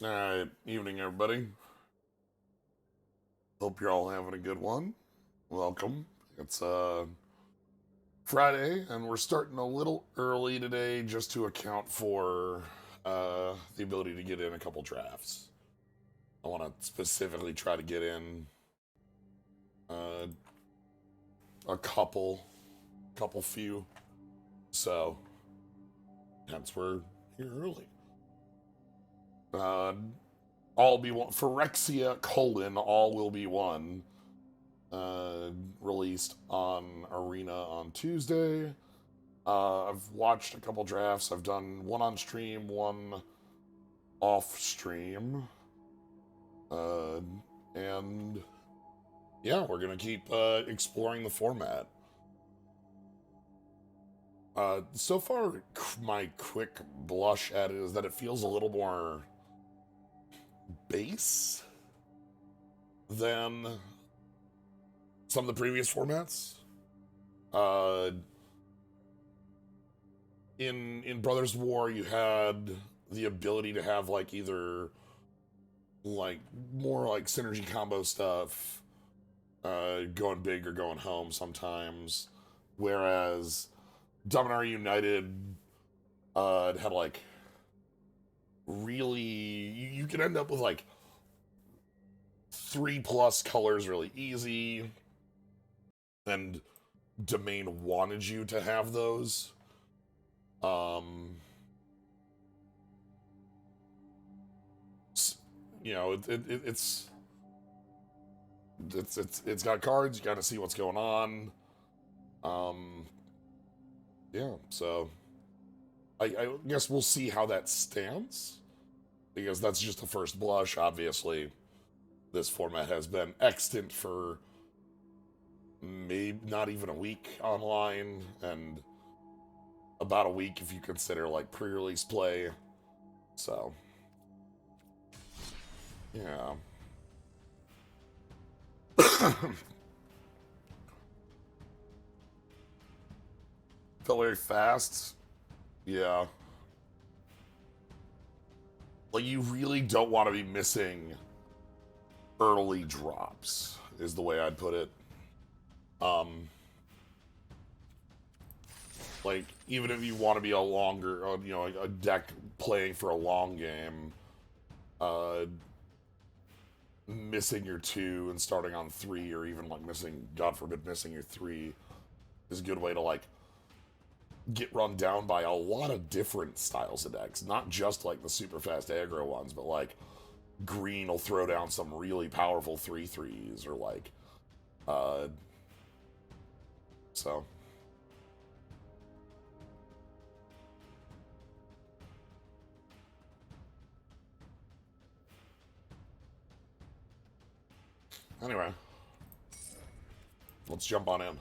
Evening, everybody. Hope you're all having a good one. Welcome. It's Friday, and we're starting a little early today just to account for the ability to get in a couple drafts. I want to specifically try to get in uh, a couple few. So, hence we're here early. Uh, all be one. Phyrexia : all will be one. Released on Arena on Tuesday. I've watched a couple drafts. I've done one on stream, one off stream. And yeah, we're gonna keep exploring the format. So far, my quick blush at it is that it feels a little more base than some of the previous formats. Uh, in Brothers War, you had the ability to have like either like more like synergy combo stuff, going big or going home sometimes, whereas Dominar United had like really you could end up with like 3+ colors really easy, and Domain wanted you to have those. Um, you know, it's got cards. You got to see what's going on. Um, yeah. So I guess we'll see how that stands, because that's just the first blush. Obviously, this format has been extant for maybe not even a week online, and about a week if you consider like pre-release play. So yeah. Felt very fast. Yeah. Like, you really don't want to be missing early drops, is the way I'd put it. Um, like, even if you want to be a longer, a deck playing for a long game, uh, missing your 2 and starting on 3, or even like missing, God forbid, missing your 3 is a good way to like get run down by a lot of different styles of decks. Not just like the super fast aggro ones, but like green will throw down some really powerful 3/3s, or like uh so anyway, let's jump on in.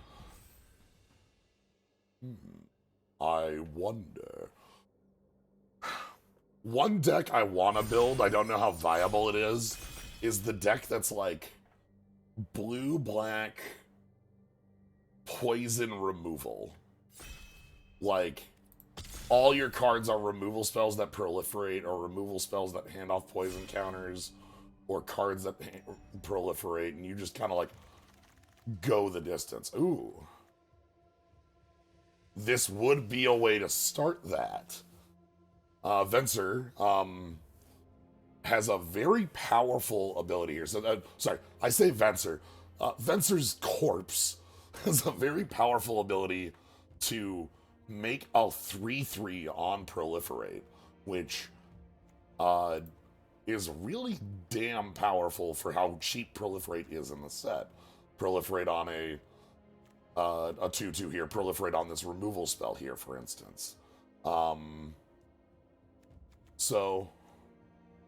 I wonder. One deck I want to build, I don't know how viable it is the deck that's like blue black poison removal. Like, all your cards are removal spells that proliferate, or removal spells that hand off poison counters, or cards that proliferate, and you just kind of like go the distance. Ooh. This would be a way to start that. Venser has a very powerful ability here. So, sorry, I say Venser. Venser's corpse has a very powerful ability to make a 3/3 on Proliferate, which uh, is really damn powerful for how cheap Proliferate is in the set. Proliferate on a 2/2 here. Proliferate on this removal spell here, for instance. So,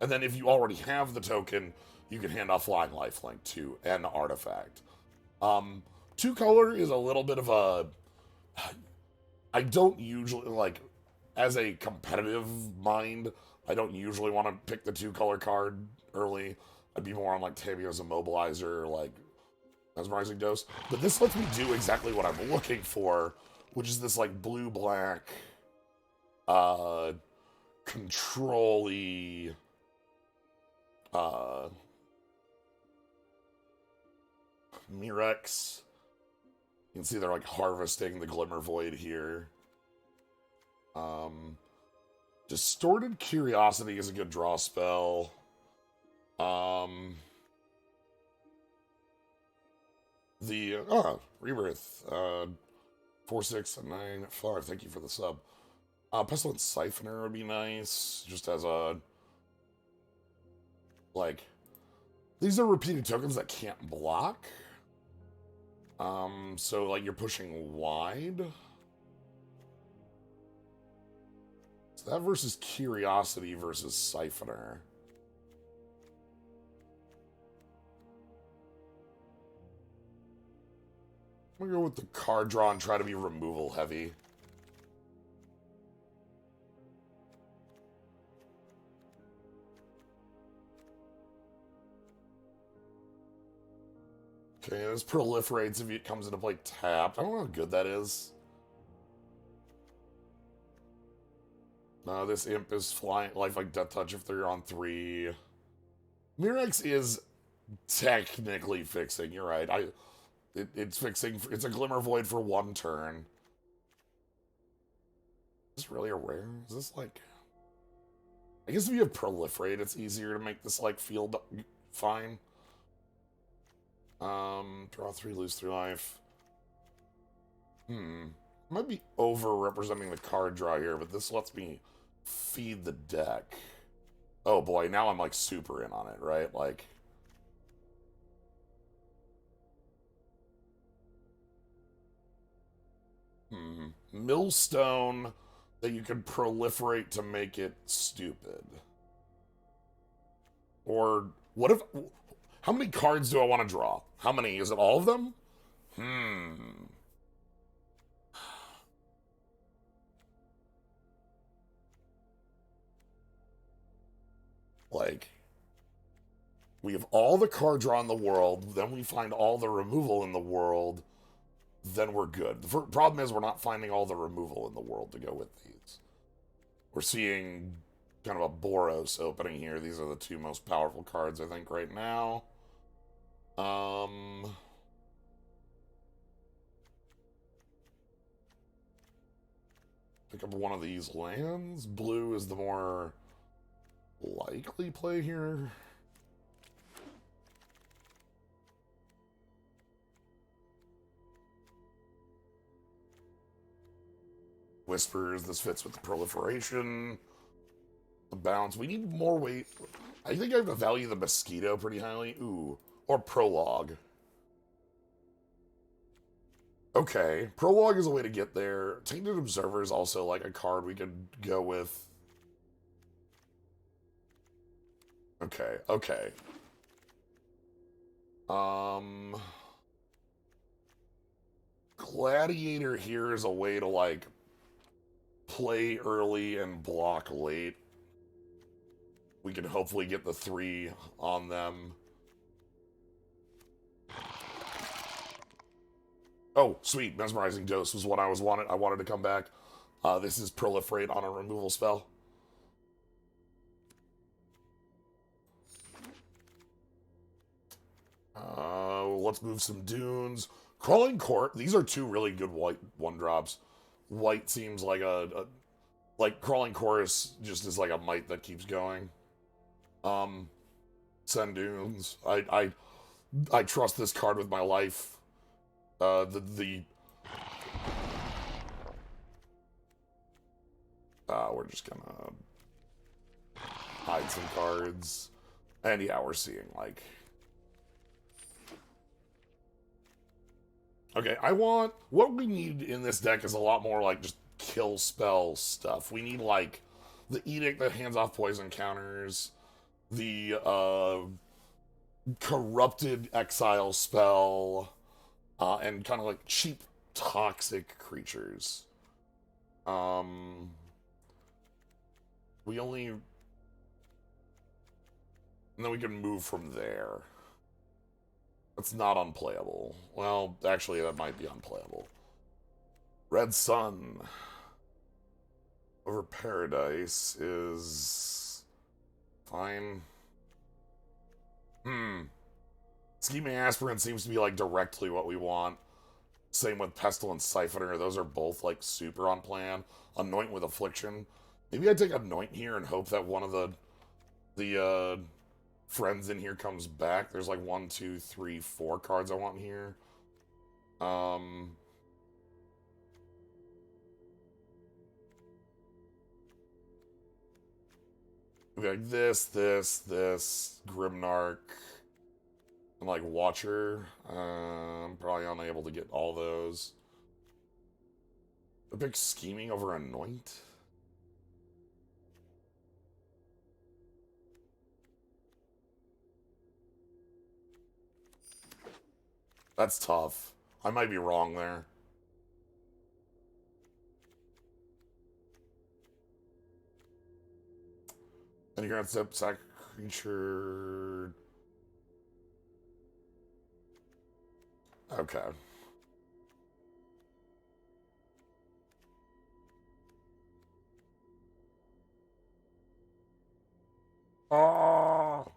and then if you already have the token, you can hand off Flying Lifelink to an artifact. 2-color is a little bit of a. I don't usually like, as a competitive mind, I don't usually want to pick the 2-color card early. I'd be more on like Tamiyo's Immobilizer, or like Mesmerizing Dose. But this lets me do exactly what I'm looking for, which is this like blue black control-y Uh, Mirex. You can see they're like harvesting the Glimmer Void here. Um, Distorted Curiosity is a good draw spell. Rebirth. 4695. Thank you for the sub. Pestilent Siphoner would be nice, just as a like. These are repeated tokens that can't block. So like you're pushing wide. So that versus Curiosity versus Siphoner. I'm gonna go with the card draw and try to be removal heavy. Okay, this proliferates if it comes into play tapped. I don't know how good that is. This imp is flying lifelike death touch if they're on 3. Mirex is technically fixing. You're right. It's fixing. It's a Glimmer Void for 1 turn. Is this really a rare? Is this like? I guess if you have Proliferate, it's easier to make this like feel fine. Draw 3, lose 3 life. Might be over-representing the card draw here, but this lets me feed the deck. Oh boy, now I'm like super in on it, right? Like... Millstone that you can proliferate to make it stupid. Or, what if... How many cards do I want to draw? How many? Is it all of them? Like, we have all the card draw in the world, then we find all the removal in the world, then we're good. The problem is we're not finding all the removal in the world to go with these. We're seeing kind of a Boros opening here. These are the 2 most powerful cards, I think, right now. Pick up one of these lands. Blue is the more likely play here. Whispers, this fits with the proliferation. The bounce. We need more weight. I think I have to value the mosquito pretty highly. Ooh. Or prologue. Okay. Prologue is a way to get there. Tainted Observer is also like a card we could go with. Okay, okay. Gladiator here is a way to like play early and block late. We can hopefully get the 3 on them. Oh, sweet. Mesmerizing Dose was what I wanted to come back. This is Proliferate on a removal spell. Let's move some dunes. Crawling Court. These are 2 really good white 1-drops. White seems like like Crawling Chorus just is like a might that keeps going. Send dunes. I trust this card with my life. We're just gonna hide some cards. And yeah, we're seeing like... Okay, what we need in this deck is a lot more like just kill spell stuff. We need like the Edict that hands off poison counters, the Corrupted Exile spell, and kind of like cheap toxic creatures. We only... And then we can move from there. That's not unplayable. Well, actually, that might be unplayable. Red Sun over Paradise is fine. Hmm. Scheming Aspirant seems to be like directly what we want. Same with Pestilence Siphoner. Those are both like super on plan. Anoint with Affliction. Maybe I take Anoint here and hope that one of the friends in here comes back. There's like 1, 2, 3, 4 cards I want here. Okay, like this, Grimnark, and like Watcher. I'm probably unable to get all those. A big Scheming over Anoint. That's tough. I might be wrong there. And you're gonna step sack creature. Okay. Oh,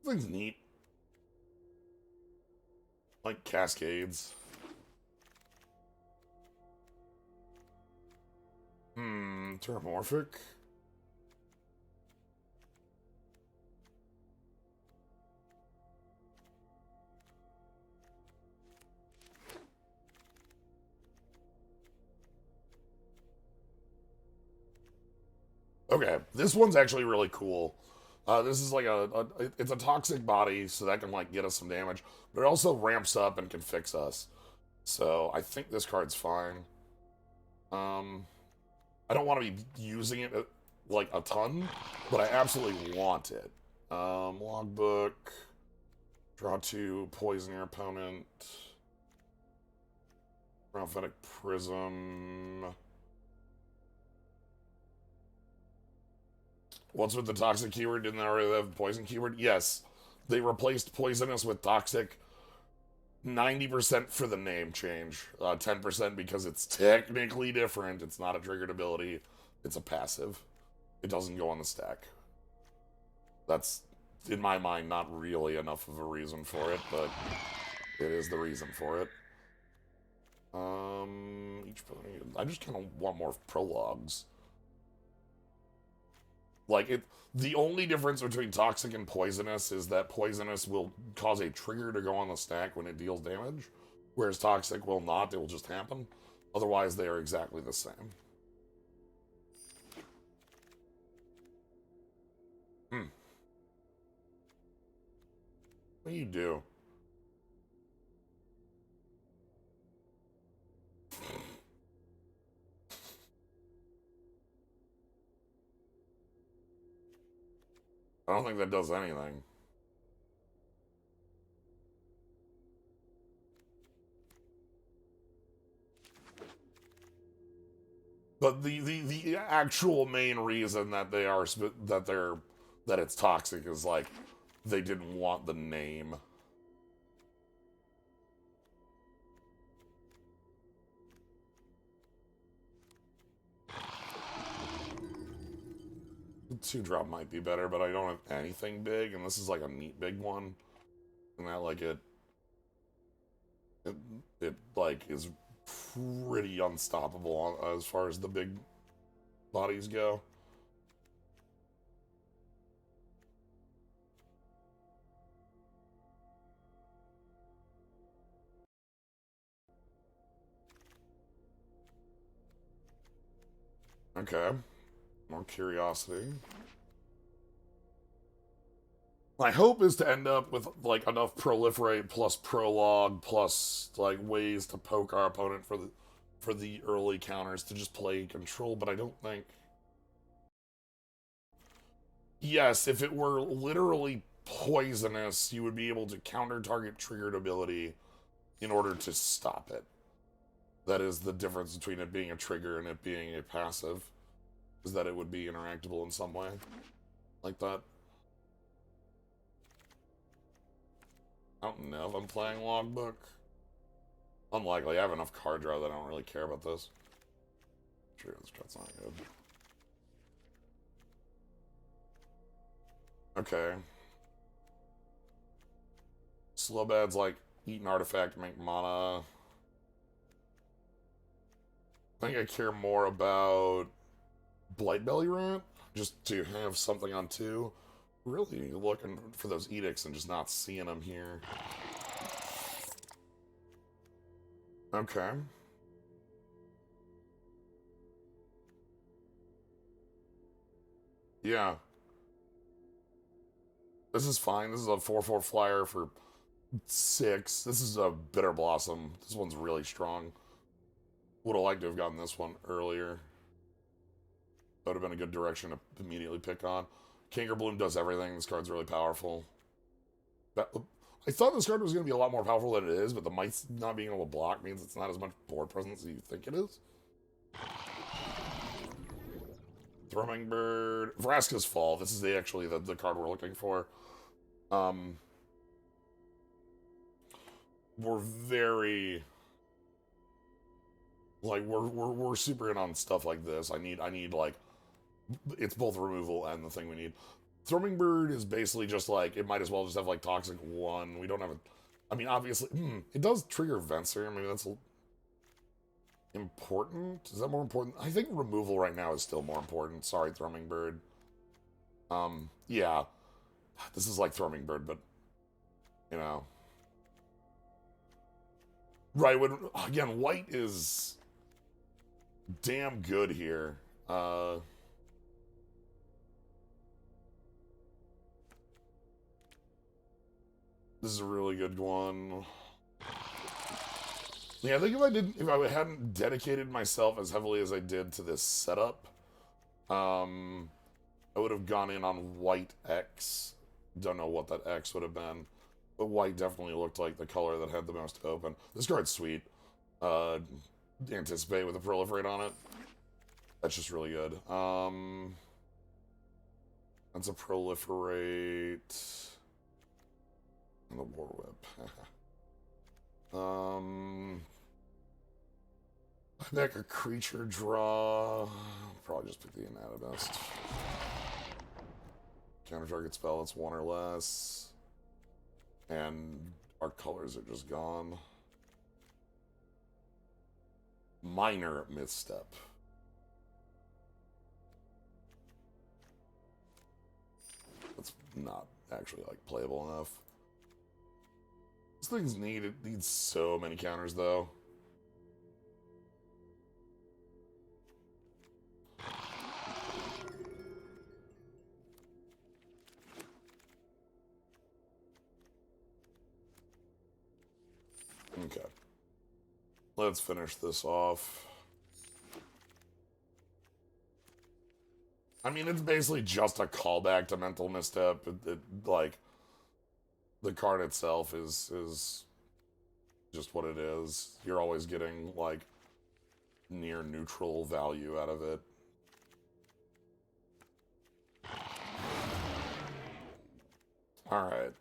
this thing's neat. Like Cascades. Terramorphic. Okay, this one's actually really cool. This is like it's a toxic body, so that can like get us some damage, but it also ramps up and can fix us. So I think this card's fine. I don't want to be using it like a ton, but I absolutely want it. Logbook. Draw 2, poison your opponent. Prophetic Prism. What's with the toxic keyword? Didn't they already have poison keyword? Yes. They replaced poisonous with toxic 90% for the name change. 10% because it's technically different. It's not a triggered ability. It's a passive. It doesn't go on the stack. That's, in my mind, not really enough of a reason for it, but it is the reason for it. I just kind of want more prologues. Like it, the only difference between toxic and poisonous is that poisonous will cause a trigger to go on the stack when it deals damage, whereas toxic will not. It will just happen. Otherwise, they are exactly the same. What do you do? I don't think that does anything. But the actual main reason that they are that it's toxic is like they didn't want the name. The 2-drop might be better, but I don't have anything big, and this is like a neat big one. And I like it. It like is pretty unstoppable as far as the big bodies go. Okay. More curiosity. My hope is to end up with like enough proliferate plus prologue plus like ways to poke our opponent for the early counters to just play control, but I don't think. Yes, if it were literally poisonous, you would be able to counter target triggered ability in order to stop it. That is the difference between it being a trigger and it being a passive, is that it would be interactable in some way like that. I don't know if I'm playing Logbook. Unlikely. I have enough card draw that I don't really care about this. Sure, this card's not good. Okay. Slow bad's like eat an artifact, make mana. I think I care more about Blightbelly Rant, just to have something on 2. Really looking for those edicts and just not seeing them here. Okay. Yeah. This is fine. This is a 4/4 flyer for 6. This is a Bitter Blossom. This one's really strong. Would have liked to have gotten this one earlier. That would have been a good direction to immediately pick on. Kangaroo Bloom does everything. This card's really powerful. I thought this card was going to be a lot more powerful than it is, but the mites not being able to block means it's not as much board presence as you think it is. Thrumming Bird. Vraska's Fall. This is actually the card we're looking for. We're very... Like, we're super in on stuff like this. I need, like... It's both removal and the thing we need. Thrumming Bird is basically just like, it might as well just have like Toxic 1. We don't have a... I mean, obviously, it does trigger Venser. Maybe that's important. Is that more important? I think removal right now is still more important. Sorry, Thrumming Bird. Yeah. This is like Thrumming Bird, but, you know. Right, when, again, white is damn good here. This is a really good one. Yeah, I think if I hadn't dedicated myself as heavily as I did to this setup, I would have gone in on white X. Don't know what that X would have been, but white definitely looked like the color that had the most open. This card's sweet. Anticipate with a Proliferate on it. That's just really good. That's a Proliferate. And the War Whip. I make a creature draw. Probably just pick the Anatomist. Counter target spell that's 1 or less. And our colors are just gone. Minor misstep. That's not actually like playable enough. This thing's needs so many counters though. Okay. Let's finish this off. I mean, it's basically just a callback to Mental Misstep. Like, the card itself is just what it is. You're always getting, like, near neutral value out of it. Alright.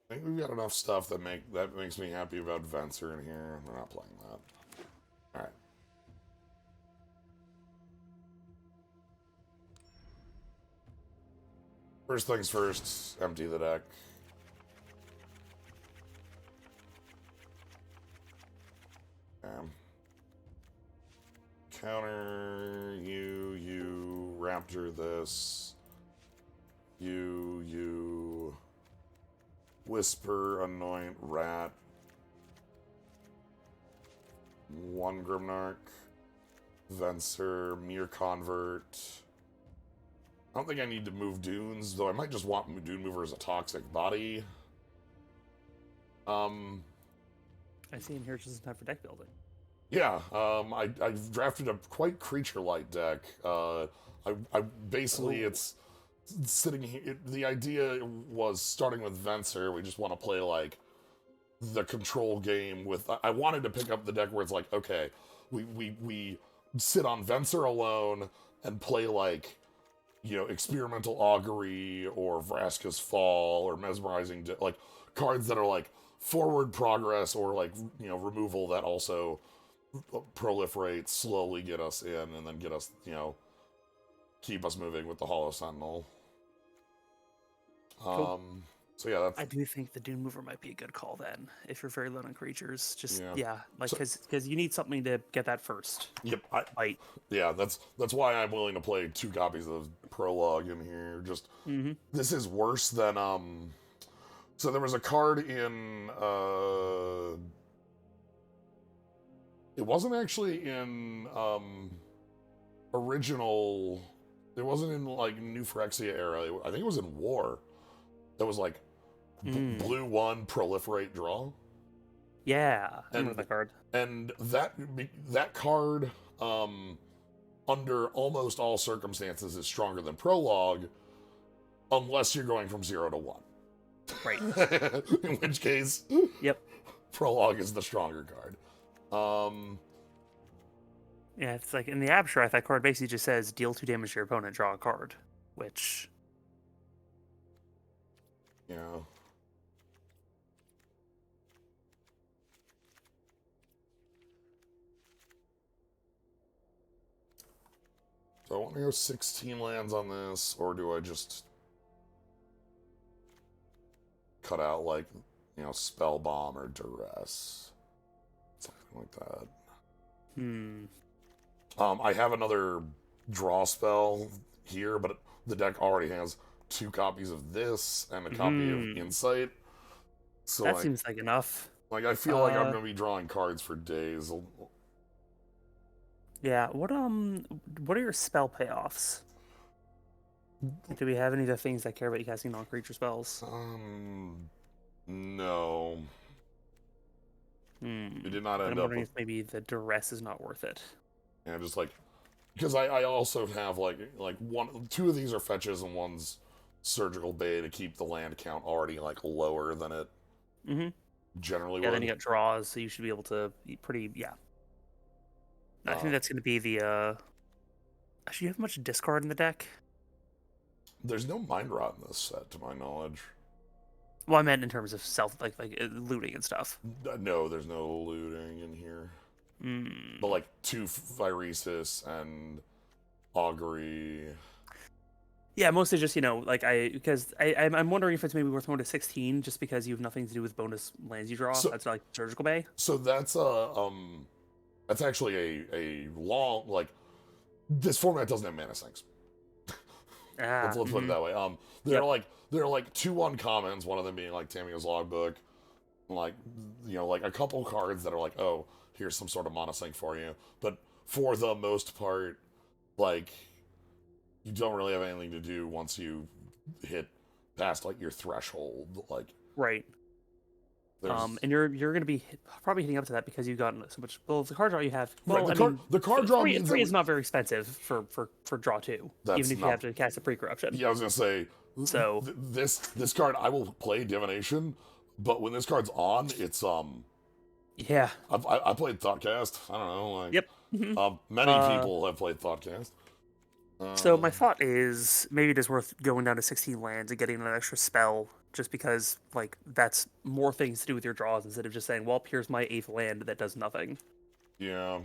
I think we've got enough stuff that makes me happy about Venser in here. We're not playing that. Alright. First things first, empty the deck. Counter, you, Raptor this. You, Whisper, Anoint, Rat. 1 Grimnark. Venser, Mere Convert. I don't think I need to move Dunes, though I might just want Dune Mover as a toxic body. I see in here it doesn't have for deck building. Yeah, I've drafted a quite creature-light deck. I basically, it's sitting here. The idea was starting with Venser. We just want to play, like, the control game with... I wanted to pick up the deck where it's like, okay, we sit on Venser alone and play, like, you know, Experimental Augury or Vraska's Fall or Mesmerizing... like, cards that are, like, forward progress or like removal that also proliferate, slowly get us in, and then get us keep us moving with the Hollow Sentinel. Cool. So yeah, I do think the Dune Mover might be a good call then, if you're very low on creatures. Just like So- because you need something to get that first. Yep. Fight. Yeah, that's why I'm willing to play 2 copies of Prologue in here. Just this is worse than So there was a card in it wasn't actually in original. It wasn't in like New Phyrexia era. I think it was in War. That was like blue 1 proliferate draw. Yeah, I remember that card. And that card, under almost all circumstances, is stronger than Prologue, unless you're going from 0 to 1. Right. In which case, yep, Prologue is the stronger card. Yeah, it's like in the abstract, that card basically just says deal 2 damage to your opponent, draw a card, which. Yeah. Do I want to go 16 lands on this, or do I just cut out, like, Spell Bomb or Duress? Something like that. I have another draw spell here, but the deck already has 2 copies of this and a copy of Insight. So that seems like enough. Like, I feel like I'm going to be drawing cards for days. Yeah, what are your spell payoffs? Do we have any of the things that care about you casting non-creature spells? No. We did not end I'm up wondering with... if maybe the duress is not worth it. Yeah, just like... Because I also have, like 2 of these are fetches and one's Surgical Bay to keep the land count already, like, lower than it generally would. Yeah, then you got draws, so you should be able to be pretty... Yeah. I think that's going to be the... Actually, you have much discard in the deck? There's no Mind Rot in this set, to my knowledge. Well, I meant in terms of like looting and stuff. No, there's no looting in here. But, like, 2 Phyresis and Augury. Yeah, mostly just, because I'm wondering if it's maybe worth going to 16, just because you have nothing to do with bonus lands you draw. So, that's like Surgical Bay. So that's actually a long, like, this format doesn't have mana sinks. Let's put it that way. There are like 2 uncommons, one of them being like Tamiya's Logbook, like like a couple cards that are like, oh, here's some sort of mana sink for you. But for the most part, like, you don't really have anything to do once you hit past like your threshold, like. Right. And you're going to be probably hitting up to that because you've gotten so much. Well, the card draw you have. Well, right, the card draw means three is not very expensive for draw 2, even if you have to cast a pre-corruption. Yeah, I was gonna say. So this card, I will play Divination, but when this card's on, it's Yeah. I played Thoughtcast. I don't know. Like, yep. Many people have played Thoughtcast. So my thought is maybe it is worth going down to 16 lands and getting an extra spell, just because like that's more things to do with your draws instead of just saying, well, here's my 8th land that does nothing. Yeah.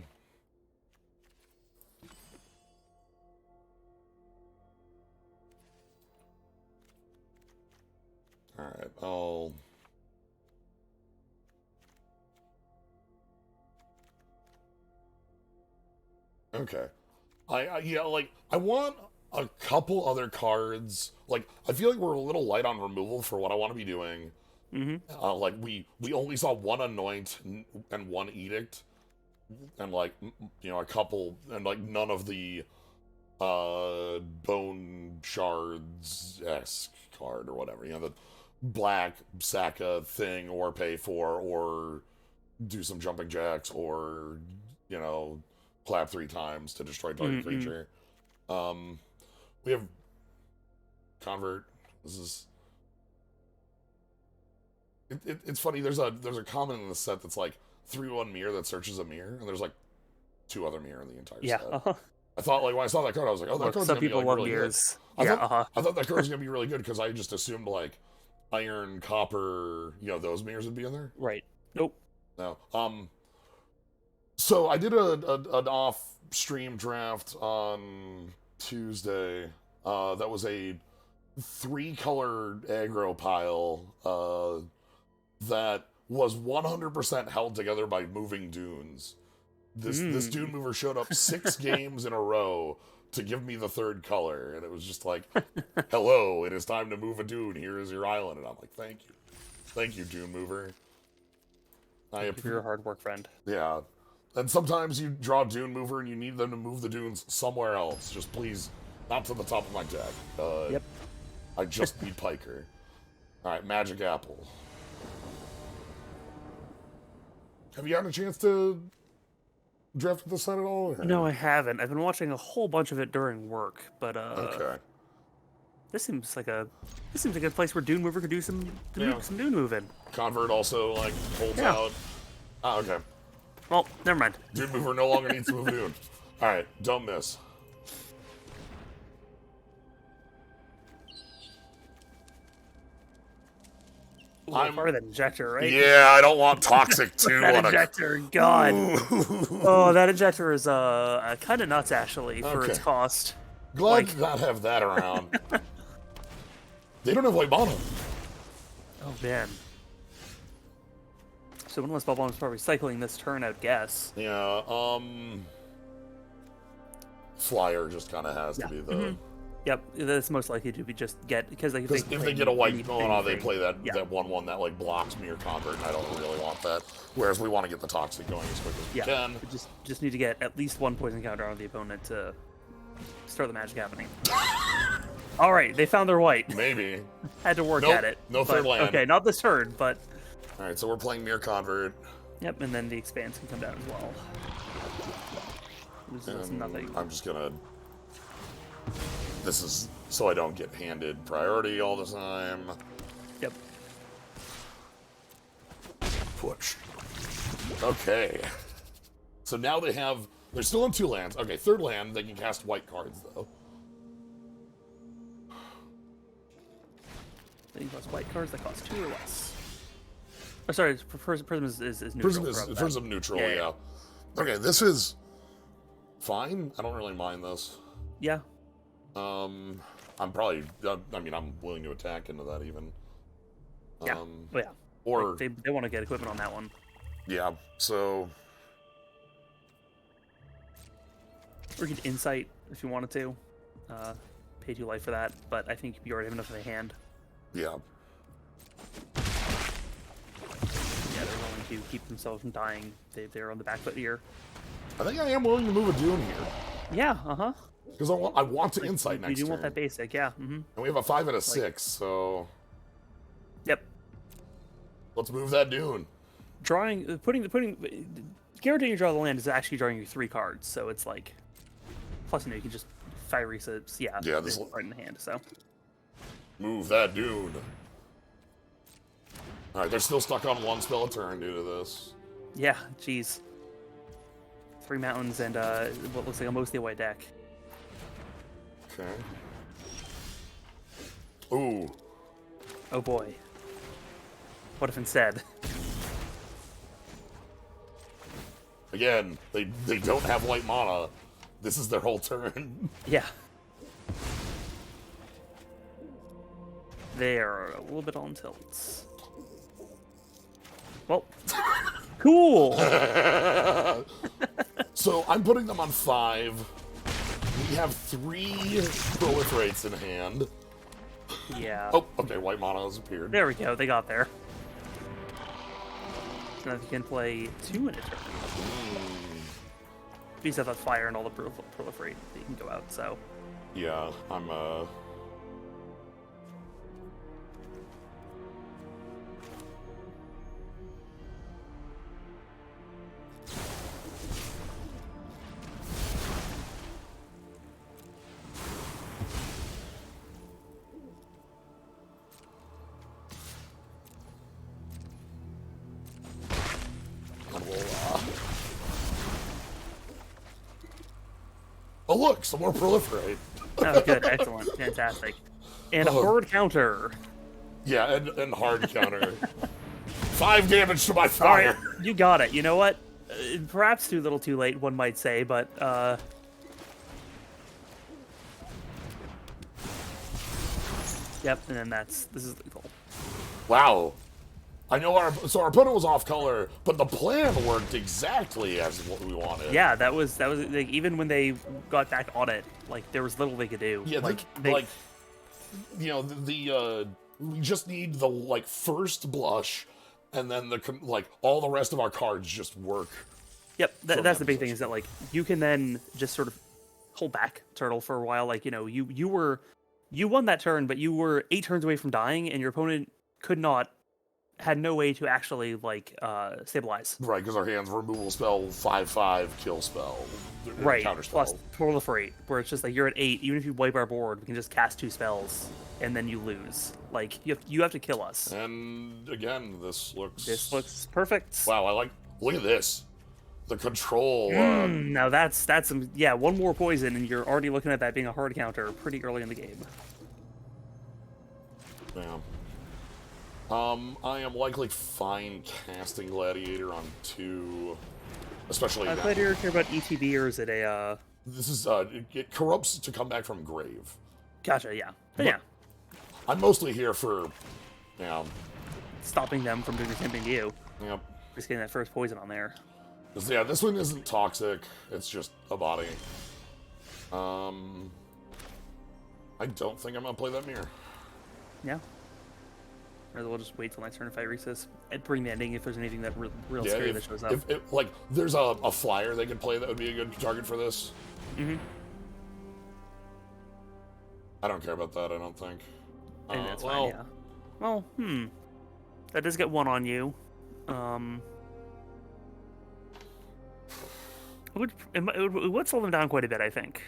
Alright, Okay. I want a couple other cards. Like, I feel like we're a little light on removal for what I want to be doing. Like, we only saw 1 Anoint and 1 Edict. And, like, a couple, and, like, none of the Bone Shards-esque card or whatever. The black sack a thing or pay for or do some jumping jacks or, clap 3 times to destroy target creature. We have Convert. This is... It's funny, there's a common in the set that's like 3/1 mirror that searches a mirror, and there's like 2 other mirror in the entire set. I thought, like, when I saw that card, I was like, oh, that card's gonna be, like, really good. I thought that card was gonna be really good, because I just assumed, like, iron, copper, those mirrors would be in there? Right. Nope. No. So I did an off-stream draft on Tuesday. That was a 3-color aggro pile that was 100% held together by moving dunes. This dune mover showed up 6 games in a row to give me the 3rd color, and it was just like, hello, it is time to move a dune. Here is your island. And I'm like, thank you, dune mover. Thank you for your hard work, friend. Yeah. And sometimes you draw a dune mover and you need them to move the dunes somewhere else. Just please, not to the top of my deck. Yep. I just need Piker. Alright, Magic Apple. Have you gotten a chance to draft with the set at all? Or? No, I haven't. I've been watching a whole bunch of it during work, but Okay. this seems like a good place where Dune Mover could do some Dune moving. Convert also holds Yeah. out. Oh, okay. Well, never mind. Dune mover no longer needs to move dune. Alright, don't miss. I'm part of that injector, right? Yeah, I don't want toxic too. That injector, God. Oh, that injector is kind of nuts actually for its cost. Glad to not have that around. They don't have white mana. Oh man. So unless Bob-omb's probably recycling this turn, I'd guess. Yeah, Flyer just kind of has to be the... Yep, that's most likely to be just because if they get a white mana, they play that 1/1 that blocks me or convert, and I don't really want that. Whereas we want to get the toxic going as quick as we can. We just need to get at least 1 poison counter on the opponent to start the magic happening. All right, they found their white. Maybe. Had to work at it. No third land. Okay, not this turn, but... All right, so we're playing Mirror Convert. Yep, and then the expanse can come down as well. This is nothing. I'm just gonna... This is so I don't get handed priority all the time. Yep. Push. Okay. So now they're still in 2 lands. Okay, 3rd land, they can cast white cards, though. They can cost white cards that cost 2 or less. Oh, sorry, Prism is neutral. Prism neutral, yeah. Okay, this is fine. I don't really mind this. Yeah. I'm probably... I'm willing to attack into that, even. Yeah. Yeah. Or... They want to get equipment on that one. Yeah, so... Or you could Insight if you wanted to. Pay 2 life for that, but I think you already have enough in the hand. Yeah. Yeah, they're willing to keep themselves from dying. They're on the back foot here. I think I am willing to move a Dune here. Yeah, uh-huh. Because I want to Insight next turn. You do want that basic, yeah. And we have a 5 and a 6, so... Yep. Let's move that Dune. Guaranteeing you draw the land is actually drawing you 3 cards, so it's like... Plus, you can just Phyrexia, yeah, this right in the hand, so... Move that Dune. Alright, they're still stuck on 1 spell a turn due to this. Yeah, jeez. 3 mountains and what looks like a mostly white deck. Okay. Ooh. Oh boy. What if instead? Again, they don't have white mana. This is their whole turn. Yeah. They're a little bit on tilts. Well, cool. So I'm putting them on 5. We have 3 Proliferates in hand. Yeah. Oh, okay, white mana has appeared. There we go, they got there. Now you can play 2 in a turn. You have that fire and all the proliferate that you can go out, so. Yeah, I'm Oh look, some more Proliferate. Oh, good, excellent, fantastic. And a horde counter. Yeah, and hard counter. 5 damage to my All fire. right, you got it. You know what? Perhaps too little, too late. One might say, but yep. And then this is lethal. Wow. I know our opponent was off color, but the plan worked exactly as what we wanted. Yeah, that was like, even when they got back on it, like there was little they could do. Yeah, like you know, we just need the like first blush, and then all the rest of our cards just work. Yep, that's the big thing, is that like you can then just sort of hold back Turtle for a while. Like, you know, you won that turn, but you were 8 turns away from dying, and your opponent had no way to actually like stabilize. Right, because our hands removal spell, 5/5 kill spell, Right, counter spell. plus Proliferate, where it's just like you're at 8. Even if you wipe our board, we can just cast 2 spells, and then you lose. Like you have to kill us. And again, this looks perfect. Wow, look at this. The control. Now that's some, yeah. One more poison, and you're already looking at that being a hard counter pretty early in the game. Yeah. I am likely fine casting Gladiator on 2, especially now. Gladiator care about ETB, or is it a? This is it corrupts to come back from grave. Gotcha. Yeah. But yeah. I'm mostly here for, stopping them from doing the same thing to you. Yep. Just getting that first poison on there. Yeah, this one isn't toxic. It's just a body. I don't think I'm gonna play that mirror. Yeah. Or we'll just wait till next turn to Phyrexia and bring the ending if there's anything that real scary that shows up. If like, there's a flyer they could play that would be a good target for this. Mm-hmm. I don't care about that, I don't think. I think that's fine, yeah. Well, that does get 1 on you. It would slow them down quite a bit, I think.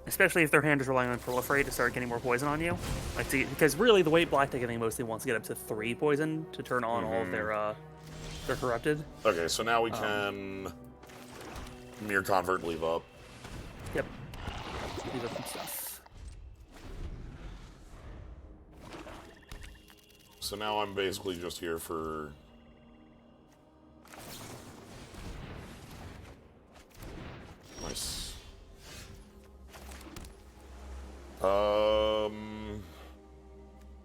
Especially if their hand is relying on Proliferate to start getting more poison on you. Because really, the way Black Deck, I think, mostly wants to get up to 3 poison to turn on all of their corrupted. Okay, so now we can Mirror Convert, leave up. Yep. Leave up some stuff. So now I'm basically just here for... Nice.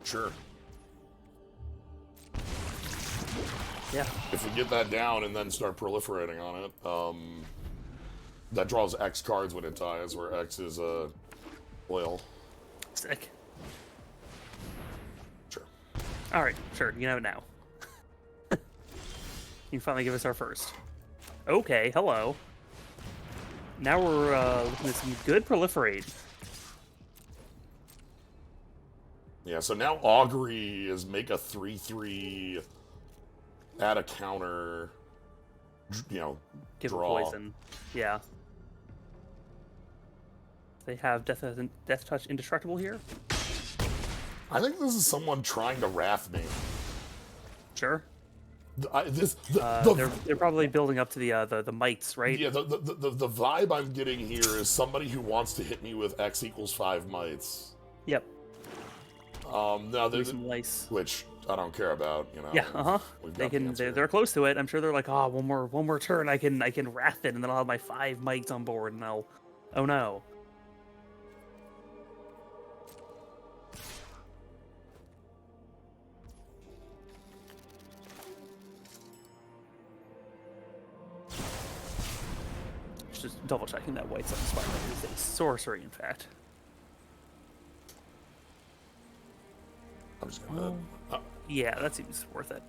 Sure. Yeah. If we get that down and then start proliferating on it, that draws X cards when it dies, where X is oil. Sick. Sure. All right, sure. You know it now. You can finally give us our first. Okay, hello. Now we're looking at some good Proliferate. Yeah, so now Augury is make a 3/3, add a counter, Give draw. a poison. Yeah. They have Death Touch Indestructible here? I think this is someone trying to wrath me. Sure. They're probably building up to the mites, right? Yeah, the vibe I'm getting here is somebody who wants to hit me with X equals 5 mites. Yep. Now there's some lice, which I don't care about, Yeah, they're close to it. I'm sure they're like, oh, one more turn, I can wrath it, and then I'll have my 5 mites on board, and oh no. Just double checking that white sun spider is a sorcery, in fact. I'm just gonna. Yeah, that seems worth it.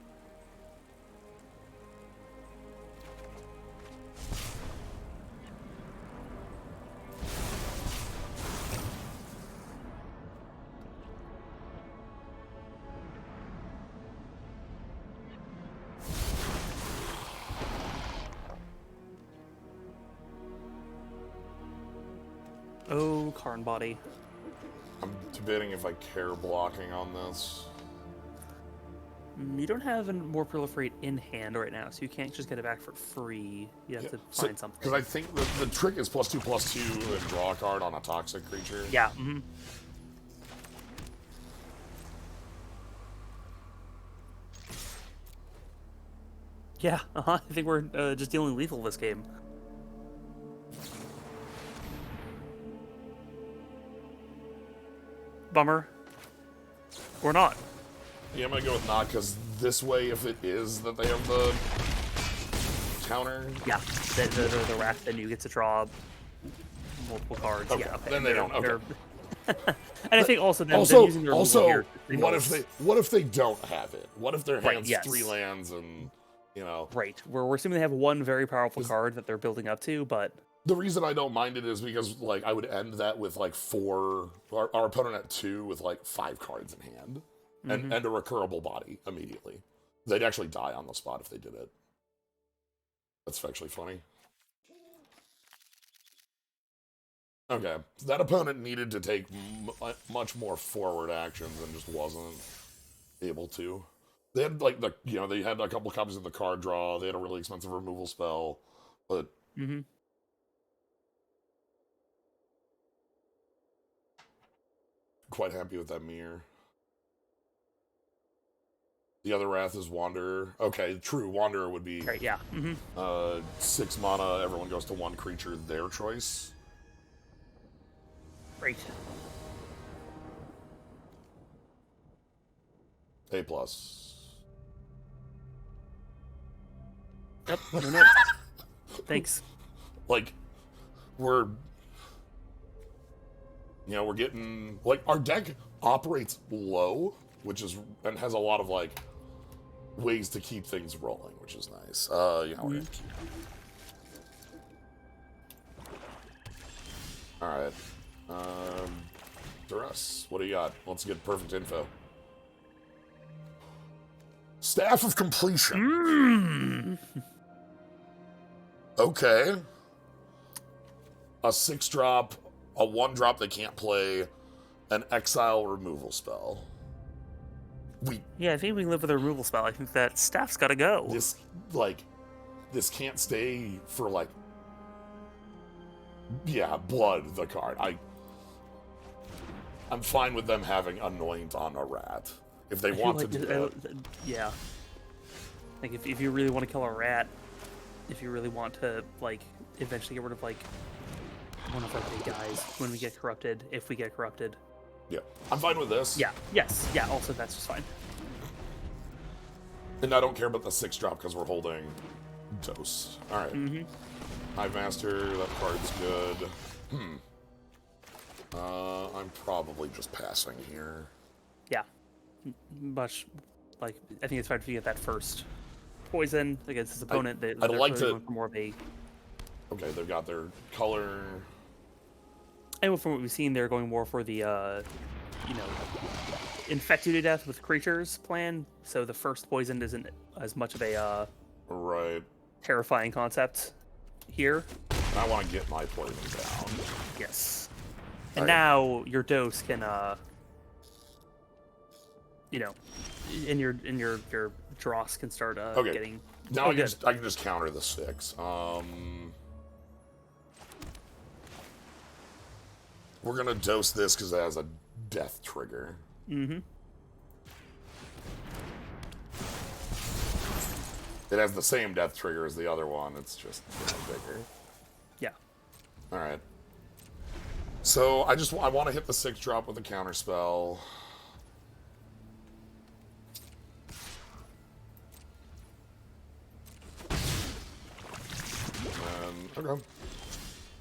Oh, Karn body. I'm debating if I care blocking on this. You don't have a more Proliferate in hand right now, so you can't just get it back for free. You have to find something. Because I think the trick is +2/+2 and draw a card on a toxic creature. Yeah. Yeah, I think we're just dealing lethal this game. Bummer. Or not. Yeah, I'm gonna go with not, because this way, if it is that they have the counter... Yeah, the rat then you get to draw multiple cards. Okay, Yeah, okay. then they don't. Okay. And I think also them using their also, here, what if they don't have it? What if their Right, hand's yes. 3 lands and, you know... Right, we're assuming they have one very powerful card that they're building up to, but... The reason I don't mind it is because, like, I would end that with, like, 4... Our opponent at 2 with, like, 5 cards in hand. And a recurable body immediately. They'd actually die on the spot if they did it. That's actually funny. Okay, that opponent needed to take much more forward actions and just wasn't able to. They had, like, they had a couple copies of the card draw, they had a really expensive removal spell, but... Quite happy with that mirror. The other Wrath is Wanderer. Okay, true, Wanderer would be... Right, yeah. 6 mana, everyone goes to 1 creature, their choice. Great. A+. Yep, no. Thanks. Like, we're getting... Like, our deck operates low, and has a lot of, like, ways to keep things rolling, which is nice. We're gonna keep... Alright. Duress, what do you got? Let's get perfect info. Staff of Completion. Okay. A 6-drop, a 1-drop they can't play, an exile removal spell. Yeah, I think we can live with a removal spell. I think that staff's gotta go. This can't stay for, like... Yeah, blood, the card. I'm fine with them having Anoint on a rat. If they want to do that. Yeah. Like, if you really want to kill a rat, if you really want to, like, eventually get rid of, like, one of our big guys when we get corrupted, if we get corrupted. Yeah. I'm fine with this. Yeah. Yes. Yeah, also that's just fine. And I don't care about the 6-drop because we're holding Dose. Alright. Hive Master, that card's good. I'm probably just passing here. Yeah. Much, like, I think it's fine if you get that first poison against his opponent. I'd like to... more of a... Okay, they've got their color... And from what we've seen, they're going more for the, infect you to death with creatures plan. So the first poison isn't as much of a, right, terrifying concept here. I want to get my poison down. Yes. And now your dose can, in your dross can start getting... Now I can just counter the 6. We're gonna dose this because it has a death trigger. It has the same death trigger as the other one, it's just bigger. Yeah. Alright. So I want to hit the 6-drop with a counter spell. Okay.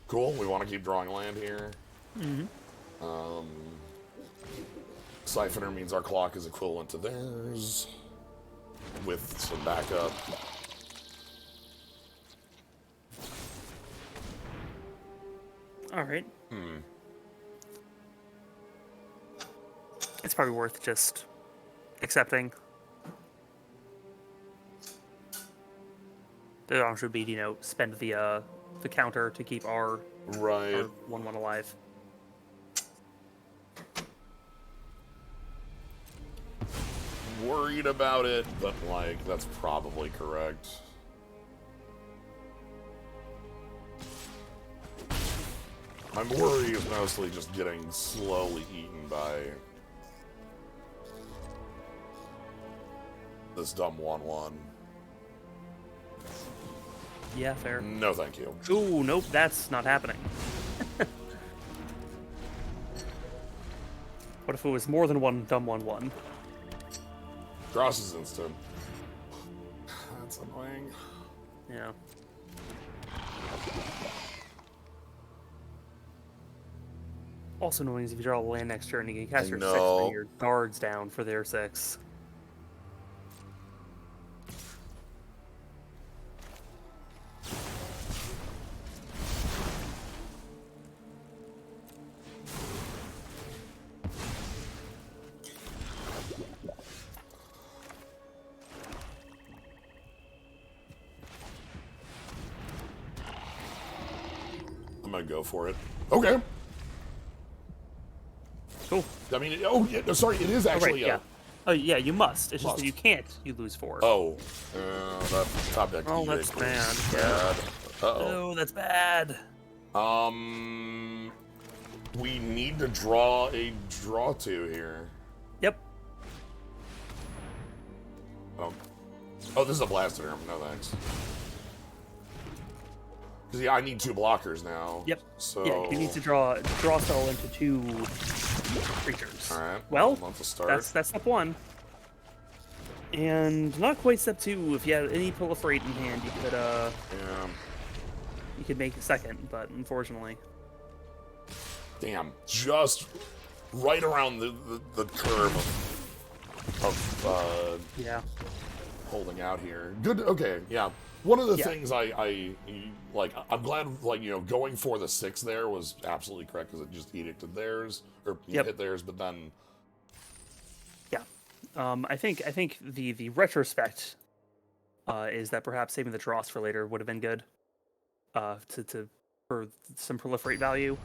Cool, we want to keep drawing land here. Siphoner means our clock is equivalent to theirs, with some backup. Alright. It's probably worth just accepting. The option would be, spend the counter to keep our 1/1 alive. Worried about it, but, like, that's probably correct. My worry is mostly just getting slowly eaten by this dumb 1/1. Yeah, fair. No, thank you. Ooh, nope, that's not happening. What if it was more than one dumb 1/1? Dross is instant. That's annoying. Yeah. Also annoying is if you draw a land next turn, you can cast your 6, know. then your guards down for their 6. I'm gonna go for it. Okay. Cool. I mean, oh, yeah, no, sorry, it is Oh, right, actually yeah. Oh, yeah, you must. It's just that Must. you can't. You lose 4. Oh, that top deck. Oh, edict that's was bad. bad. Uh-oh. Oh, that's bad. We need to draw a draw 2 here. Yep. Oh, this is a blaster. No thanks. 'Cause, yeah, I need 2 blockers now. Yep. So Yeah, you need to draw spell into 2 creatures. All right. Well, that's a start. that's step 1. And not quite step 2. If you had any Proliferate in hand, Yeah. you could make a second, but unfortunately. Damn. Just right around the curve of Yeah. holding out here. Good. Okay. Yeah. One of the Yeah. things I like, I'm glad, like, going for the 6 there was absolutely correct because it just edicted theirs or hit theirs, but then Yeah. I think the retrospect is that perhaps saving the dross for later would have been good. For some proliferate value.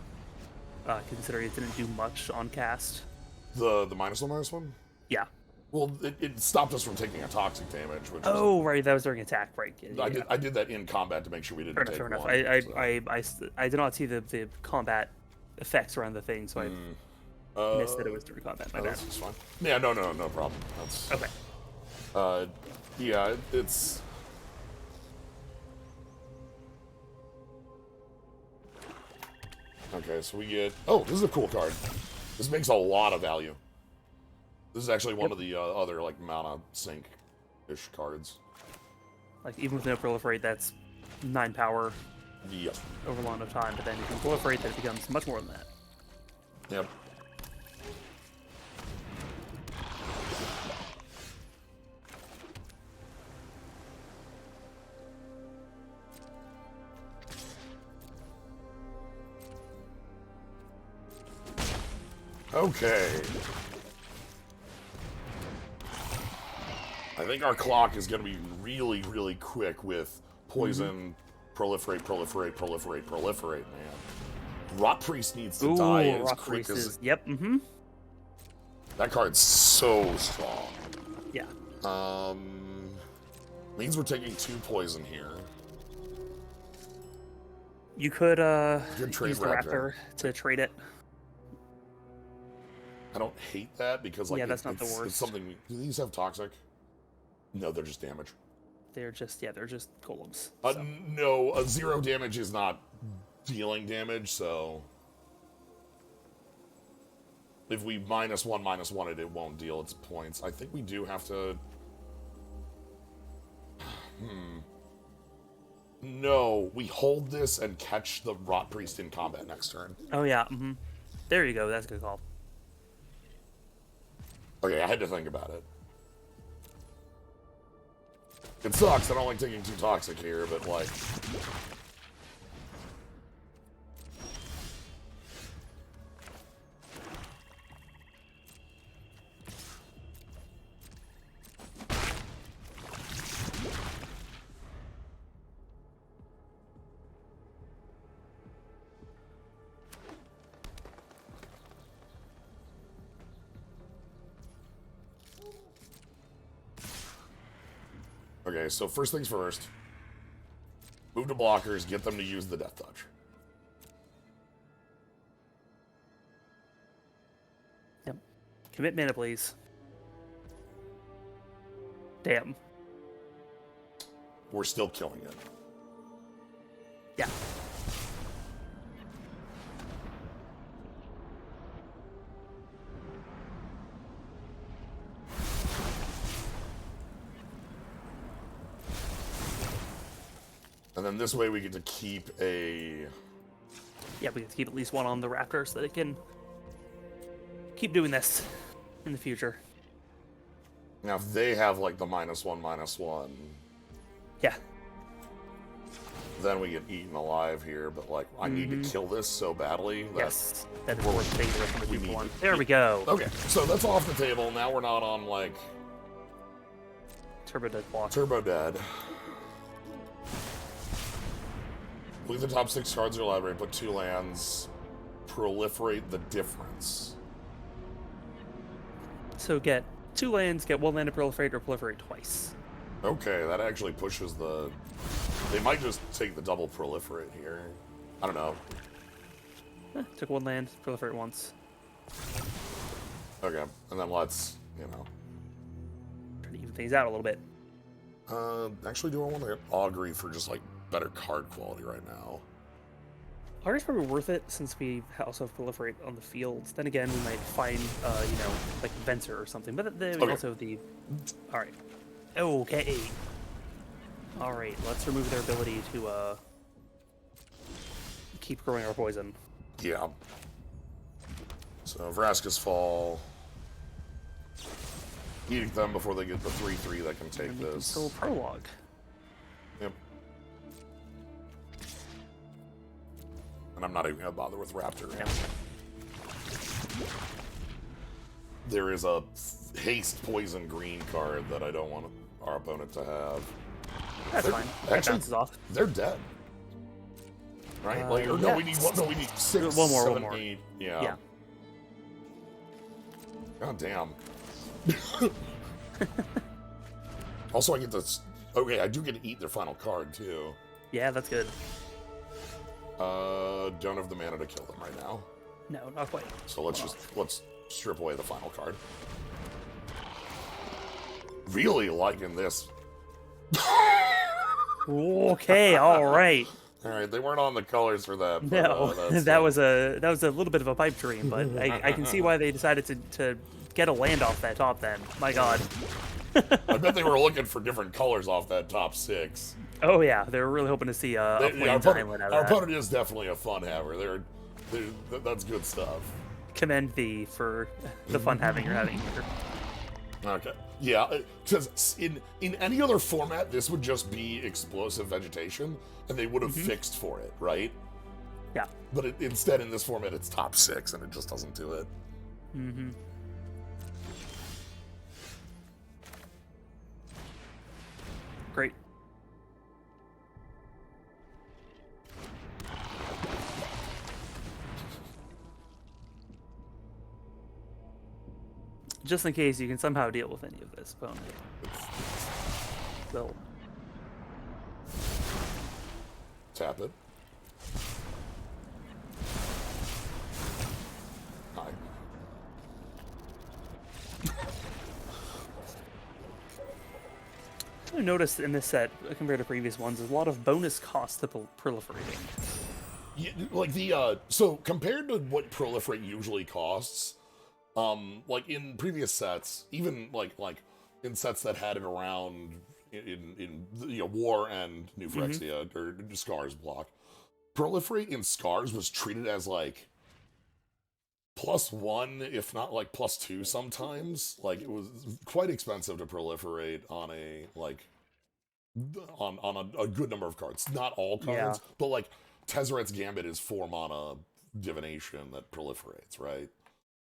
Considering it didn't do much on cast. the -1/-1. Yeah. Well, it stopped us from taking a toxic damage, which Oh, right, that was during attack, right? I did that in combat to make sure we didn't take Fair enough. one. I did not see the combat effects around the thing, so I missed that it was during combat. My bad. That's fine. Yeah, no problem. That's Okay. Yeah, it's. Okay, so we get. Oh, this is a cool card. This makes a lot of value. This is actually one of the other like mana sink-ish cards. Like even with no proliferate, that's 9 power Yep. over a long enough time. But then if you proliferate, that it becomes much more than that. Yep. Okay. I think our clock is going to be really, really quick with poison, proliferate, man. Rot Priest needs to die as Rock quick as... Races. Yep, mm-hmm. That card's so strong. Yeah. Means we're taking 2 poison here. You could trade use the Raptor. Raptor to trade it. I don't hate that because, like, Yeah, that's not the it's worst. something... Do these have toxic? No, they're just damage. They're just golems. No, 0 damage is not dealing damage, so... If we -1/-1 it won't deal its points. I think we do have to... No, we hold this and catch the Rot Priest in combat next turn. Oh yeah, mm-hmm. There you go, that's a good call. Okay, I had to think about it. It sucks, I don't like taking 2 toxic here, but like... Okay, so first things first. Move to blockers, get them to use the Death Touch. Yep. Commit mana, please. Damn. We're still killing it. Yeah. And then this way we get to keep a... Yeah, we have to keep at least one on the Raptor so that it can keep doing this in the future. Now, if they have, like, the -1/-1, Yeah. then we get eaten alive here. But, like, I need to kill this so badly that... Yes. That is worth dangerous from the we 2 for need 1. to- There we go. Okay, so that's off the table. Now we're not on, like, Turbo dead block. Turbo Dead. Leave the top 6 cards in your library, put 2 lands, proliferate the difference. So get 2 lands, get 1 land to proliferate, or proliferate twice. Okay, that actually pushes the... They might just take the double proliferate here. I don't know. Took 1 land, proliferate once. Okay, and then let's, you know... Try to even things out a little bit. Actually, do I want to get Augury for just, like, better card quality right now? Augury's probably worth it since we also have proliferate on the field. Then again, we might find, you know, like Venser or something. But then Okay. also the... Alright. Okay. Alright, let's remove their ability to, keep growing our poison. Yeah. So, Vraska's Fall. Eating them before they get the 3/3 that can take And we can this. still prologue. Yep. And I'm not even gonna bother with Raptor. Yeah. There is a haste poison green card that I don't want our opponent to have. That's fine. That Actually, bounces off. they're dead. Right? Like, or no, yeah. we need one. No, we need 6, One more, 7, one more. 8. Yeah. Yeah. God damn. Also, I get this. Okay, I do get to eat their final card too. Yeah, that's good. Don't have the mana to kill them right now. No, not quite. So let's strip away the final card. Really liking this. Okay, alright. All right, they weren't on the colors for that. But, No, that's, that was a little bit of a pipe dream, but I can see why they decided to get a land off that top then. My god. I bet they were looking for different colors off that top 6. Oh yeah, they were really hoping to see a Flames Island out Our of that. opponent is definitely a fun haver. That's good stuff. Commend thee for the fun having you're having here. Okay. Yeah, because in any other format, this would just be explosive vegetation, and they would have fixed for it, right? Yeah. But instead, in this format, it's top 6, and it just doesn't do it. Mm-hmm. Great. Just in case you can somehow deal with any of this opponent. So, Tap it. Hi. I noticed in this set, compared to previous ones, is a lot of bonus cost to proliferating. Yeah, like the so compared to what Proliferate usually costs, like in previous sets, even like in sets that had it around in you know, War and New Phyrexia or Scars block, Proliferate in Scars was treated as like +1, if not like +2 sometimes. Like it was quite expensive to proliferate on a like on a good number of cards. Not all cards, but like Tezzeret's Gambit is 4 mana divination that proliferates, right?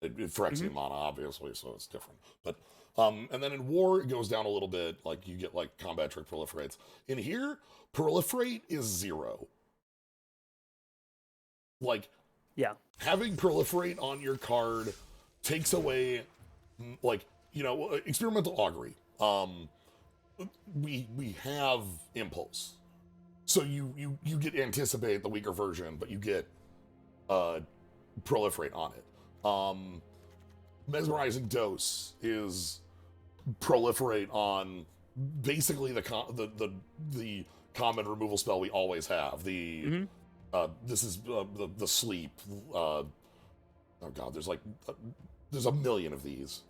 Phyrexian mana, obviously, so it's different. But and then in War, it goes down a little bit. Like you get like Combat Trick proliferates. In here, proliferate is 0. Like, Yeah. having proliferate on your card takes away, like, you know, experimental augury. We have impulse, so you get anticipate the weaker version, but you get proliferate on it. Mesmerizing dose is proliferate on basically the common removal spell we always have. The this is the sleep. Oh god, there's a million of these.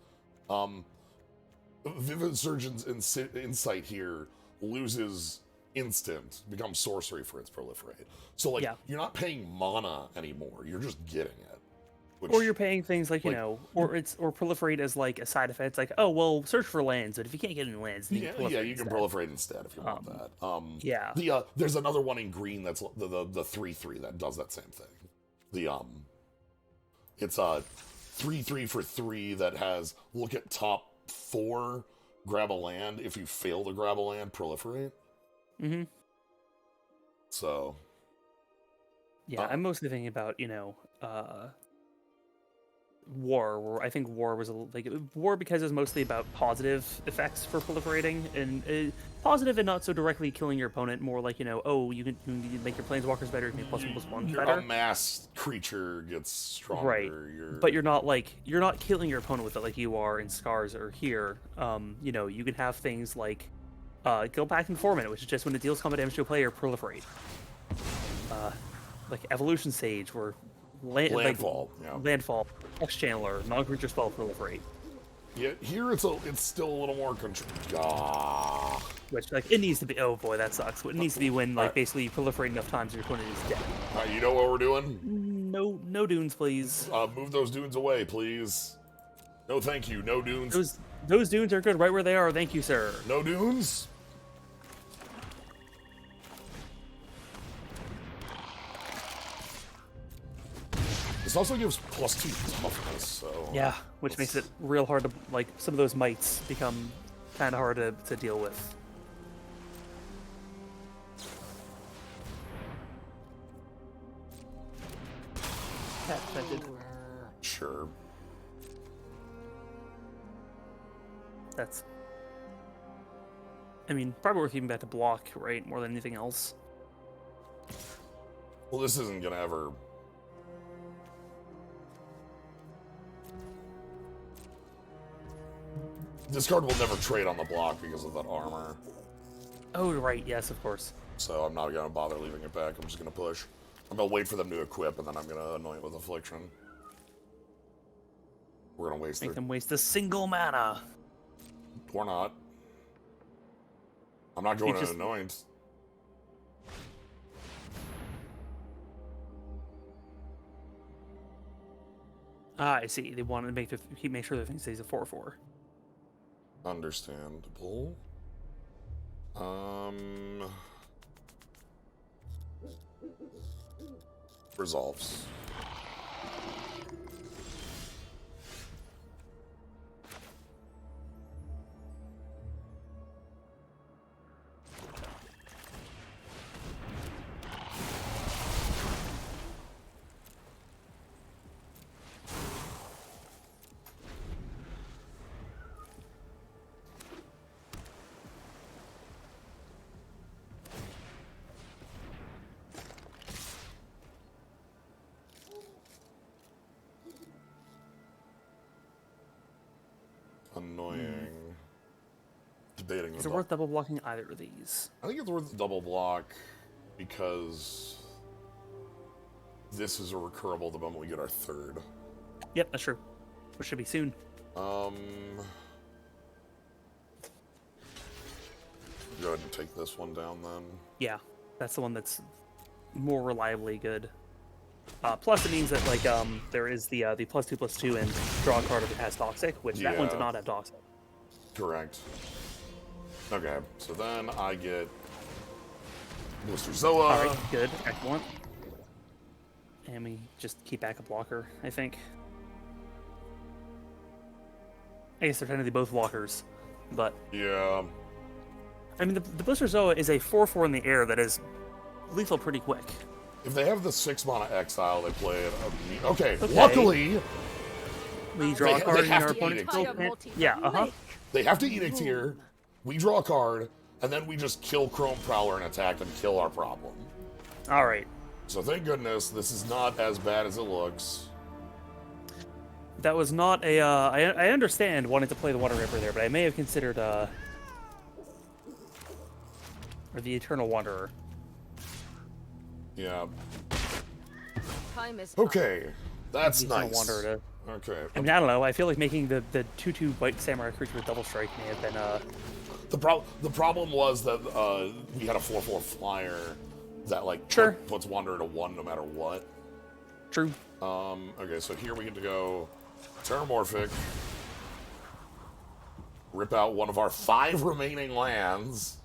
Vivid Surgeon's insight here loses instant, becomes sorcery for its proliferate. So like you're not paying mana anymore. You're just getting it. Or you're paying things like, you know, or proliferate as like a side effect. It's like, oh well, search for lands, but if you can't get any lands, then you can proliferate instead if you want that. There's another one in green that's the 3/3 that does that same thing. It's a 3/3 for 3 that has look at top 4, grab a land. If you fail to grab a land, proliferate. Mm-hmm. So. Yeah, I'm mostly thinking about, you know, War, where I think War was War because it's mostly about positive effects for proliferating, and positive and not so directly killing your opponent. More like, you know, oh, you can make your planeswalkers better, you can make +1/+1 better. A mass creature gets stronger. Right, but you're not killing your opponent with it like you are in Scars or here. You know, you can have things like Guildpact Informant, which is just when it deals combat damage to a player, proliferate. Like Evolution Sage, where Landfall, Landfall, X-Channeler, non-creature spell proliferate. Yeah, here it's still a little more control. Which, like, it needs to be. Oh boy, that sucks. It needs to be when, like, basically you proliferate enough times your opponent is dead. You know what we're doing? No dunes, please. Move those dunes away, please. No, thank you. No dunes. Those dunes are good right where they are. Thank you, sir. No dunes. This also gives +2 toughness, so... Yeah, which makes it real hard to, like, some of those mites become kind of hard to deal with. That did. Sure. That's... I mean, probably worth keeping back to block, right? More than anything else. Well, this isn't gonna ever... This card will never trade on the block because of that armor. Oh, right. Yes, of course. So I'm not going to bother leaving it back. I'm just going to push. I'm going to wait for them to equip, and then I'm going to annoy it with Affliction. We're going to waste Make them waste a single mana. Or not. I'm not going to Annoyance. Ah, I see. They want to make sure the thing stays a 4/4. Understandable. Resolves. Annoying. Debating. Is it worth double blocking either of these? I think it's worth the double block because this is a recurable the moment we get our third. Yep, that's true. Which should be soon. Go ahead and take this one down then. Yeah, that's the one that's more reliably good. Plus, it means that like there is the +2/+2 and draw a card if it has Toxic, which that one did not have Toxic. Correct. Okay, so then I get Blister Zoa. All right, good, excellent. And we just keep back a blocker, I think. I guess they're technically both blockers, but yeah. I mean, the Blister Zoa is a 4/4 in the air that is lethal pretty quick. If they have the 6 mana exile, they play it. Okay. Luckily, we draw a card in our opponent's Yeah, They have to Edict here. We draw a card, and then we just kill Chrome Prowler and attack and kill our problem. All right. So thank goodness this is not as bad as it looks. That was not a. I understand wanting to play the Water Ripper there, but I may have considered Or the Eternal Wanderer. Yeah. Time is Okay. That's The Eternal nice. Wanderer Okay. I mean, I don't know. I feel like making the 2/2 white samurai creature with double strike may have been The problem was that we had a 4/4 flyer that like Sure. puts Wanderer to 1 no matter what. true. Okay, so here we get to go Terramorphic. Rip out one of our 5 remaining lands.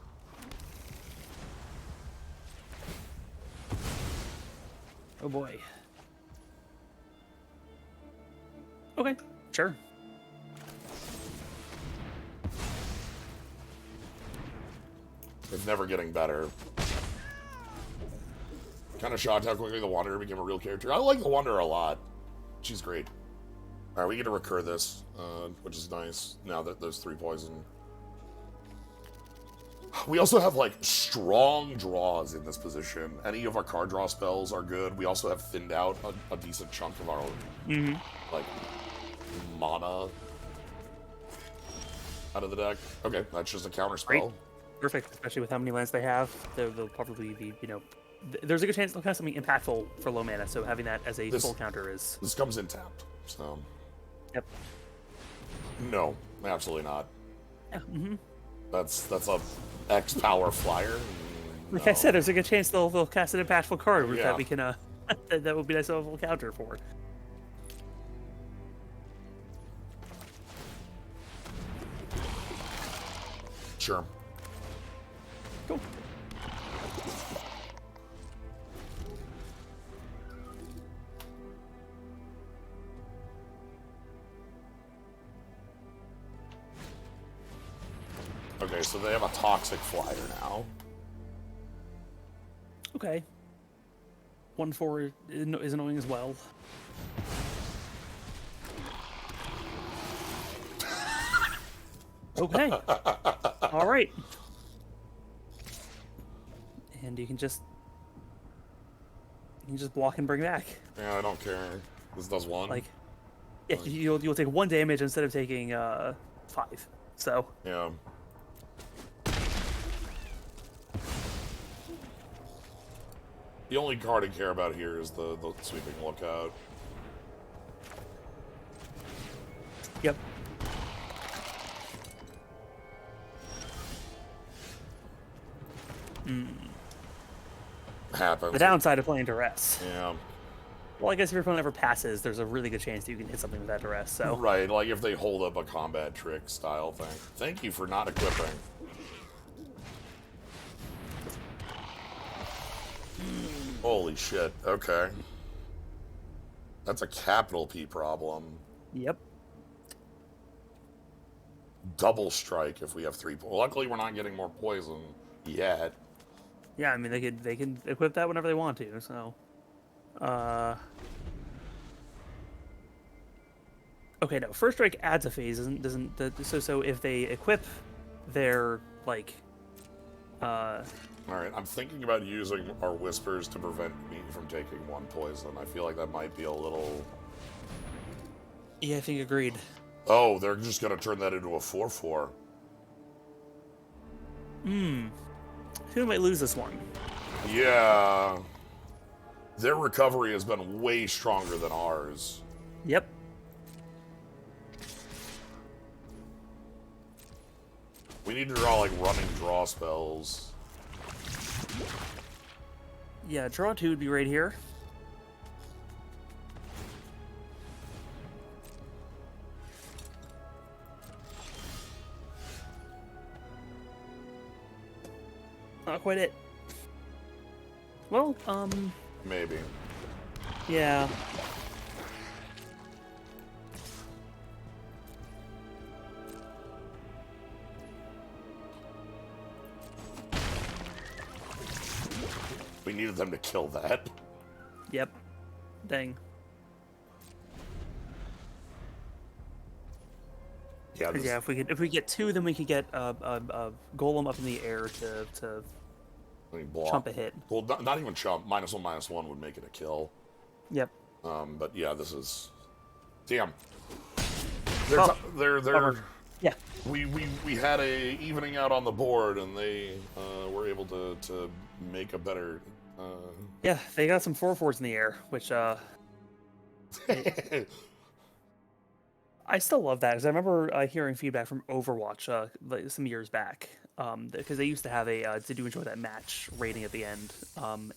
Oh boy. Okay, sure. It's never getting better. Kind of shocked how quickly the Wanderer became a real character. I like the Wanderer a lot. She's great. Alright, we get to recur this, which is nice, now that there's 3 poison. We also have, like, strong draws in this position. Any of our card draw spells are good. We also have thinned out a decent chunk of our, like, mana out of the deck. Okay, that's just a counter spell. Great. Perfect, especially with how many lands they have. They'll probably be, there's a good chance they'll have something impactful for low mana, so having that as a full counter is... This comes in tapped, so... Yep. No, absolutely not. Yeah, That's a X power flyer. Like No. I said, there's a good chance they'll cast an impactful card Yeah. that we can, that would be nice to have a full counter for. Sure. Cool. Okay, so they have a toxic flyer now. Okay. 1/4 is annoying as well. Okay. All right. And you can just block and bring back. Yeah, I don't care. This does 1. Like, yeah, you'll take 1 damage instead of taking 5. So Yeah. The only card I care about here is the sweeping lookout. yep. Happens. The downside of playing duress. Yeah. Well, I guess if your opponent ever passes, there's a really good chance that you can hit something with that duress. So Right, like if they hold up a combat trick style thing. Thank you for not equipping. Holy shit, okay. That's a capital P problem. yep. Double strike if we have 3 luckily we're not getting more poison yet. Yeah, I mean they can equip that whenever they want to. So, okay, no. First strike adds a phase, so if they equip their like, Alright, I'm thinking about using our whispers to prevent me from taking 1 poison. I feel like that might be a little... yeah, I think agreed. Oh, they're just gonna turn that into a 4/4. Who might lose this one? Yeah. Their recovery has been way stronger than ours. Yep. We need to draw, like, running draw spells. Yeah, draw 2 would be right here. Not quite it. Well, Maybe. yeah. We needed them to kill that. Yep. Dang. Yeah, this, Yeah, if we get 2, then we could get a golem up in the air to I mean, block. chump a hit. Well, not even chump. -1/-1 would make it a kill. Yep. But yeah, this is... Damn. Oh, They're bummer. Yeah. we had a evening out on the board, and they were able to make a better. Yeah, they got some 4/4s in the air, which I still love that because I remember hearing feedback from Overwatch like some years back, because they used to have a they do enjoy that match rating at the end,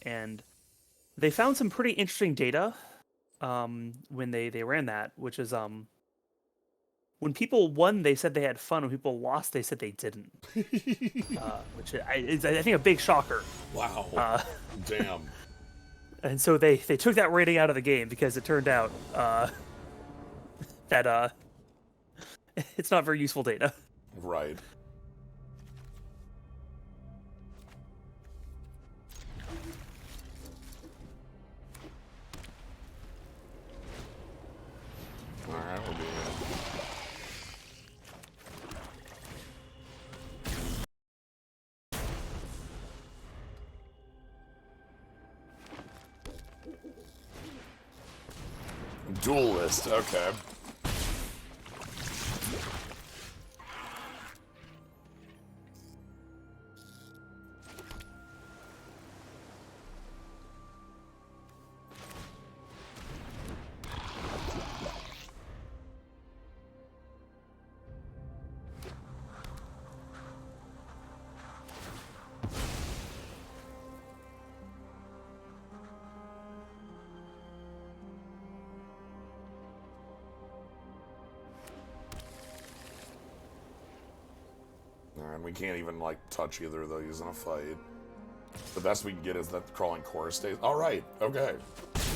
and they found some pretty interesting data when they ran that, which is when people won, they said they had fun. When people lost, they said they didn't, which is I think a big shocker. Wow. Damn. And so they took that rating out of the game because it turned out that it's not very useful data. Right. All right, we'll be Duelist, okay. And we can't even, like, touch either of those in a fight. The best we can get is that crawling chorus stays. All right, okay.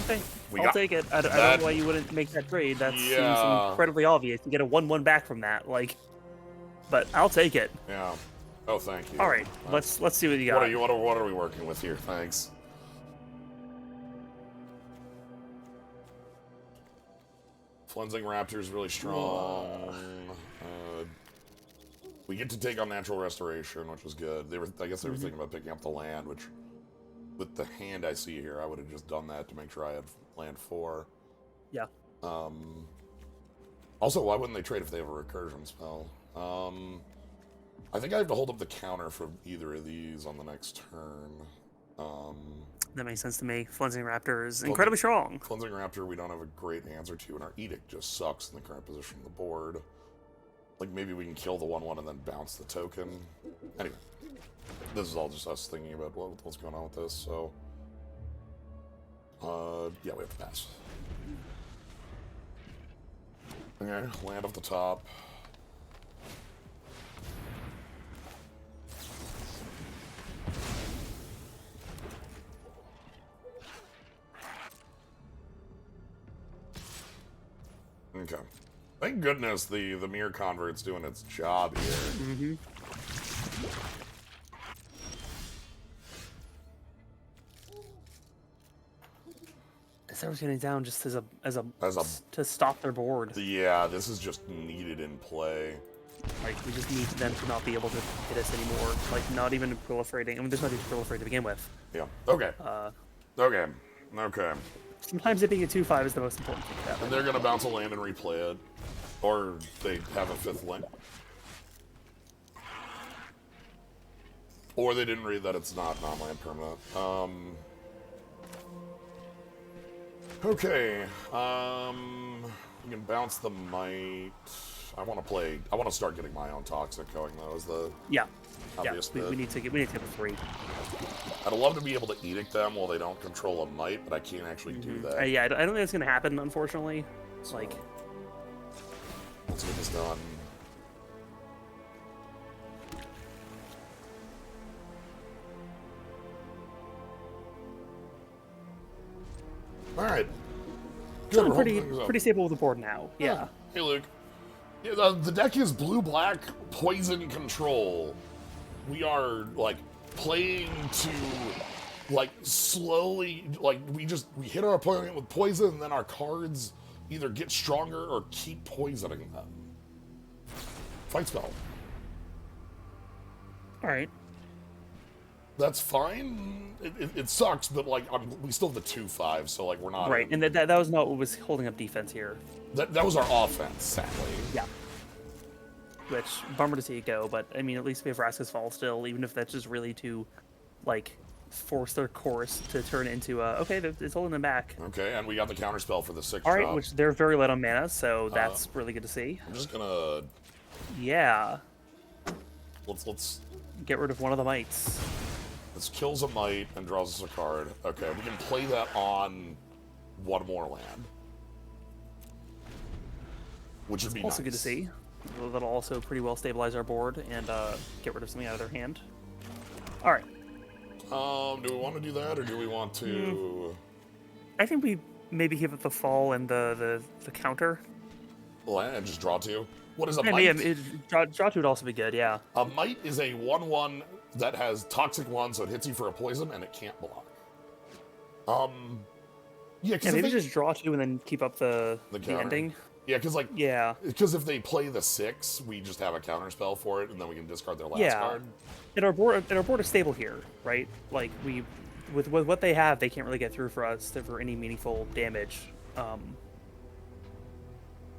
Okay, I'll take it. I don't know why you wouldn't make that trade. That seems incredibly obvious. You get a 1/1 back from that, like. But I'll take it. Yeah. Oh, thank you. All right, let's see what you got. What are we working with here? Thanks. Flensing Raptor is really strong. We get to take on Natural Restoration, which is good. I guess they were thinking about picking up the land, which, with the hand I see here, I would have just done that to make sure I had land 4. Yeah. Also, why wouldn't they trade if they have a recursion spell? I think I have to hold up the counter for either of these on the next turn. That makes sense to me. Flensing Raptor is incredibly strong. Flensing Raptor, we don't have a great answer to, and our Edict just sucks in the current position of the board. Like, maybe we can kill the 1/1 and then bounce the token. Anyway, this is all just us thinking about what's going on with this, so... yeah, we have to pass. Okay, land off the top. Okay. Thank goodness the Mirror Convert's doing its job here. Mm-hmm. Everyone's getting down just as a to stop their board. Yeah, this is just needed in play. Like, we just need them to not be able to hit us anymore. Like, not even proliferating. I mean, there's not even proliferate to begin with. Yeah. Okay. Okay. Okay. Sometimes it being a 2/5 is the most important thing to happen. And they're gonna bounce a land and replay it. Or they have a 5th land. Or they didn't read that it's not non-land permanent. Okay. We can bounce the Might. I want to start getting my own Toxic going, though, is the obvious bit. We need to get a 3. I'd love to be able to Edict them while they don't control a Might, but I can't actually do that. Yeah, I don't think it's going to happen, unfortunately. So, like, let's get this done. Alright. Good, pretty stable with the board now. Yeah. Hey, Luke. Yeah, the deck is blue-black poison control. We are, like, playing to, like, slowly, like, we hit our opponent with poison, and then our cards either get stronger or keep poisoning them. Fight spell. Alright. That's fine. It sucks, but, like, we still have the 2/5, so, like, we're not... Right, and that was not what was holding up defense here. That was our offense, sadly. Yeah. which bummer to see it go. But I mean, at least we have Vraska's Fall still, even if that's just really to, like, force their chorus to turn into okay, it's holding them back. Okay, and we got the counterspell for the 6 All drop. right, which they're very light on mana, so that's really good to see. I'm just gonna Yeah, let's get rid of one of the mites. this kills a mite and draws us a card. Okay, we can play that on one more land, which would be Also nice. good to see. That'll also pretty well stabilize our board and get rid of something out of their hand. All right. Do we want to do that, or do we want to? I think we maybe give it the fall and the counter. Land and just draw 2. What is a Yeah, mite? draw 2 would also be good, yeah. A mite is a 1/1 that has toxic 1, so it hits you for a poison and it can't block. Yeah, Yeah, because maybe just draw 2 and then keep up the counter. ending. Yeah, because like Yeah. because if they play the 6, we just have a counter spell for it, and then we can discard their last Yeah. card. And our board is stable here, right? Like with what they have, they can't really get through for us for any meaningful damage.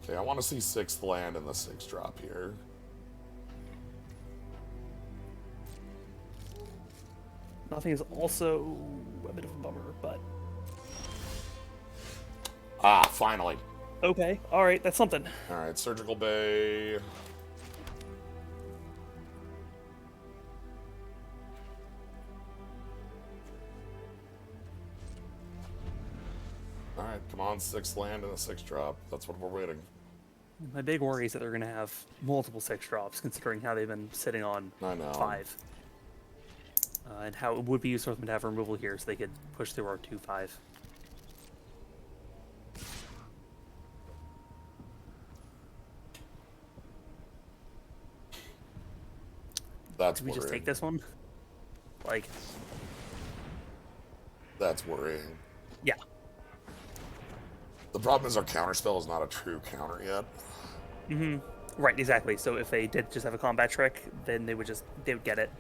Okay, I want to see 6th land and the 6 drop here. Nothing is also a bit of a bummer, but Finally. okay. All right, that's something. All right, Surgical Bay. All right, come on, 6th land and a 6 drop. That's what we're waiting. My big worry is that they're going to have multiple 6 drops, considering how they've been sitting on I know. 5. And how it would be useful for them to have removal here so they could push through our 2/5. That's Did we just worrying. take this one? Like, That's worrying. yeah. The problem is our counterspell is not a true counter yet. Right, exactly. So if they did just have a combat trick, then they would get it.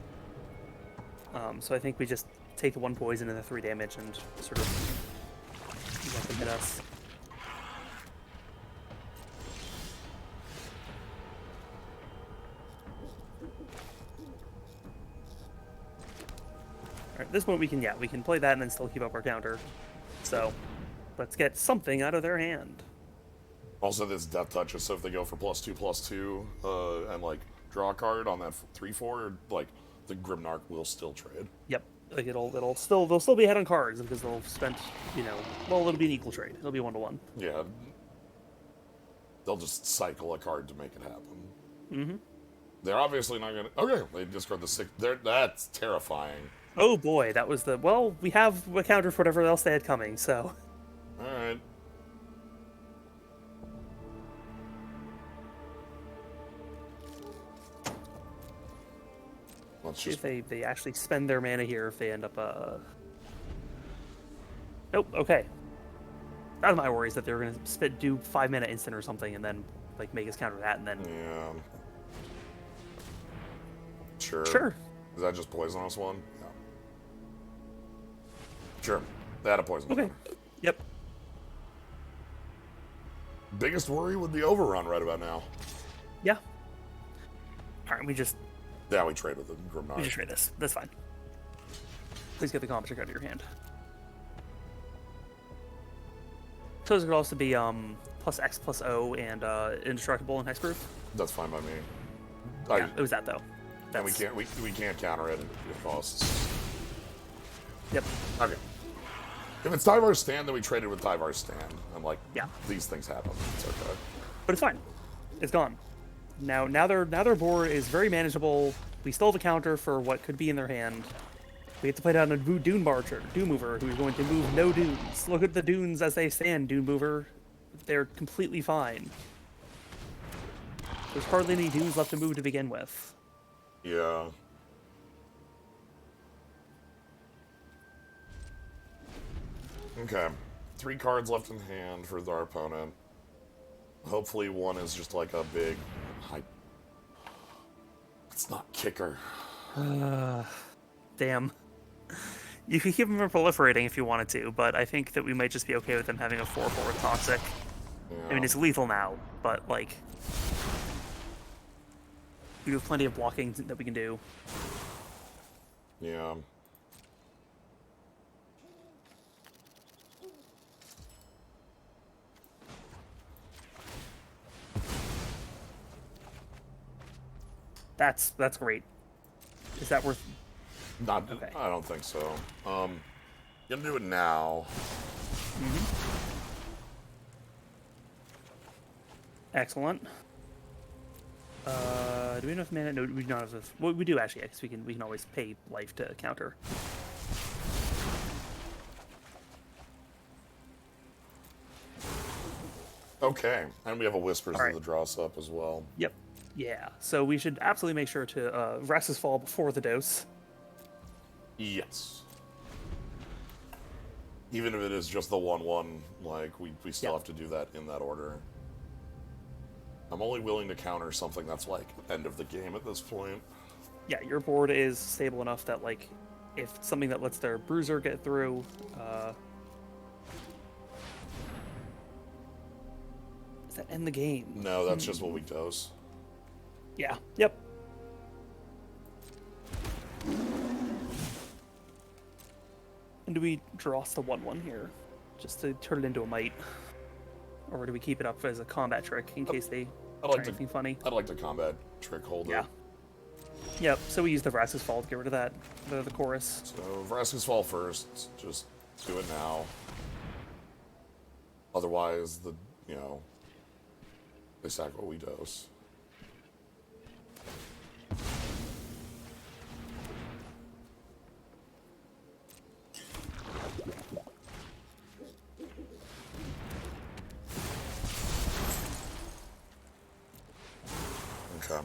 So I think we just take the 1 poison and the 3 damage and sort of let them hit us. Alright, at this point we can play that and then still keep up our counter. So let's get something out of their hand. Also, this Death Touches, so if they go for +2/+2, and like draw a card on that 3/4, like the Grimnark will still trade. Yep. Like they'll still be ahead on cards because they'll spend, well, it'll be an equal trade. It'll be 1-to-1. Yeah. They'll just cycle a card to make it happen. Mm-hmm. They're obviously not gonna. Okay, they discard the 6. That's terrifying. Oh boy, that was we have a counter for whatever else they had coming, so. All right. Let's See just. if they actually spend their mana here if they end up Nope, okay. That was my worry, is that they were gonna do 5 mana instant or something and then like make us counter that and then Yeah. Sure. Sure. Is that just poisonous one? No. Sure. They had a poison. Okay. Yep. Biggest worry would be overrun right about now. Yeah. Alright, we just Yeah, we trade with the Grimnark. trade this. That's fine. Please get the combat trick out of your hand. So this could also be +X+O and indestructible and hexproof. That's fine by me. Yeah, it was that though. And we can't counter it. It costs. Yep. Okay. If it's Tyvar's Stand, then we traded with Tyvar's Stand. I'm like, Yeah. these things happen. It's okay. But it's fine. It's gone. Now their board is very manageable. We still have a counter for what could be in their hand. We have to play down a Dune Marcher, Dune Mover, who's going to move no dunes. Look at the dunes as they stand, Dune Mover. They're completely fine. There's hardly any dunes left to move to begin with. Yeah. Okay. 3 cards left in hand for our opponent. Hopefully one is just like a big... It's not kicker. Damn. You could keep them from proliferating if you wanted to, but I think that we might just be okay with them having a 4/4 toxic. Yeah. I mean, it's lethal now, but like... We have plenty of blocking that we can do. Yeah. That's great. Is that worth? Not. Okay. I don't think so. Gonna do it now. Excellent. Do we have enough mana? No, we don't have enough. Well, we do actually, because we can always pay life to counter. Okay, and we have a Whispers Alright. of the Dross up as well. Yep. Yeah. So we should absolutely make sure to Vraska's Fall before the dose. Yes. Even if it is just the 1/1, like, we still Yep. have to do that in that order. I'm only willing to counter something that's, like, end of the game at this point. Yeah, your board is stable enough that, like, if something that lets their Bruiser get through, does that end the game? No, that's just what we dose. Yeah. Yep. And do we dross the 1/1 here, just to turn it into a might, or do we keep it up as a combat trick in case they I'd try like to. anything funny? I'd like to combat trick hold Yeah. it. Yep. So we use the Vraska's Fall to get rid of that, the chorus. So Vraska's Fall first. Just do it now. Otherwise, they sack what we dose. Okay.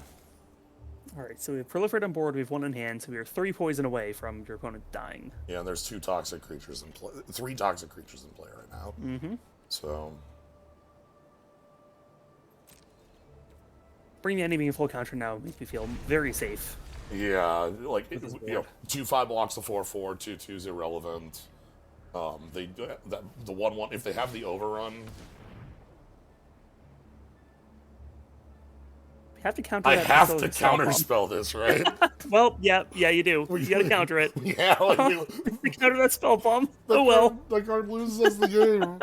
All right. So we have Proliferate on board. We have 1 in hand. So we are 3 poison away from your opponent dying. Yeah, and there's 2 toxic creatures in play. 3 toxic creatures in play right now. Mm-hmm. So Bring the enemy in full counter now makes me feel very safe. yeah, like With his 2 5 blocks to 4/4, 2/2's irrelevant. They that the 1/1 if they have the overrun. You have to counter I that. have so to it's spell bomb. counterspell this, right? Well, yeah, you do. You gotta counter it. Yeah, like You counter that spell bomb. the Oh well. card, the card loses us the game.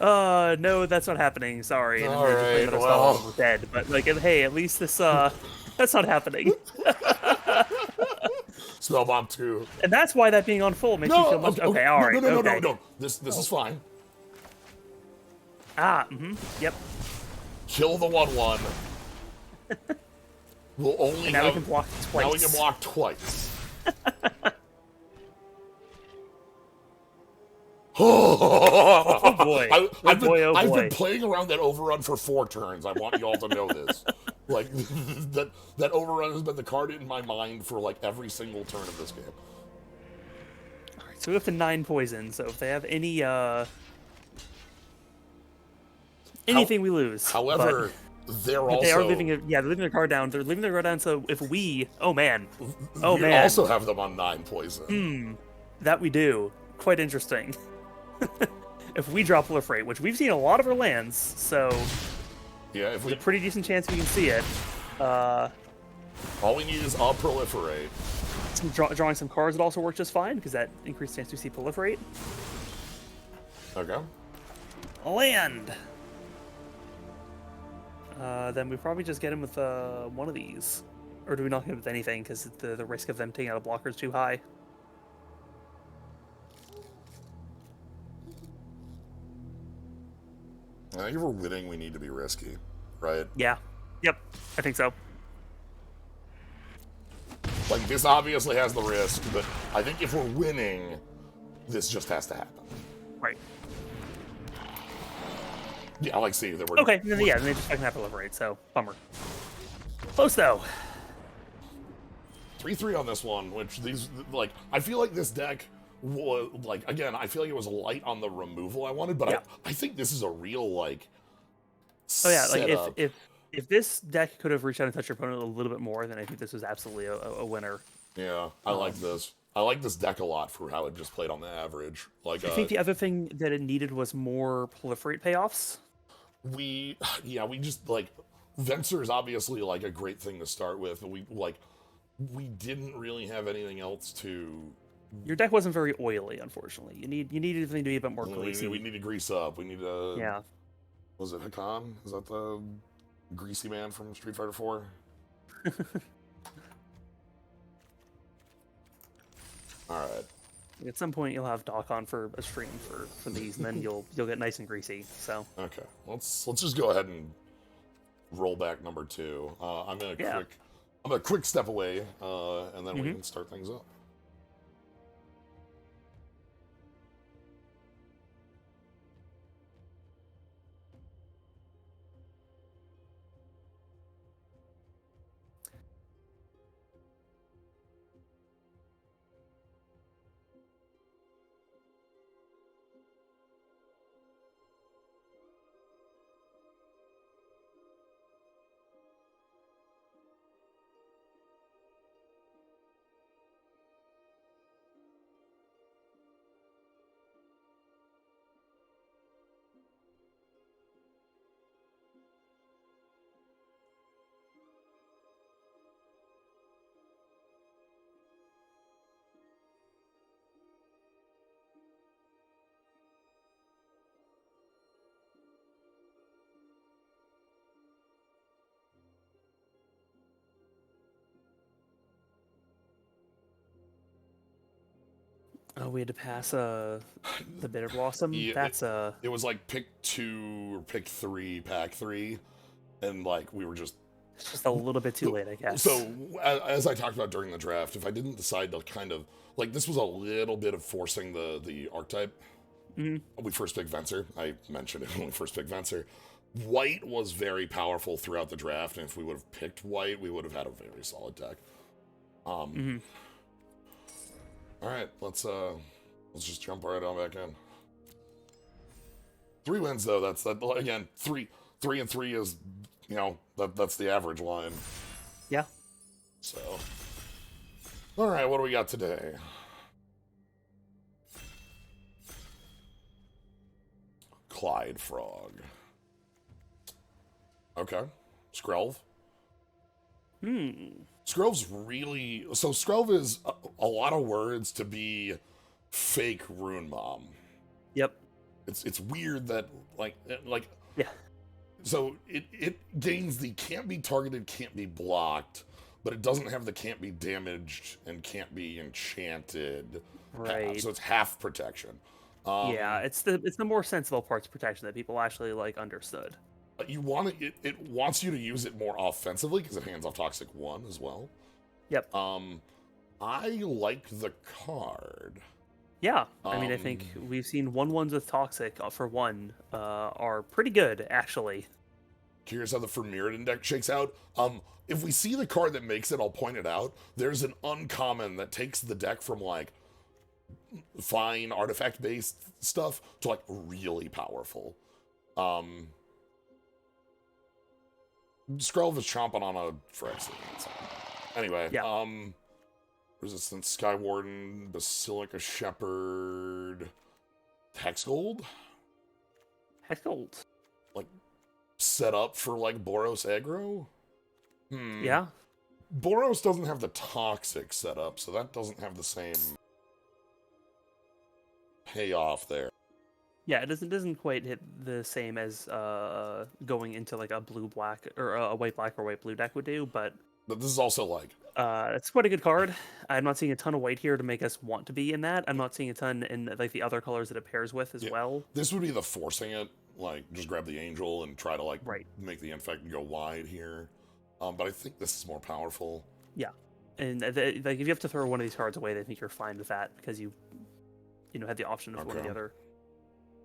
No, that's not happening. Sorry. And then All we had to play right, another well. spell bomb, we're dead. But like, hey, at least this that's not happening. Spellbomb 2. And that's why that being on full makes me feel much. Okay, all right. Okay. No. This is fine. Yep. Kill the 1/1. We'll only And now we have, can block twice. Now we can block twice. Oh boy. I've Oh boy. been playing around that overrun for 4 turns. I want you all to know this. Like that overrun has been the card in my mind for like every single turn of this game. All right, so we have to 9 poison. So if they have any anything, we lose. However, they're But also they are leaving it. Yeah, they're leaving their card down. They're leaving their card down. So if we, oh man, we man, also have them on 9 poison. that we do. Quite interesting. If we drop Proliferate, which we've seen a lot of our lands, so Yeah, if we there's a pretty decent chance we can see it. all we need is a Proliferate. Drawing some cards would also work just fine because that increased chance to see Proliferate. Okay. Land. Then we probably just get him with one of these, or do we not hit him with anything because the risk of them taking out a blocker is too high? I think if we're winning, we need to be risky, right? Yeah. Yep. I think so. Like, this obviously has the risk, but I think if we're winning, this just has to happen. Right. Yeah, like, see, that we're... Okay. Then, yeah. Then they just fucking have to Proliferate. So bummer. Close though. 3/3 on this one, which these, like, I feel like this deck was, like, again, I feel like it was light on the removal I wanted, but Yeah. I think this is a real, like, Oh yeah. Like setup. if this deck could have reached out and touched your opponent a little bit more, then I think this was absolutely a winner. Yeah, I like this. I like this deck a lot for how it just played on the average. Like, I think the other thing that it needed was more Proliferate payoffs. we just, like, Venser is obviously like a great thing to start with, but we didn't really have anything else to. Your deck wasn't very oily, unfortunately. You needed everything to be a bit more We greasy. need to grease up. We need to. Yeah. Was it Hakan? Is that the greasy man from Street Fighter 4? All right. At some point, you'll have Doc on for a stream for these, and then you'll get nice and greasy. So Okay, let's just go ahead and roll back number 2. I'm gonna quick step away, and then we can start things up. oh, we had to pass the Bitter Blossom. Yeah, That's it was like pick 2 or pick 3, pack 3, and like we were just. It's just a little bit too late, I guess. So, as I talked about during the draft, if I didn't decide to kind of like this was a little bit of forcing the archetype. We first picked Venser. I mentioned it when we first picked Venser. White was very powerful throughout the draft, and if we would have picked white, we would have had a very solid deck. All right, let's just jump right on back in. 3 wins though. That's that again. 3 and 3 is, that's the average line. Yeah. So, all right, what do we got today? Clyde Frog. Okay. Skrelv. Skrelv's really... So Skrelv is a lot of words to be fake Rune Mom. Yep. It's weird that, Yeah. So it gains the can't be targeted, can't be blocked, but it doesn't have the can't be damaged and can't be enchanted. Right. So it's half protection. Yeah, it's the more sensible parts of protection that people actually understood. You want it wants you to use it more offensively because it hands off Toxic 1 as well. Yep. I like the card. Yeah, I mean, I think we've seen 1/1s with Toxic for 1 are pretty good, actually. Curious how the Vermeer index shakes out. If we see the card that makes it, I'll point it out. There's an uncommon that takes the deck from fine artifact-based stuff to really powerful. Skrelv is chomping on a Phyrexia. Anyway, yeah. Resistance Skywarden, Basilica Shepherd, Hexgold? Hexgold. Set up for Boros aggro? Yeah. Boros doesn't have the Toxic setup, so that doesn't have the same payoff there. Yeah, it doesn't quite hit the same as going into a blue-black or a white-black or white-blue deck would do, but this is also it's quite a good card. I'm not seeing a ton of white here to make us want to be in that. I'm not seeing a ton in the other colors that it pairs with as well. This would be the forcing it, just grab the Angel and try to right. make the Infect go wide here. But I think this is more powerful. Yeah, and if you have to throw one of these cards away, I think you're fine with that because you had the option of one or the other.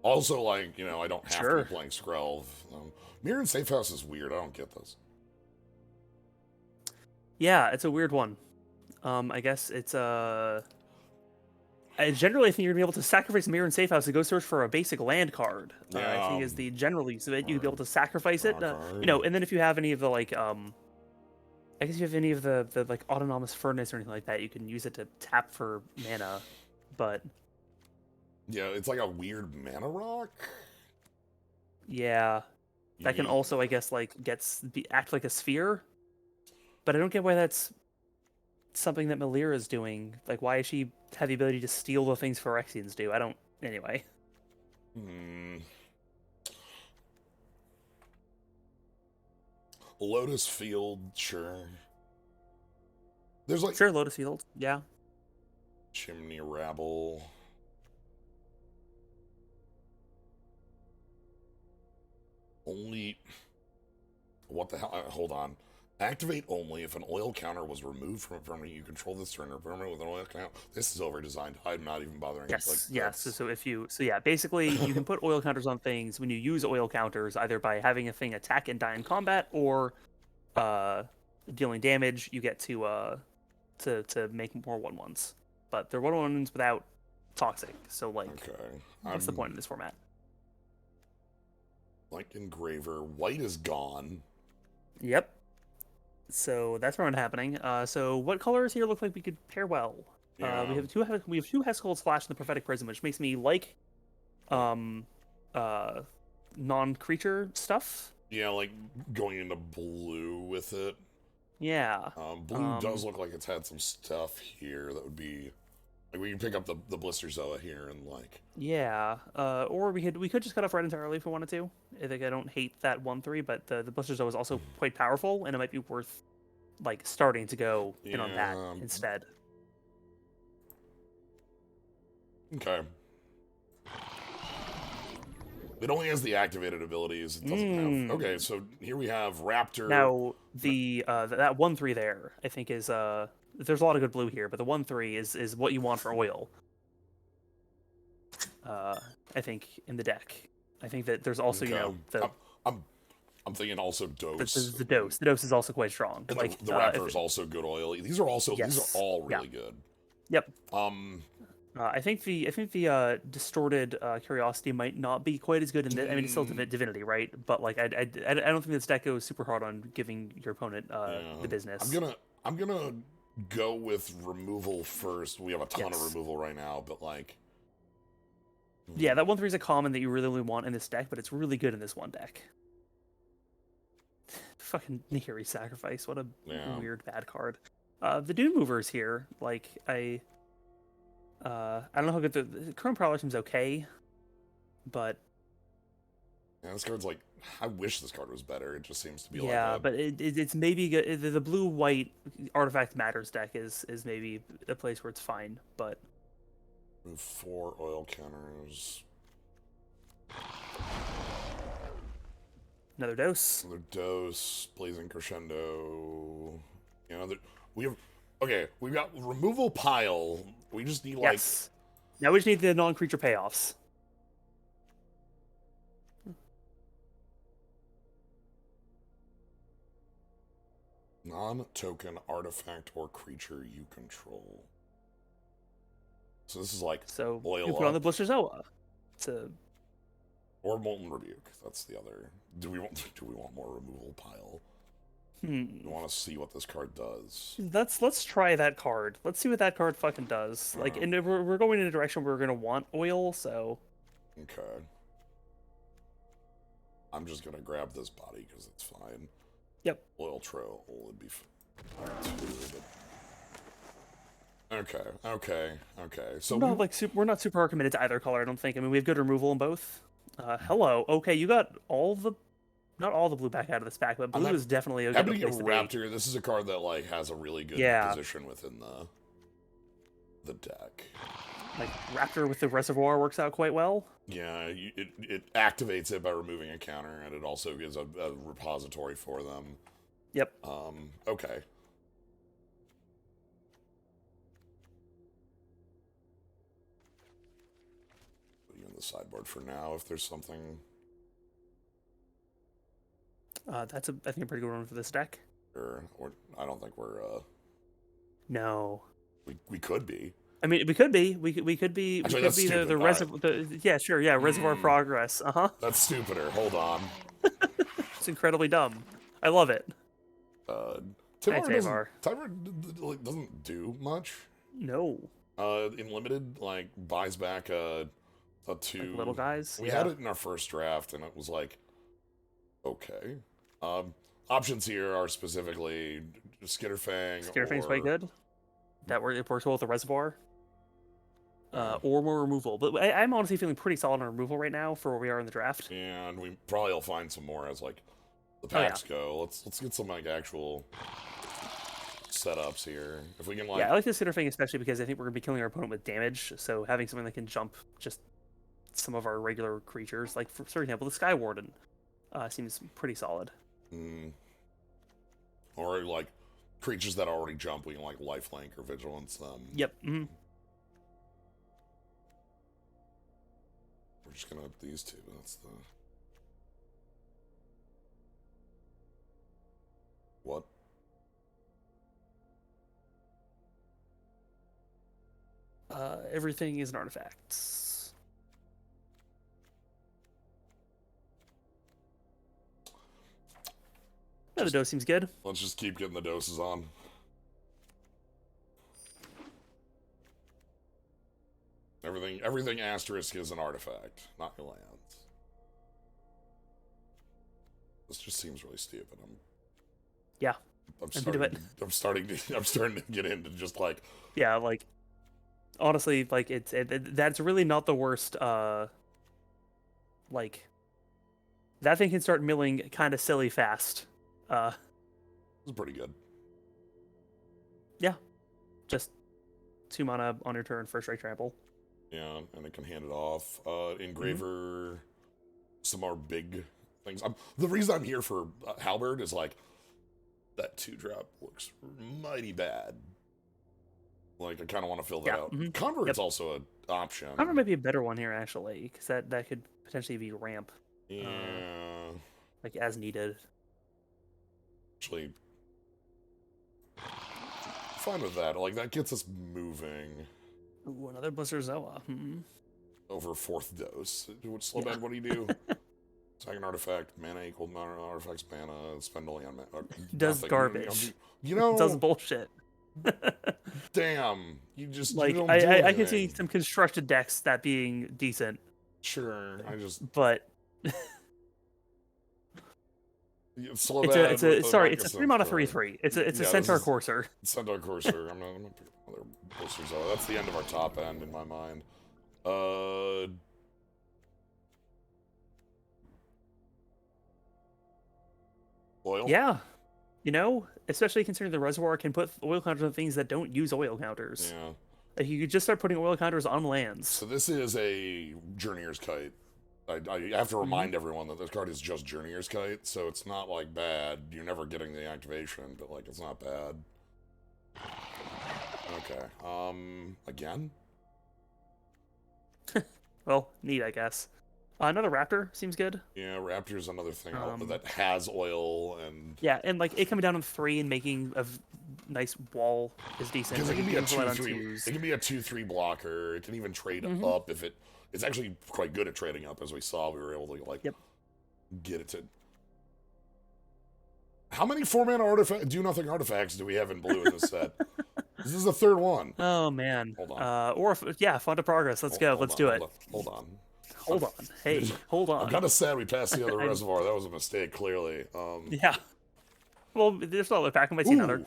Also, I don't have to be playing Skrelv. Mirror and Safe House is weird. I don't get this. Yeah, it's a weird one. I guess it's generally, I think you're gonna be able to sacrifice Mirror and Safe House to go search for a basic land card. I think is the general use of it. You'd be able to sacrifice it, and then if you have any of the I guess if you have any of the Autonomous Furnace or anything like that, you can use it to tap for mana. But yeah, it's like a weird mana rock. Yeah, That can also, I guess, like act like a sphere. But I don't get why that's something that Melir is doing. Like, why does she have the ability to steal the things Phyrexians do? I don't. Anyway. Lotus Field, sure. There's like Sure, Lotus Field. Yeah. Chimney Rabble. Only. What the hell? Hold on. Activate only if an oil counter was removed from a permanent you control this turn or permanent with an oil counter. This is over designed. I'm not even bothering. Yes. Like, yes. So yeah, basically you can put oil counters on things when you use oil counters, either by having a thing attack and die in combat or dealing damage. You get to make more 1/1s, but they're 1/1s without toxic. So like, okay. What's the point in this format? Like Engraver, white is gone. Yep. So that's what's happening. So what colors here look like we could pair well? Yeah. We have two Hexcold Slash in the Prophetic Prism, which makes me like non-creature stuff. Yeah, like going into blue with it. Yeah. Blue does look like it's had some stuff here that would be like we can pick up the Blister Zoa here and like. Yeah. Or we could just cut off red entirely if we wanted to. I think I don't hate that 1/3, but the Blister Zoa is also quite powerful, and it might be worth like starting to go in on that instead. Okay. It only has the activated abilities. It doesn't have. Okay, so here we have Raptor. Now the that 1/3 there, I think is there's a lot of good blue here, but the 1/3 is what you want for oil. I think in the deck. I think that there's also I'm thinking also Dose. The Dose. The Dose is also quite strong. And like the Raptor is also good oil. These are all really good. Yep. I think the distorted curiosity might not be quite as good in the. I mean, it's still divinity, right? But like, I don't think this deck goes super hard on giving your opponent the business. I'm gonna go with removal first. We have a ton of removal right now, but like. Yeah, that 1/3 is a common that you really want in this deck, but it's really good in this one deck. Fucking Nihiri Sacrifice. What a weird bad card. The Dune Movers here, like I don't know how good the current Prowler seems okay, but yeah, this card's like I wish this card was better. It just seems to be but it's maybe good. The blue-white Artifact Matters deck is maybe a place where it's fine, but move 4 oil counters. Another Dose. Another Dose. Blazing Crescendo. You know, we have. Okay, we've got removal pile. We just need like. Now we just need the non-creature payoffs. Non-token artifact or creature you control. So this is like oil you put on the Blister Zoa. Or Molten Rebuke. That's the other. Do we want more removal pile? We want to see what this card does. Let's try that card. Let's see what that card fucking does. Like, and we're going in a direction where we're gonna want oil, so. Okay. I'm just gonna grab this body because it's fine. Yep. Oil Trail would be fine too. Okay. So we're not super hard committed to either color. I don't think. I mean, we have good removal in both. Hello. Okay, you got not all the blue back out of this pack, but blue is definitely a good place to be. Raptor. This is a card that like has a really good position within the deck. Like Raptor with the Reservoir works out quite well. Yeah, it activates it by removing a counter, and it also gives a repository for them. Yep. Okay. Put you in the sideboard for now. If there's something. That's I think a pretty good one for this deck. Sure. I don't think we're. No. We could be. I mean, we could be. We could be. Actually, we could be stupid. the reservoir. Yeah, sure. Yeah, Reservoir Progress. That's stupider. Hold on. It's incredibly dumb. I love it. Timar doesn't do much. No. In limited, like buys back a 2 like little guys. We had it in our first draft, and it was like Okay. Options here are specifically Skitterfang. Skitterfang's quite good. It works well with the reservoir. Yeah. Or more removal. But I'm honestly feeling pretty solid on removal right now for where we are in the draft. And we probably will find some more as like the Oh, yeah. packs go. Let's get some like actual setups here. If we can like Yeah, I like the Skitterfang especially because I think we're gonna be killing our opponent with damage. So having something that can jump just some of our regular creatures, like for example, the Sky Warden, seems pretty solid. or like creatures that already jump, we can like lifelink or vigilance them. Yep. Mm-hmm. We're just gonna up these two. That's the what? Everything is an artifact. The dose seems good. Let's just keep getting the doses on. Everything asterisk is an artifact, not your lands. This just seems really stupid. Yeah. I'm starting to get into just like Yeah, like honestly, like that's really not the worst. Like that thing can start milling kind of silly fast. it's pretty good. Yeah, just 2 mana on your turn, first strike trample. Yeah, and it can hand it off. Engraver, some more big things. The reason I'm here for Halberd is like that 2-drop looks mighty bad. Like I kind of want to fill that out. Mm-hmm. Convert's also an option. Convert might be a better one here actually, because that could potentially be ramp. Yeah. Like as needed. Actually, fine with that. Like that gets us moving. Ooh, another Blister Zoa. Over 4th dose. Slowbad, what do you do? Second artifact, mana equal artifact's mana, spend only on mana. Does garbage. You know, does bullshit. Damn, you just like you don't I can see some constructed decks that being decent. Sure, but Slowbad. It's a 3 mana 3/3. It's a Centaur Courser. Centaur Courser. I'm not picking other posters. That's the end of our top end in my mind. Oil? Yeah. You know, especially considering the reservoir can put oil counters on things that don't use oil counters. Yeah. Like you could just start putting oil counters on lands. So this is a Journeyer's Kite. I have to remind everyone that this card is just Journeyer's Kite, so it's not like bad. You're never getting the activation, but like it's not bad. Okay. Again? Well, neat, I guess. Another Raptor seems good. Yeah, Raptor's another thing that has oil and... Yeah, and like it coming down on 3 and making a nice wall is decent. Because it can be a 2/3. It can be a 2/3 blocker. It can even trade up if it... It's actually quite good at trading up, as we saw. We were able to like get it to... How many 4-mana do-nothing artifacts do we have in blue in this set? This is the 3rd one. Oh, man. Hold on. Fun to progress. Let's go. Let's do it. Hold on. Hold on. Hey, hold on. I'm kind of sad we passed the other reservoir. That was a mistake, clearly. Yeah. Well, there's still a pack. I might see another.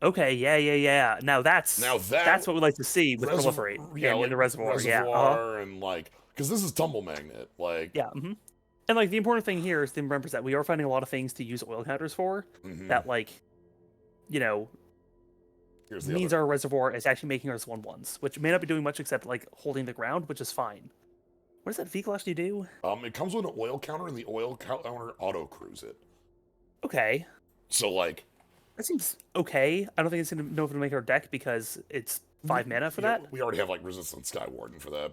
Okay, yeah. Now that's what we like to see with Proliferate in the reservoir. And like, because this is Tumble Magnet. Like, yeah. And like the important thing here is to remember that we are finding a lot of things to use oil counters for. That like, you know, means our reservoir is actually making us 1/1s, which may not be doing much except like holding the ground, which is fine. What does that vehicle actually do? It comes with an oil counter, and the oil counter auto cruise it. Okay. So like, that seems okay. I don't think it's gonna know if it'll make our deck because it's 5 mana for that. We already have like Resistant Sky Warden for that,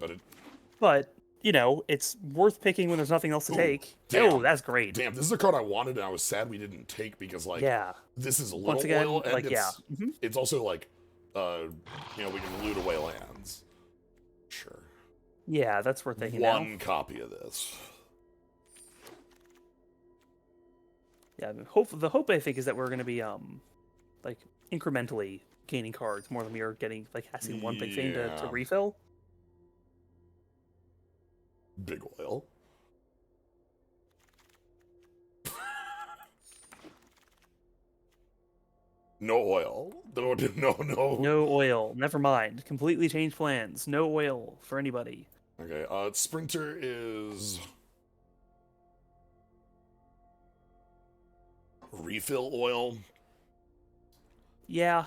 but you know, it's worth picking when there's nothing else to take. Oh, that's great. Damn, this is a card I wanted, and I was sad we didn't take because, like, this is a little oil, and like, it's also like, you know, we can loot away lands. Sure. Yeah, that's worth taking. One copy of this. Yeah, the hope I think is that we're going to be like incrementally gaining cards more than we are getting like having one big thing to refill. Big oil. No oil. No. No oil. Never mind. Completely changed plans. No oil for anybody. Okay, Sprinter is... refill oil. Yeah.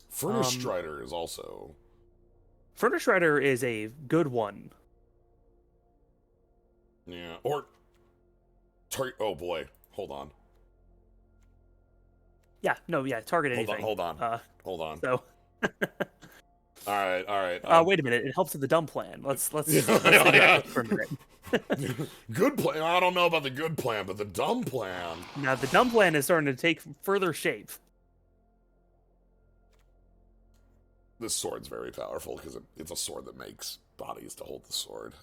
Furnace Strider is also... Furnace Rider is a good one. Yeah, or... oh boy, hold on. Yeah, no, yeah, target anything. Hold on. So... All right. wait a minute. It helps with the dumb plan. Let's think Yeah. about that for a minute. Good plan. I don't know about the good plan, but the dumb plan. Now, the dumb plan is starting to take further shape. This sword's very powerful because it's a sword that makes bodies to hold the sword.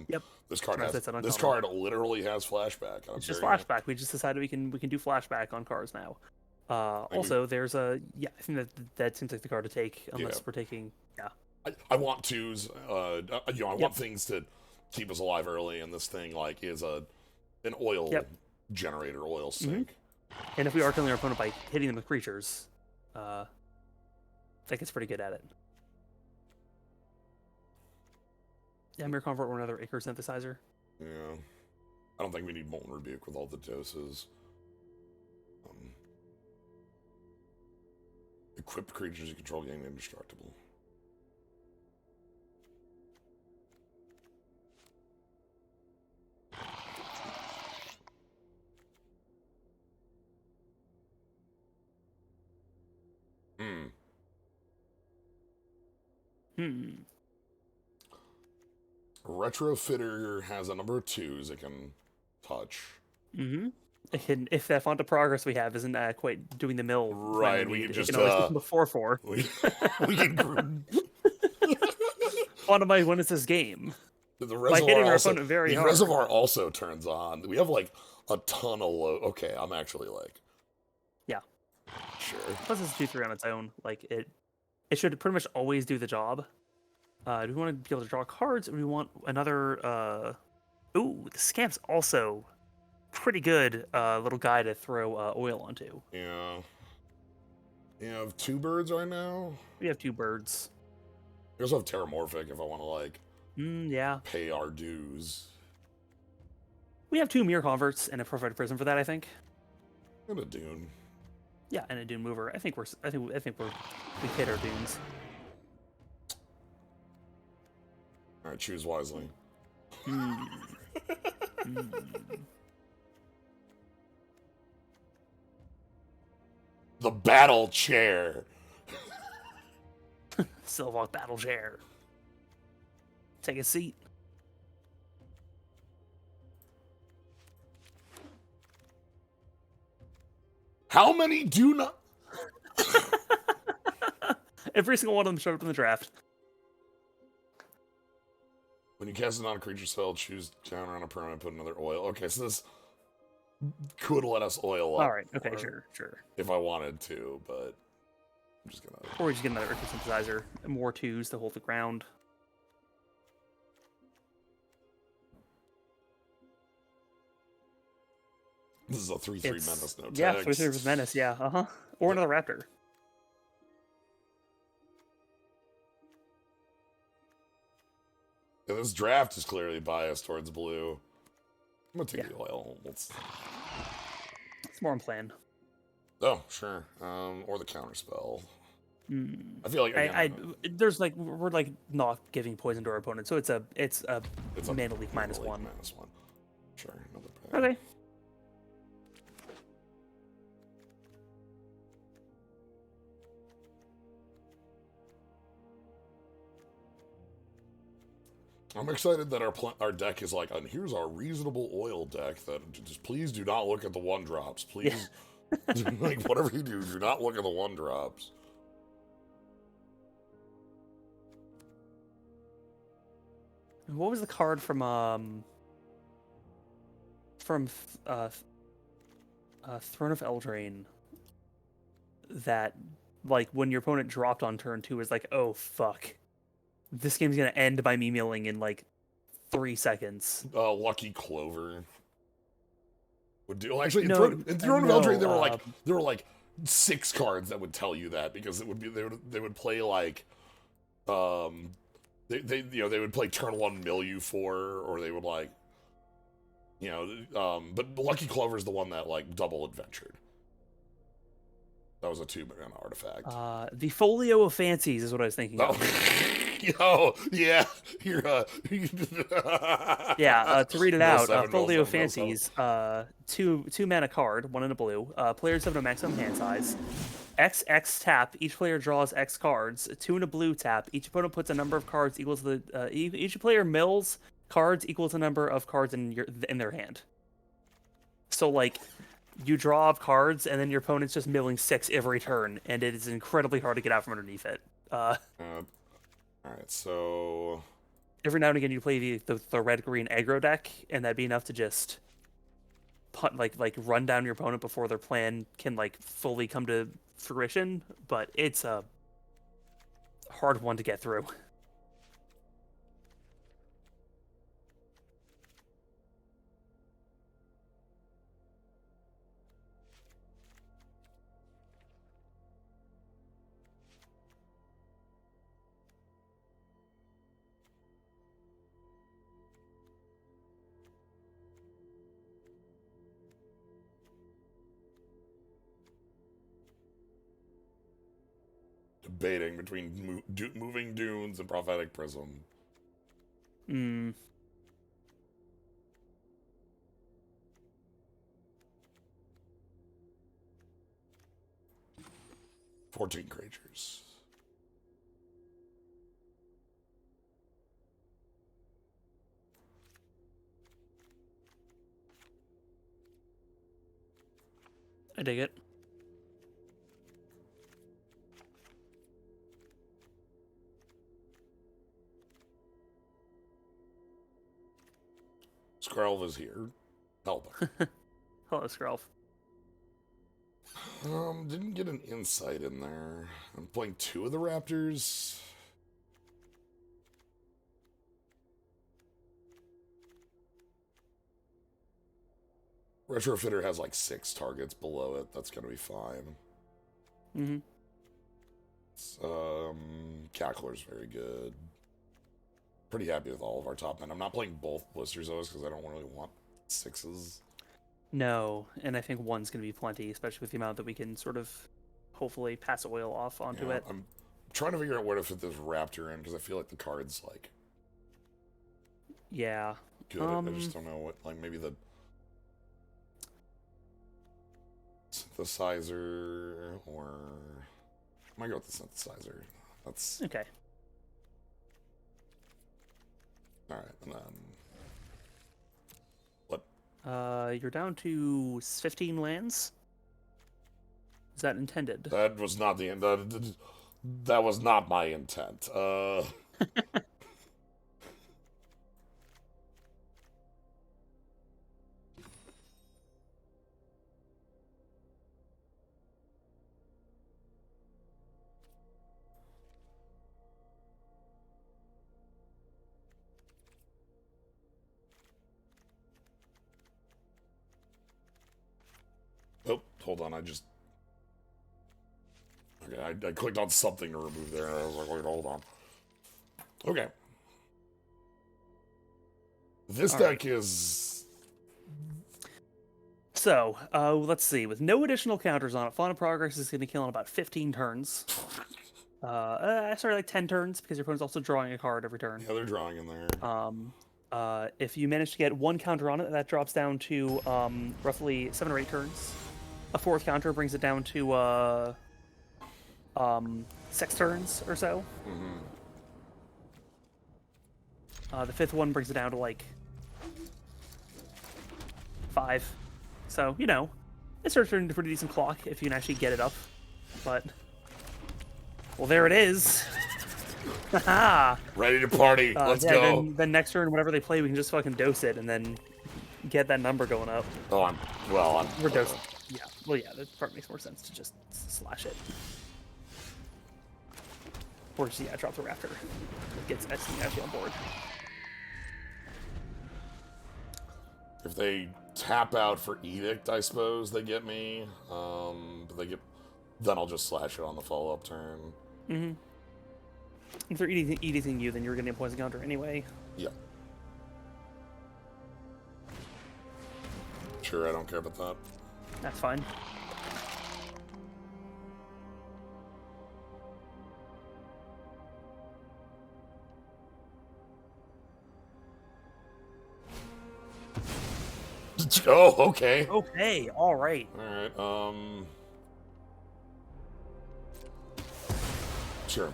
Yep. This card That's has an this uncommon. card literally has flashback. It's just flashback. We just decided we can do flashback on cards now. Also, there's a I think that seems like the card to take unless we're taking I want twos. I want things to keep us alive early, and this thing like is an oil generator, oil sink. And if we are killing our opponent by hitting them with creatures, I think it's pretty good at it. Yeah, Mirror Convert or another Ichor Synthesizer. Yeah. I don't think we need Molten Rebuke with all the doses. Equipped creatures you control gain indestructible. Retrofitter has a number of twos it can touch. If that font of progress we have isn't quite doing the mill, right? We can just always become a 4/4. We can. Font of my when is this game? The By hitting our opponent very hard. Reservoir also turns on. We have like a ton of low. Okay, I'm actually like. Yeah. Sure. Plus it's 2/3 on its own. Like it should pretty much always do the job. Do we want to be able to draw cards, or do we want another? Ooh, the Scamp's also pretty good little guy to throw oil onto. Yeah. You have 2 birds right now. We have 2 birds. We also have Terramorphic if I want to like. Yeah. Pay our dues. We have 2 Mirror Converts and a Proliferate Prism for that, I think. And a Dune. Yeah, and a Dune Mover. I think we hit our dunes. All right, choose wisely. The battle chair. Sylvok Battle Chair. Take a seat. How many do not? Every single one of them showed up in the draft. When you cast a non-creature spell, choose counter on a permanent, put another oil. Okay, so this could let us oil up. All right. Okay. Sure. If I wanted to, but I'm just gonna. Or we just get another Earth Synthesizer. More 2s to hold the ground. This is a 3/3 menace, no text. Yeah, 3/3 with menace. Yeah. Or another Raptor. Yeah, this draft is clearly biased towards blue. I'm gonna take the oil. It's more on plan. Oh, sure. Or the counter spell. I feel like there's like we're like not giving poison to our opponent, so it's a mana leak -1. -1. Sure. Another pair. Okay. I'm excited that our deck is like, and here's our reasonable oil deck that just please do not look at the 1-drops. Please, like whatever you do not look at the 1-drops. What was the card from Throne of Eldraine that, like, when your opponent dropped on turn 2 is like, oh fuck, this game's gonna end by me milling in like 3 seconds. Lucky Clover would do. Well, actually, in Throne of Eldraine, they were like 6 cards that would tell you that, because it would be they would play like they would play turn 1 mill you for, or they would like but Lucky Clover's the one that like double adventured. That was a 2-mana artifact. The Folio of Fancies is what I was thinking of. Oh, yeah. You're, Yeah, to read it No out, seven, no Folio of seven, no seven. Fancies, two mana card, 1 in a blue. Players have no maximum hand size. X tap. Each player draws X cards. 2 in a blue tap. Each opponent puts a number of cards equal to the. Each player mills cards equal to the number of cards in their hand. So like, you draw up cards, and then your opponent's just milling 6 every turn, and it is incredibly hard to get out from underneath it. All right, so Every now and again, you play the red-green aggro deck, and that'd be enough to just like run down your opponent before their plan can like fully come to fruition. But it's a hard one to get through. debating between Moving Dunes and Prophetic Prism. 14 creatures. I dig it. Skrelv is here. Help. Hello, Skrelv. Didn't get an insight in there. I'm playing 2 of the Raptors. Retrofitter has like 6 targets below it. That's gonna be fine. Mm-hmm. Cackler's very good. Pretty happy with all of our top men. I'm not playing both Blisters O's because I don't really want 6s. No, and I think 1's going to be plenty, especially with the amount that we can sort of hopefully pass oil off onto it. I'm trying to figure out where to fit this Raptor in because I feel like the card's like Yeah. good. I just don't know what, like maybe the synthesizer, or I might go with the synthesizer. That's Okay. all right. And then You're down to 15 lands. Is that intended? that was not the end. That was not my intent. Oh, hold on. Okay, I clicked on something to remove there. I was like, wait, hold on. Okay. This deck is... So, let's see. With no additional counters on it, Fauna Progress is going to kill in about 15 turns. Sorry, like 10 turns, because your opponent's also drawing a card every turn. Yeah, they're drawing in there. If you manage to get 1 counter on it, that drops down to roughly 7 or 8 turns. A 4th counter brings it down to 6 turns or so. The 5th one brings it down to like 5. So, it starts turning into a pretty decent clock if you can actually get it up. But, well, there it is. Haha! Ready to party. Let's go. Then next turn, whenever they play, we can just fucking dose it and then get that number going up. Oh, We're dosing. Yeah. Well, yeah, that part makes more sense to just slash it. Or just, drop the Raptor. It gets Exing actually on board. If they tap out for Edict, I suppose they get me. But then I'll just slash it on the follow-up turn. Mm-hmm. If they're eating you, then you're getting a poison counter anyway. Yeah. Sure, I don't care about that. That's fine. Oh, okay. Okay, all right. All right. Sure.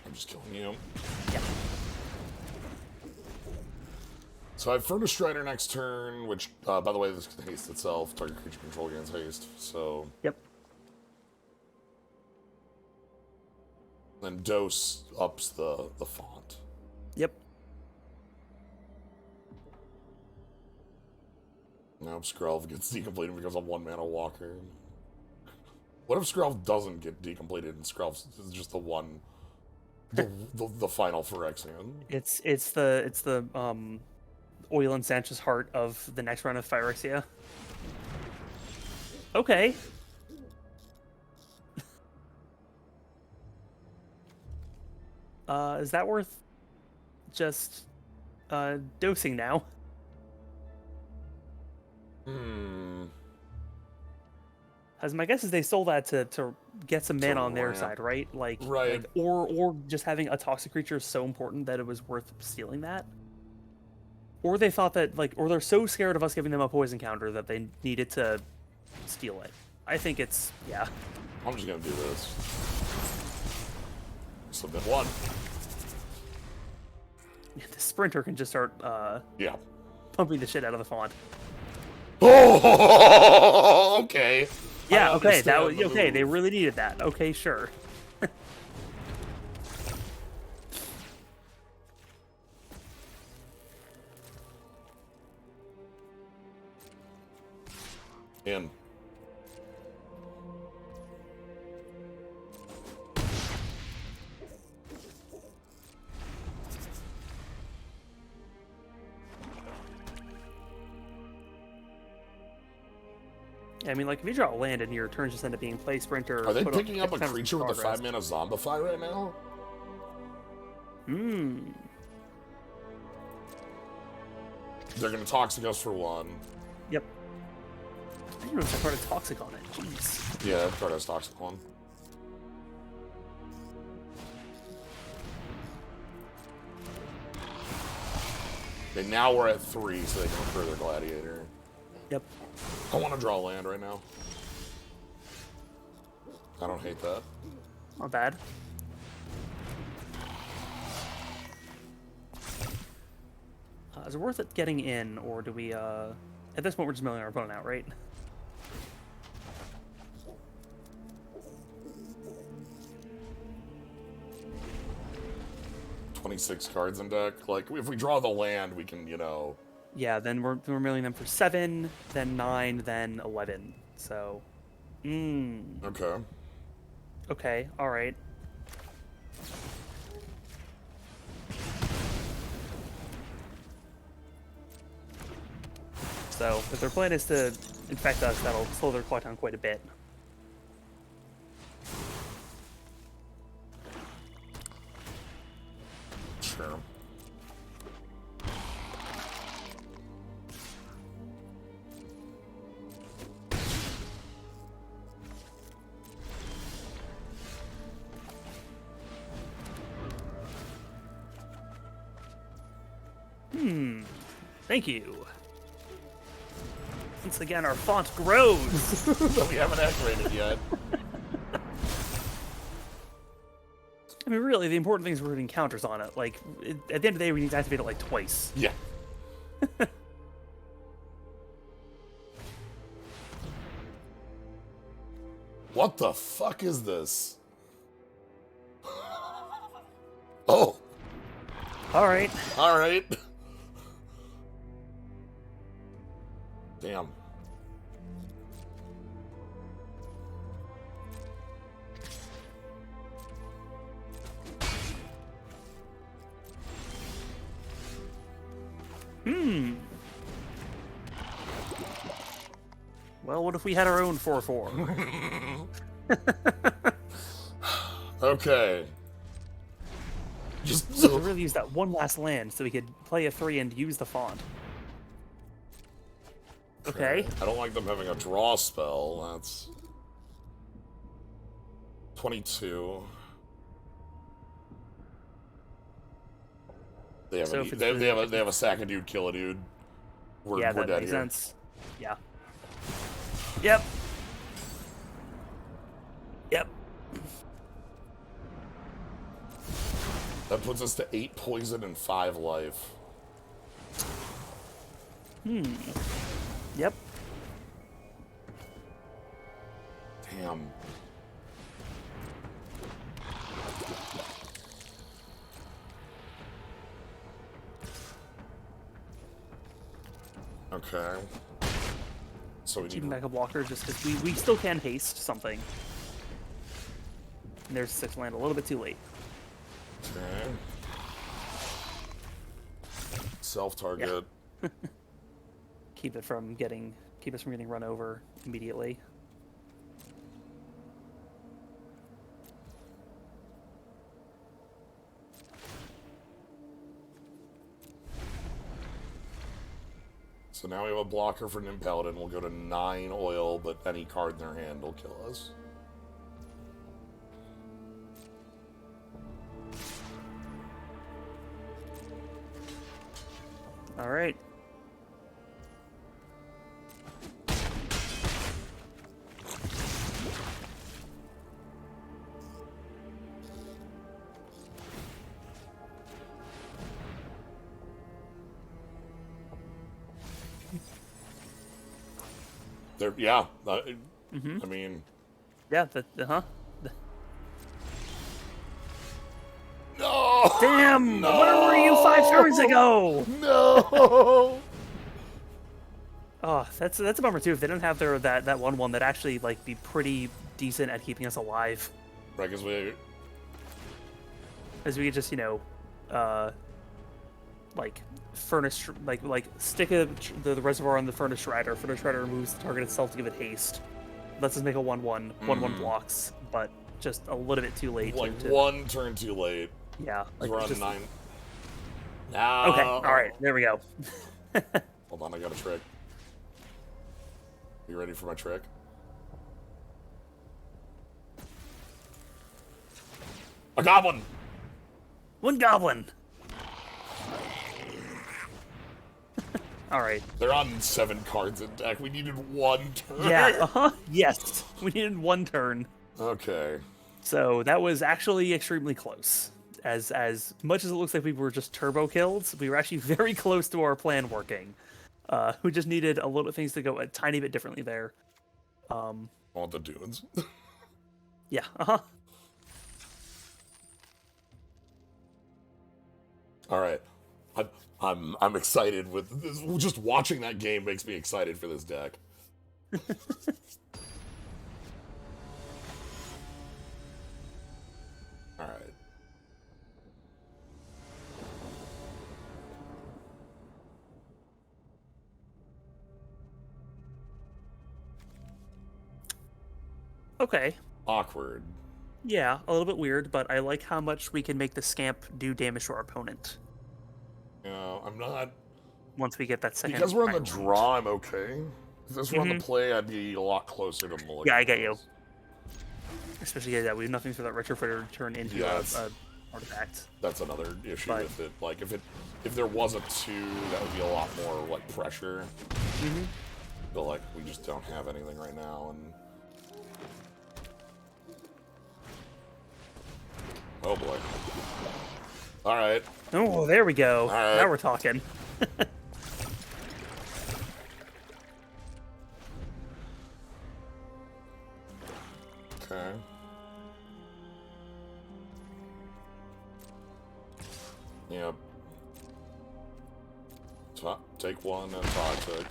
I'm just killing you. Yeah. So I have Furnace Strider next turn, which, by the way, this can haste itself. Target creature control gains haste. So Yep. then Dose ups the font. Yep. Now Skrelv gets decompleted because I'm 1 mana walker. What if Skrelv doesn't get decompleted and Skrelv is just the one, the final Phyrexian? It's the Oil and Sanchez heart of the next run of Phyrexia. Okay. Is that worth just dosing now? As my guess is they sold that to get some mana on their ramp. side, right? Right. Or just having a toxic creature is so important that it was worth stealing that. Or they thought that or they're so scared of us giving them a poison counter that they needed to steal it. I think it's yeah. I'm just gonna do this. Submit 1. The sprinter can just start Yeah. pumping the shit out of the font. Oh, okay. Yeah, I okay, that was understand the okay. They move. really needed that. Okay, sure. In. Yeah, I mean, if you draw a land and your turns just end up being play sprinter. Are they put picking up a X times creature with a progress. 5 mana Zombify right now? They're gonna Toxic us for 1. Yep. I didn't know if I card a toxic on it. Jeez. Yeah, that card has Toxic 1. Okay, now we're at 3, so they can recur their Gladiator. Yep. I want to draw land right now. I don't hate that. Not bad. Is it worth it getting in, or do we, at this point, we're just milling our opponent out, right? "26 cards in deck. If we draw the land, we can, Yeah, then we're milling them for 7, then 9, then 11. So, Okay. okay, all right. So, if their plan is to infect us, that'll slow their clock down quite a bit. Sure. Thank you. Once again, our font grows. That we haven't activated yet. I mean, really, the important thing is we're putting counters on it. At the end of the day, we need to activate it twice. Yeah. What the fuck is this? Oh, All right. all right. Damn. Well, what if we had our own 4/4? Okay. Just So we really use that one last land so we could play a 3 and use the font. Okay. I don't like them having a draw spell. That's 22. They have, So a, if it's they have a sack a dude, kill a dude. We're that dead makes here. sense. Yeah. Yep. Yep. That puts us to 8 poison and 5 life. Yep. Damn. Okay. So we Keeping need... back a blocker just because we still can haste something. And there's 6 land a little bit too late. Okay. Self-target. Keep us from getting run over immediately. So now we have a blocker for Nim Paladin. We'll go to 9 oil, but any card in their hand will kill us. All right. Yeah. I Mm-hmm. mean... Yeah, No! Damn! No! Where were you 5 turns ago? No! Oh, that's a bummer too. If they didn't have that 1/1, that'd actually like be pretty decent at keeping us alive. Right, because we... As we could just, like furnace, like stick the reservoir on the furnace shredder. Furnace shredder removes the target itself to give it haste. Lets us make a 1/1. 1/1 blocks, but just a little bit too late. Like, to, 1 turn too late. Yeah. Like We're on just, 9. Okay. All right. There we go. Hold on, I got a trick. You ready for my trick? A goblin! 1 goblin. All right. They're on 7 cards in deck. We needed 1 turn. Yeah. Yes. We needed 1 turn. Okay. So that was actually extremely close. As much as it looks like we were just turbo killed, we were actually very close to our plan working. We just needed a little things to go a tiny bit differently there. Want the dunes. Yeah. All right. I'm excited with this. Just watching that game makes me excited for this deck. All right. Okay. Awkward. Yeah, a little bit weird, but I like how much we can make the scamp do damage to our opponent You know, I'm not... once we get that second. Because we're on the round. draw, I'm okay. If this were on the play, I'd be a lot closer to Mulligan. Yeah, I get you. Especially that we have nothing for that retrofitter to turn into Yeah, a artifact. That's another issue But- with it. Like, if there was a 2, that would be a lot more, like, pressure. Mm-hmm. But, like, we just don't have anything right now, and... Oh, boy. Alright. Oh, there we go. All right. Now we're talking. Okay. Yep. Take 1 and toxic.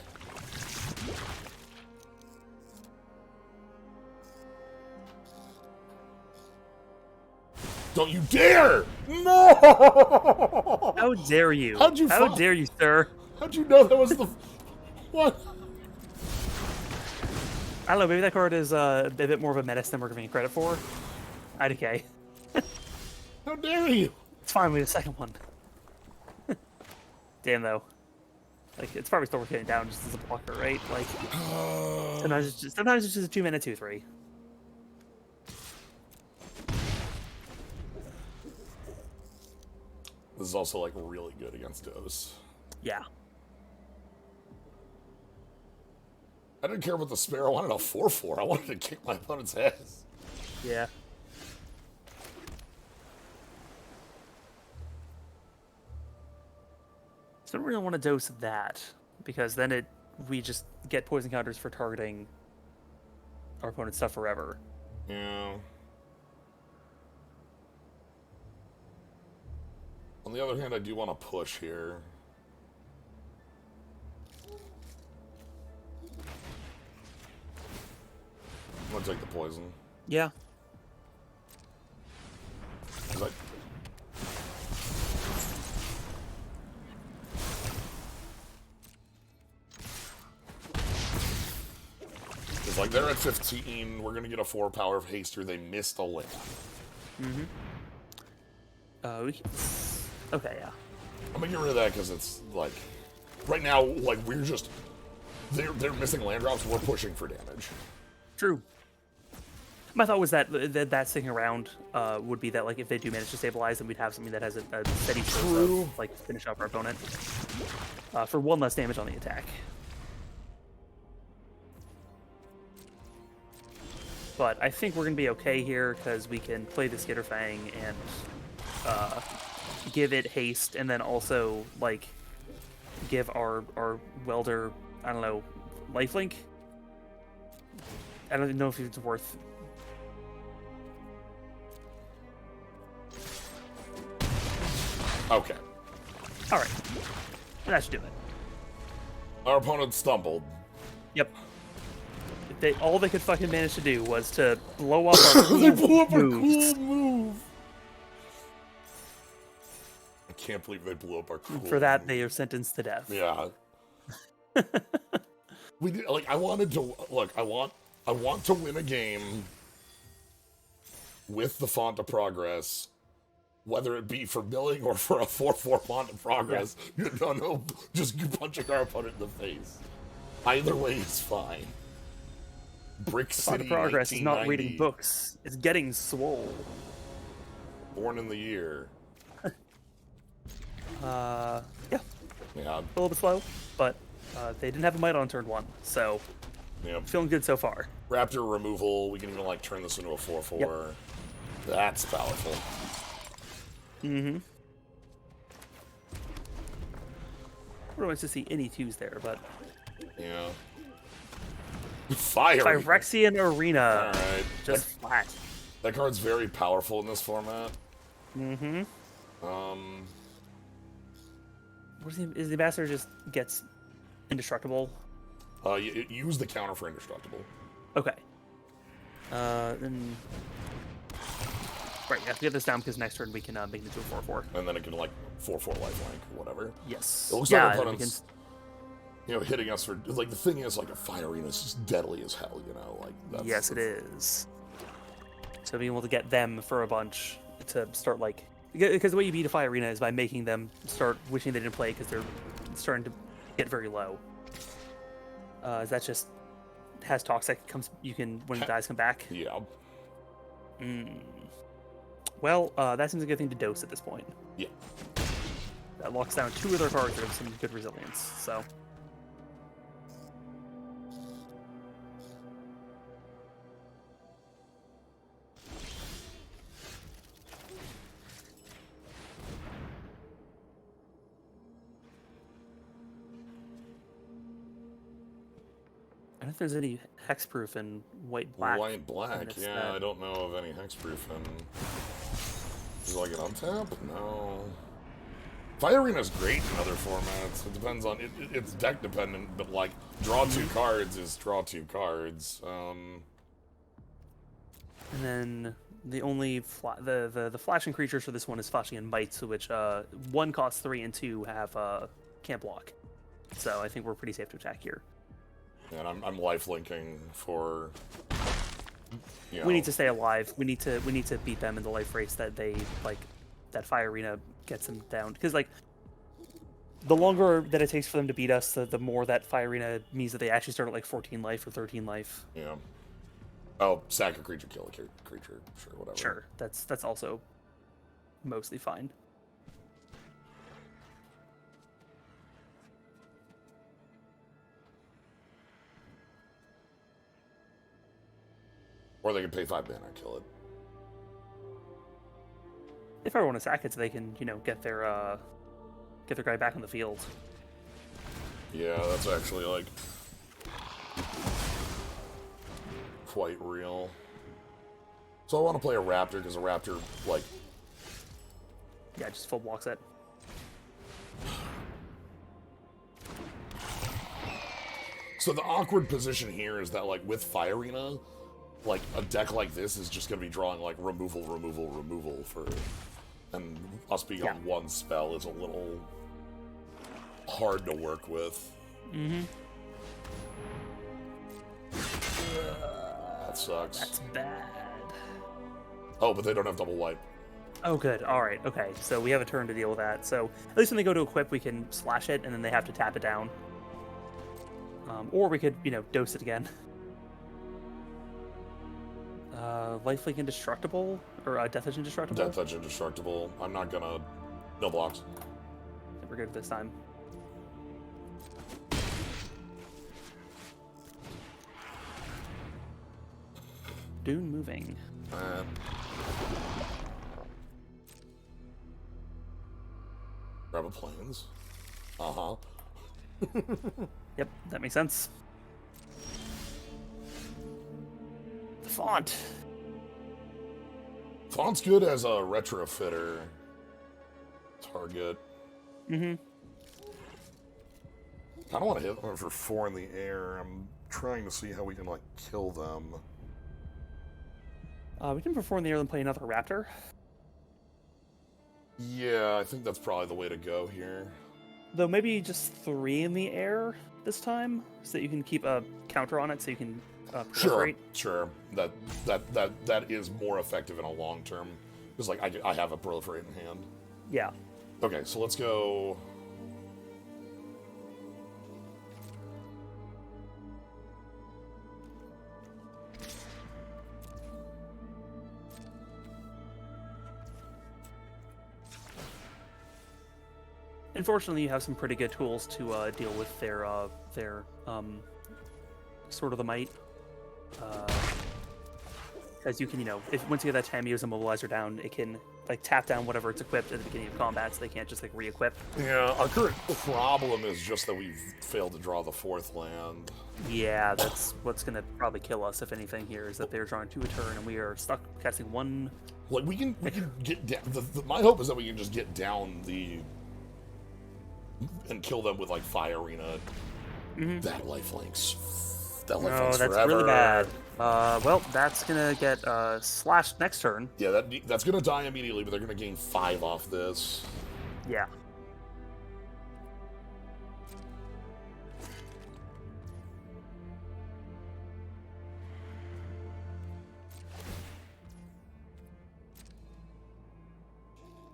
Don't you dare! No! How dare you? How'd you How fall? dare you, sir? How'd you know that was the... What? I don't know, maybe that card is a bit more of a menace than we're giving it credit for. IDK. How dare you? It's fine, we have a second one. Damn, though. Like, it's probably still worth getting down just as a blocker, right? Like, sometimes it's just a 2-mana 2/3. This is also, like, really good against Dose. Yeah. I didn't care about the spare. I wanted a 4/4. I wanted to kick my opponent's ass. Yeah. So I don't really want to dose that, because then we just get poison counters for targeting our opponent's stuff forever. Yeah. On the other hand, I do want to push here. I'm gonna take the poison. Yeah. 'Cause It's like they're at 15, we're gonna get a 4 power of haster, they missed a land. Mm-hmm. Okay, yeah. I'm gonna get rid of that because it's like right now, like we're just they're missing land drops, we're pushing for damage. True. My thought was that sticking around would be that, like, if they do manage to stabilize, then we'd have something that has a steady source of, like, finish off our opponent for 1 less damage on the attack. But I think we're going to be okay here because we can play the Skitterfang and give it haste, and then also, like, give our welder, I don't know, lifelink? I don't even know if it's worth... Okay. Alright. That should do it. Our opponent stumbled. Yep. All they could fucking manage to do was to blow up our cool They blew up moves. our cool move. I can't believe they blew up our cool For that, move. they are sentenced to death. Yeah. We did, like, I wanted to look. I want to win a game with the font of progress, whether it be for milling or for a 4/4 font of progress. Yeah. No, just punching our opponent in the face. Either way is fine. Brick Font City of progress is not reading 1990, books. It's getting swole. Born in the year. Yeah. Yeah. A little bit slow, but they didn't have a might on turn 1, so Yep. feeling good so far. Raptor removal. We can even like turn this into a 4/4. Yep. That's powerful. Mm-hmm. Would like to see any 2s there, but Yeah. Fire. Phyrexian Arena. Alright. Just flat. That card's very powerful in this format. Mm-hmm. What is the ambassador just gets indestructible? Use the counter for indestructible. Okay. Then right, yeah, get this down because next turn we can make it into a 4/4. And then it can like 4/4 lifelink or whatever. Yes. It looks yeah, like our opponent's, hitting us for, like, the thing is, like, a fire arena is just deadly as hell, like, that's... Yes, it is. So being able to get them for a bunch to start, like... Because the way you beat a fire arena is by making them start wishing they didn't play because they're starting to get very low. Is that just... has Toxic, you can, when the dies come back? Yeah. Well, that seems a good thing to dose at this point. Yeah. That locks down 2 other cards that have some good resilience, so... I don't know if there's any hexproof in white-black. White-black, yeah, I don't know of any hexproof in... Is it like an untap? No. Fire Arena's great in other formats. It depends on... It's deck dependent, but, like, draw 2 cards is draw 2 cards. And then the only... the flashing creatures for this one is Flashing and Mites, which 1 costs 3 and 2 have can't block. So I think we're pretty safe to attack here. And I'm life linking for. You know, We need to stay alive. We need to beat them in the life race that they like. That Fire Arena gets them down because like. The longer that it takes for them to beat us, the more that Fire Arena means that they actually start at like 14 life or 13 life. Yeah. Oh, sack a creature, kill a creature. Sure, whatever. Sure, that's also mostly fine. Or they can pay 5 mana and kill it. If I want to sack it, so they can get their guy back on the field. Yeah, that's actually like quite real. So I want to play a raptor because a raptor like. Yeah, just full blocks it. So the awkward position here is that, like, with Fire Arena, like, a deck like this is just going to be drawing, like, removal for... And us being on one spell is a little hard to work with. Mm-hmm. That sucks. That's bad. Oh, but they don't have double wipe. Oh, good. All right. Okay. So we have a turn to deal with that. So at least when they go to equip, we can slash it, and then they have to tap it down. Or we could, dose it again. Lifelink Indestructible? Or Death Edge Indestructible? Death Edge Indestructible. I'm not gonna... No blocks. We're good this time. Dune moving. Grab a planes. Uh-huh. Yep, that makes sense. The font. Font's good as a retrofitter target. Mm-hmm. I don't want to hit them for 4 in the air. I'm trying to see how we can, like, kill them. We can perform the air and play another raptor. Yeah, I think that's probably the way to go here. Though maybe just 3 in the air this time, so that you can keep a counter on it, so you can proliferate. Sure. That is more effective in a long term. Because, like, I have a proliferate in hand. Yeah. Okay, so let's go... Unfortunately, you have some pretty good tools to deal with their Sword of the Might. As you can, if once you get that Tamiyo's Immobilizer down, it can like tap down whatever it's equipped at the beginning of combat, so they can't just like re-equip. Yeah, our current problem is just that we've failed to draw the 4th land. Yeah, that's what's gonna probably kill us, if anything. Here is that they're drawing 2 a turn, and we are stuck casting 1. Like we can get down. My hope is that we can just get down and kill them with like Fire Arena. Mm-hmm. That lifelinks. That No, lifelinks that's forever. really bad. Well, that's gonna get slashed next turn. Yeah, that's gonna die immediately, but they're gonna gain 5 off this. Yeah.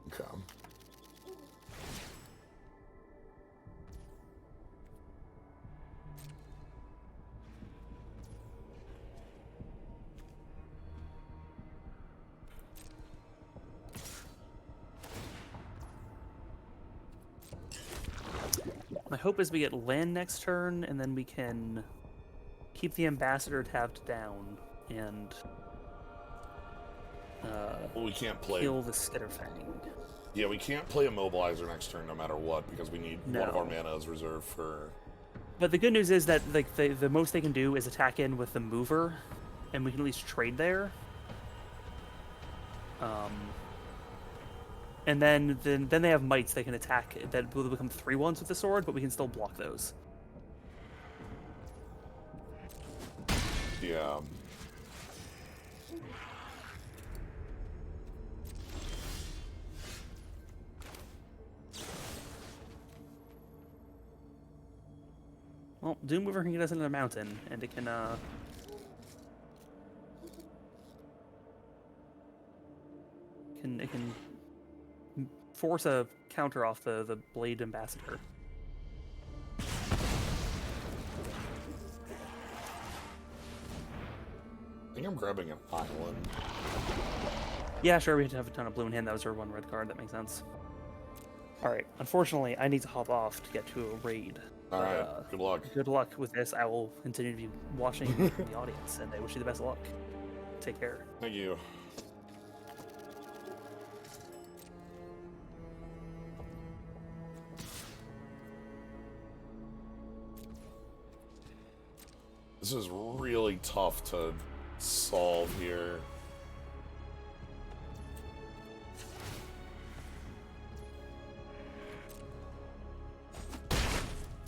Okay. My hope is we get land next turn, and then we can keep the Ambassador tapped down and Well, we can't play. kill the Skitterfang. Yeah, we can't play Immobilizer next turn no matter what because we need one of our mana as reserve for. But the good news is that like the most they can do is attack in with the mover, and we can at least trade there. And then they have mites they can attack that will become 3/1s with the sword, but we can still block those. Yeah. Well, Doom Mover can get us into the mountain, and it can force a counter off the Blade Ambassador. I think I'm grabbing an island. Yeah, sure, we have a ton of blue in hand. That was our 1 red card. That makes sense. Alright, unfortunately, I need to hop off to get to a raid. Alright, good luck. Good luck with this. I will continue to be watching in the audience, and I wish you the best of luck. Take care. Thank you. This is really tough to solve here.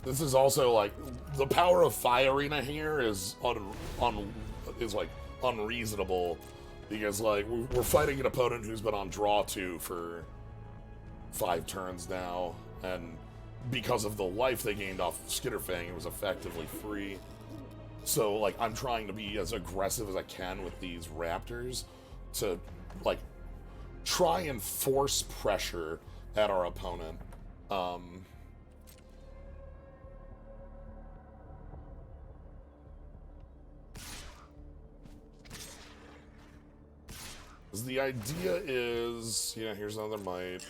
This is also like the power of Fire Arena here is like unreasonable because like we're fighting an opponent who's been on draw 2 for 5 turns now, and because of the life they gained off Skitterfang, it was effectively free. So like I'm trying to be as aggressive as I can with these raptors to like try and force pressure at our opponent. The idea is, yeah, here's another might.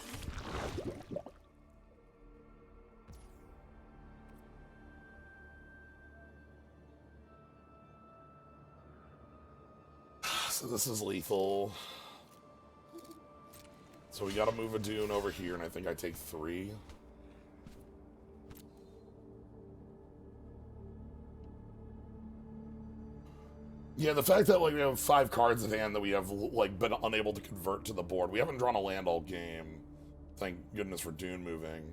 So this is lethal. So we gotta move a Dune over here, and I think I take 3. Yeah, the fact that like we have 5 cards in hand that we have like been unable to convert to the board. We haven't drawn a land all game. Thank goodness for Dune moving.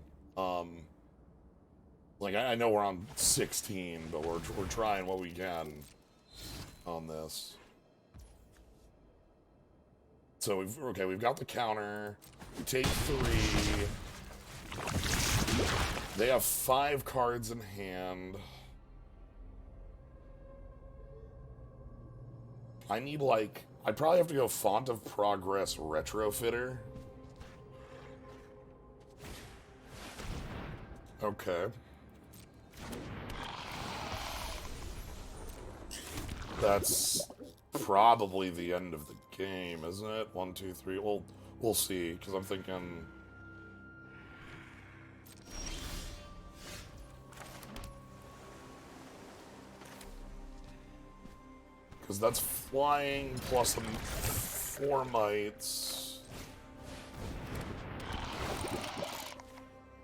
Like I know we're on 16, but we're trying what we can on this. So we've got the counter. We take 3. They have 5 cards in hand. I need, like, I'd probably have to go Font of Progress Retrofitter. Okay. That's probably the end of the game, isn't it? 1, 2, 3. Well, we'll see, because I'm thinking... Because that's flying plus 4 mites.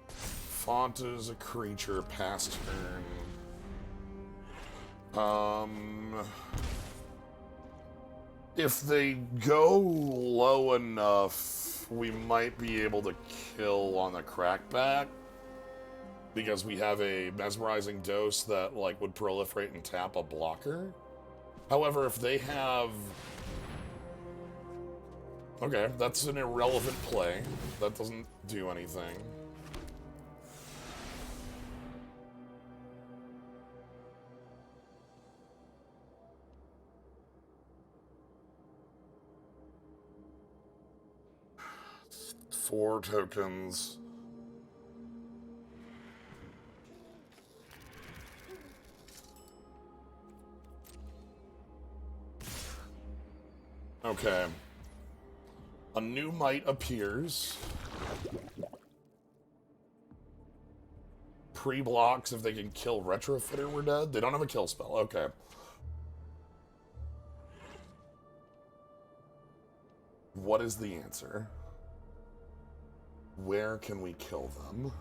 Font is a creature past turn. If they go low enough, we might be able to kill on the crackback. Because we have a mesmerizing dose that like would proliferate and tap a blocker. However, if they have... Okay, that's an irrelevant play. That doesn't do anything. Four tokens. Okay. A new might appears. Pre-blocks if they can kill Retrofitter, we're dead. They don't have a kill spell. Okay. What is the answer? Where can we kill them?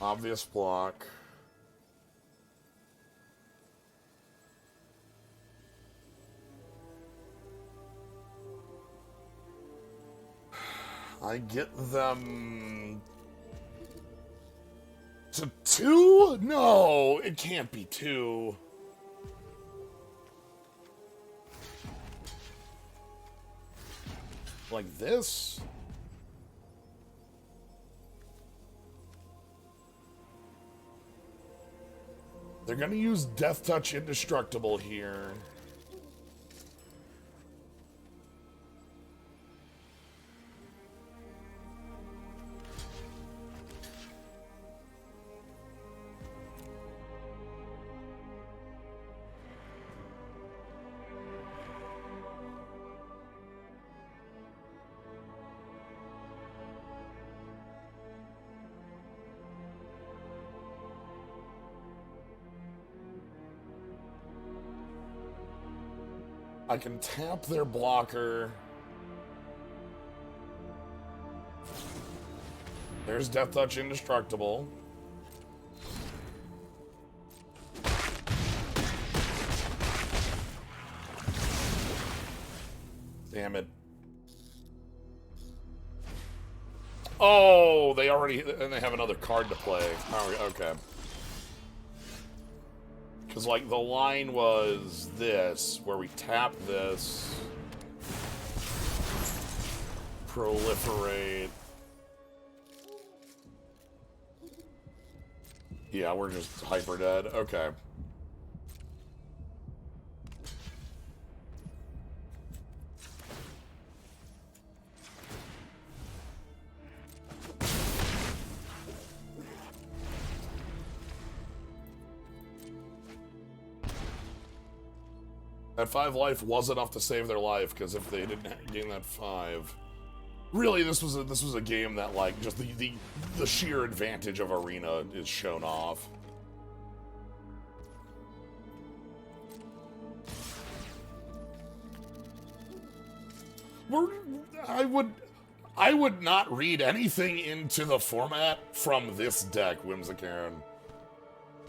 Obvious block. I get them to 2? No, it can't be 2. Like this? They're gonna use Death Touch Indestructible here. I can tap their blocker. There's Death Touch Indestructible. Damn it. Oh, they have another card to play. Oh, okay. Because, like, the line was this, where we tap this, proliferate. Yeah, we're just hyper dead. Okay. That 5 life was enough to save their life, because if they didn't gain that 5, really this was a game that, like, just the sheer advantage of Arena is shown off. I would not read anything into the format from this deck, Whimsicaren.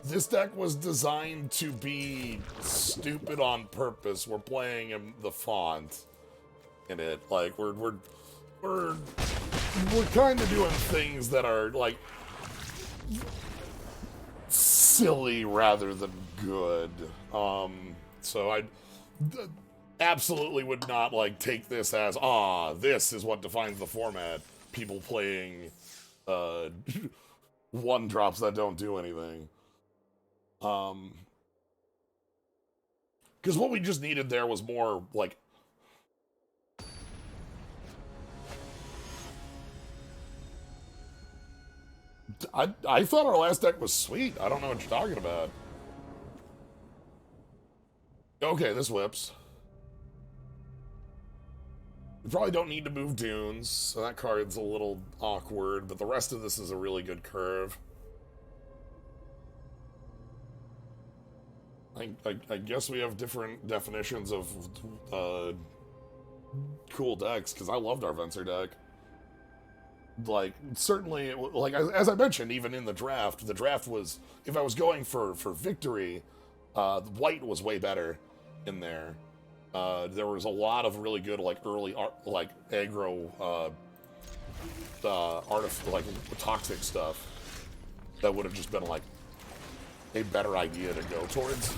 This deck was designed to be stupid on purpose. We're playing in the font in it. Like, we're kind of doing things that are, like, silly rather than good. So I absolutely would not, like, take this as, this is what defines the format. People playing 1-drops that don't do anything. Because what we just needed there was more, like... I thought our last deck was sweet. I don't know what you're talking about. Okay, this whips. We probably don't need to move Dunes, so that card's a little awkward, but the rest of this is a really good curve. I guess we have different definitions of cool decks, because I loved our Venser deck. Like, certainly, like, as I mentioned, even in the draft was, if I was going for victory, white was way better in there. There was a lot of really good, like, early, aggro, like, toxic stuff that would have just been, like, a better idea to go towards.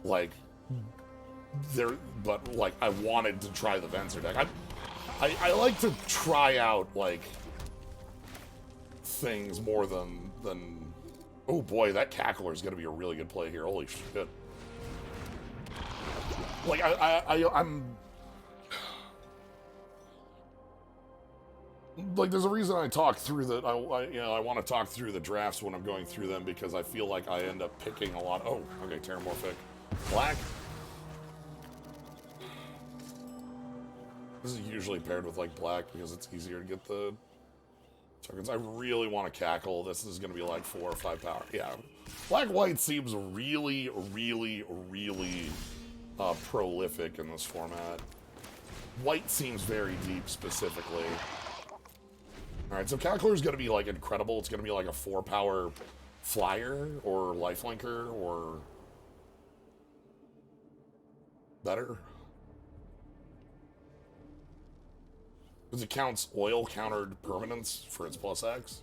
Like, but, like, I wanted to try the Venser deck. I like to try out, like, things more than... Oh boy, that Cackler is gonna be a really good play here. Holy shit. Like, I'm... Like, there's a reason I talk through the... I want to talk through the drafts when I'm going through them, because I feel like I end up picking a lot... Oh, okay, Terramorphic. Black. This is usually paired with, like, black, because it's easier to get the tokens. I really want to Cackle. This is going to be, like, 4 or 5 power. Yeah. Black-white seems really, really, really prolific in this format. White seems very deep, specifically. Alright, so Cackler is going to be, like, incredible. It's going to be, like, a 4-power flyer, or lifelinker, or better. Because it counts oil countered permanents for its plus X.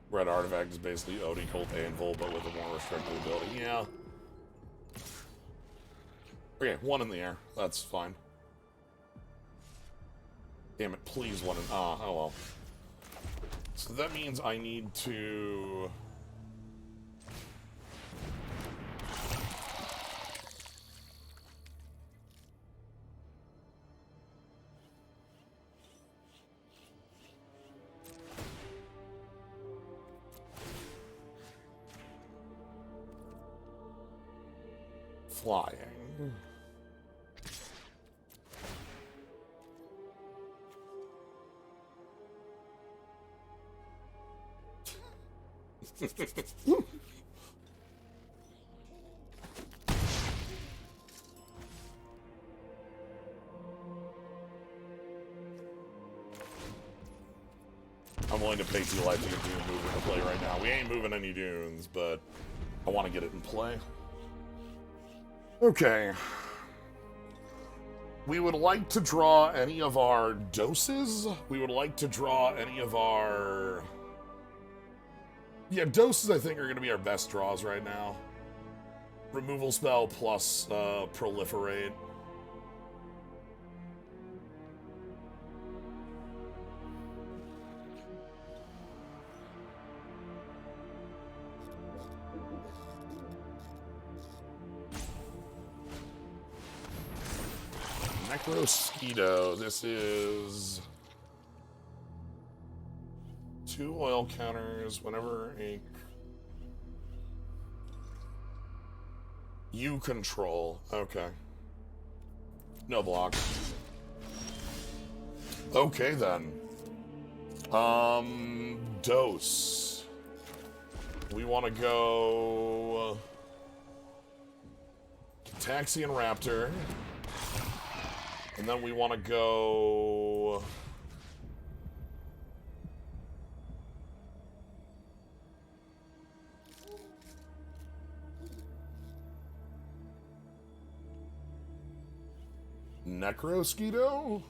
Red Artifact is basically OD Colt Anvil, but with a more restricted ability. Yeah. Okay, one in the air. That's fine. Damn it, please one in... Ah, oh well. So that means I need to... flying. I'm willing to pay 2 life to get Dune moving to play right now. We ain't moving any Dunes, but I want to get it in play. Okay. We would like to draw any of our doses. We would like to draw any of our... Yeah, doses I think are going to be our best draws right now. Removal spell plus Proliferate. Necrosquito. This is 2 oil counters whenever a you control. Okay. No block. Okay then. Dose. We want to go Taxian Raptor. And then we want to go... Necrosquito?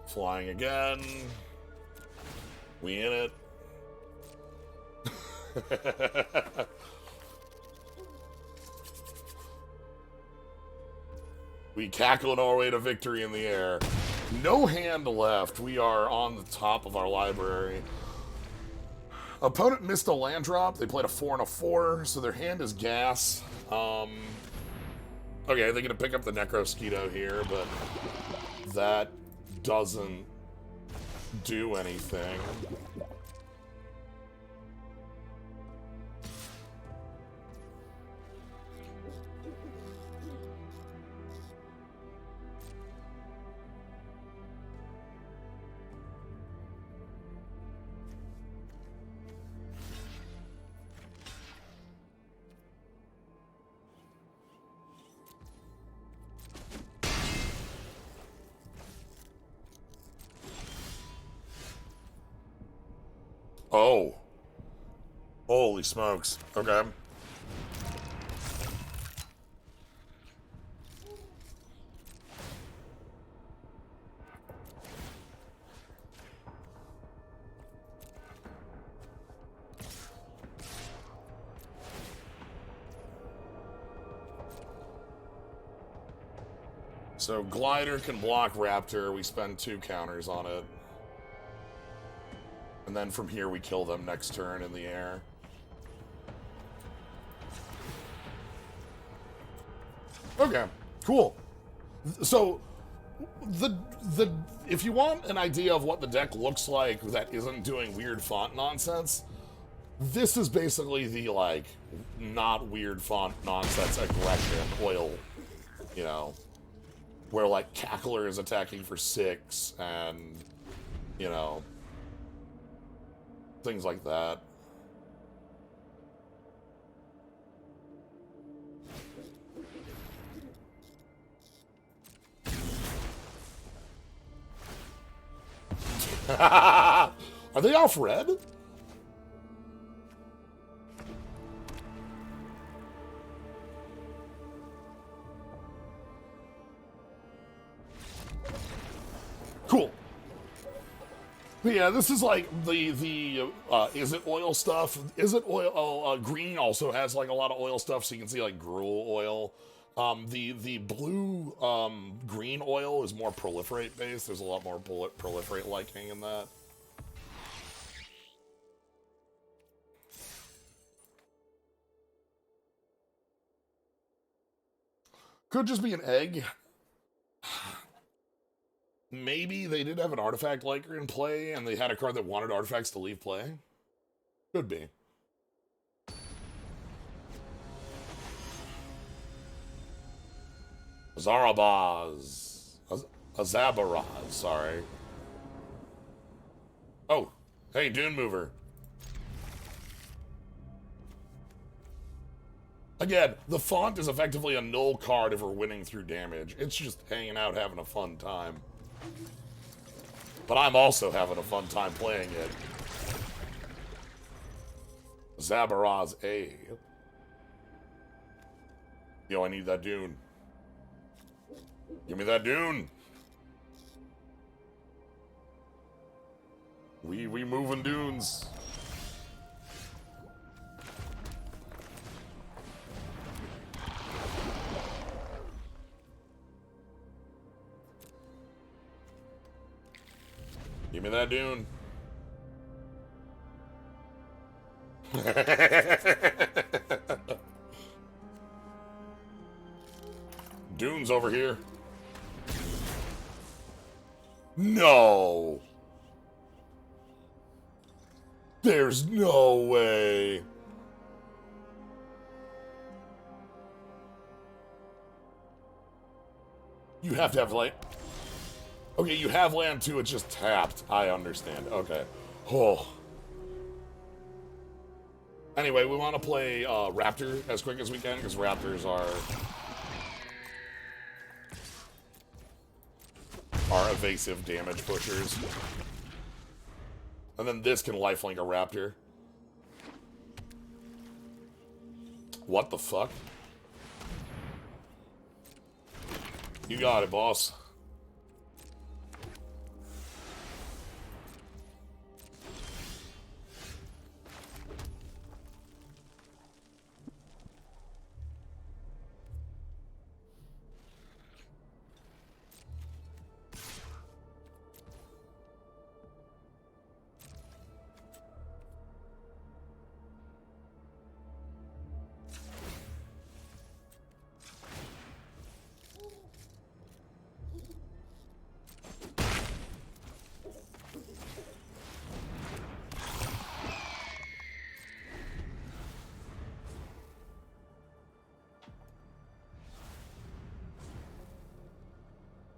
Flying again. We in it. We cackling our way to victory in the air. No hand left. We are on the top of our library. Opponent missed a land drop. They played a 4 and a 4, so their hand is gas. Okay, they're gonna pick up the Necrosquito here, but that doesn't do anything. Oh. Holy smokes. Okay. So Glider can block Raptor. We spend 2 counters on it. And then from here we kill them next turn in the air. Okay, cool. So the if you want an idea of what the deck looks like that isn't doing weird font nonsense, This is basically the, like, not weird font nonsense aggression oil, you know, where, like, Cackler is attacking for 6 and, you know, things like that. Are they off red? Cool. But yeah, this is like the is it oil stuff? Is it oil? Oh, green also has like a lot of oil stuff, so you can see like gruel oil. The blue green oil is more proliferate based. There's a lot more proliferate liking in that. Could just be an egg. Maybe they did have an artifact liker in play, and they had a card that wanted artifacts to leave play. Could be. Zarabaz. Azabaraz, sorry. Oh, hey, Dune Mover. Again, the font is effectively a null card if we're winning through damage. It's just hanging out, having a fun time. But I'm also having a fun time playing it. Zabaraz A. Yo, I need that Dune. Give me that Dune. We moving dunes. Give me that Dune. Dune's over here. No. There's no way. You have to have like... Okay, you have land too, it's just tapped. I understand. Okay. Oh. Anyway, we want to play Raptor as quick as we can, because Raptors are evasive damage pushers. And then this can lifelink a Raptor. What the fuck? You got it, boss.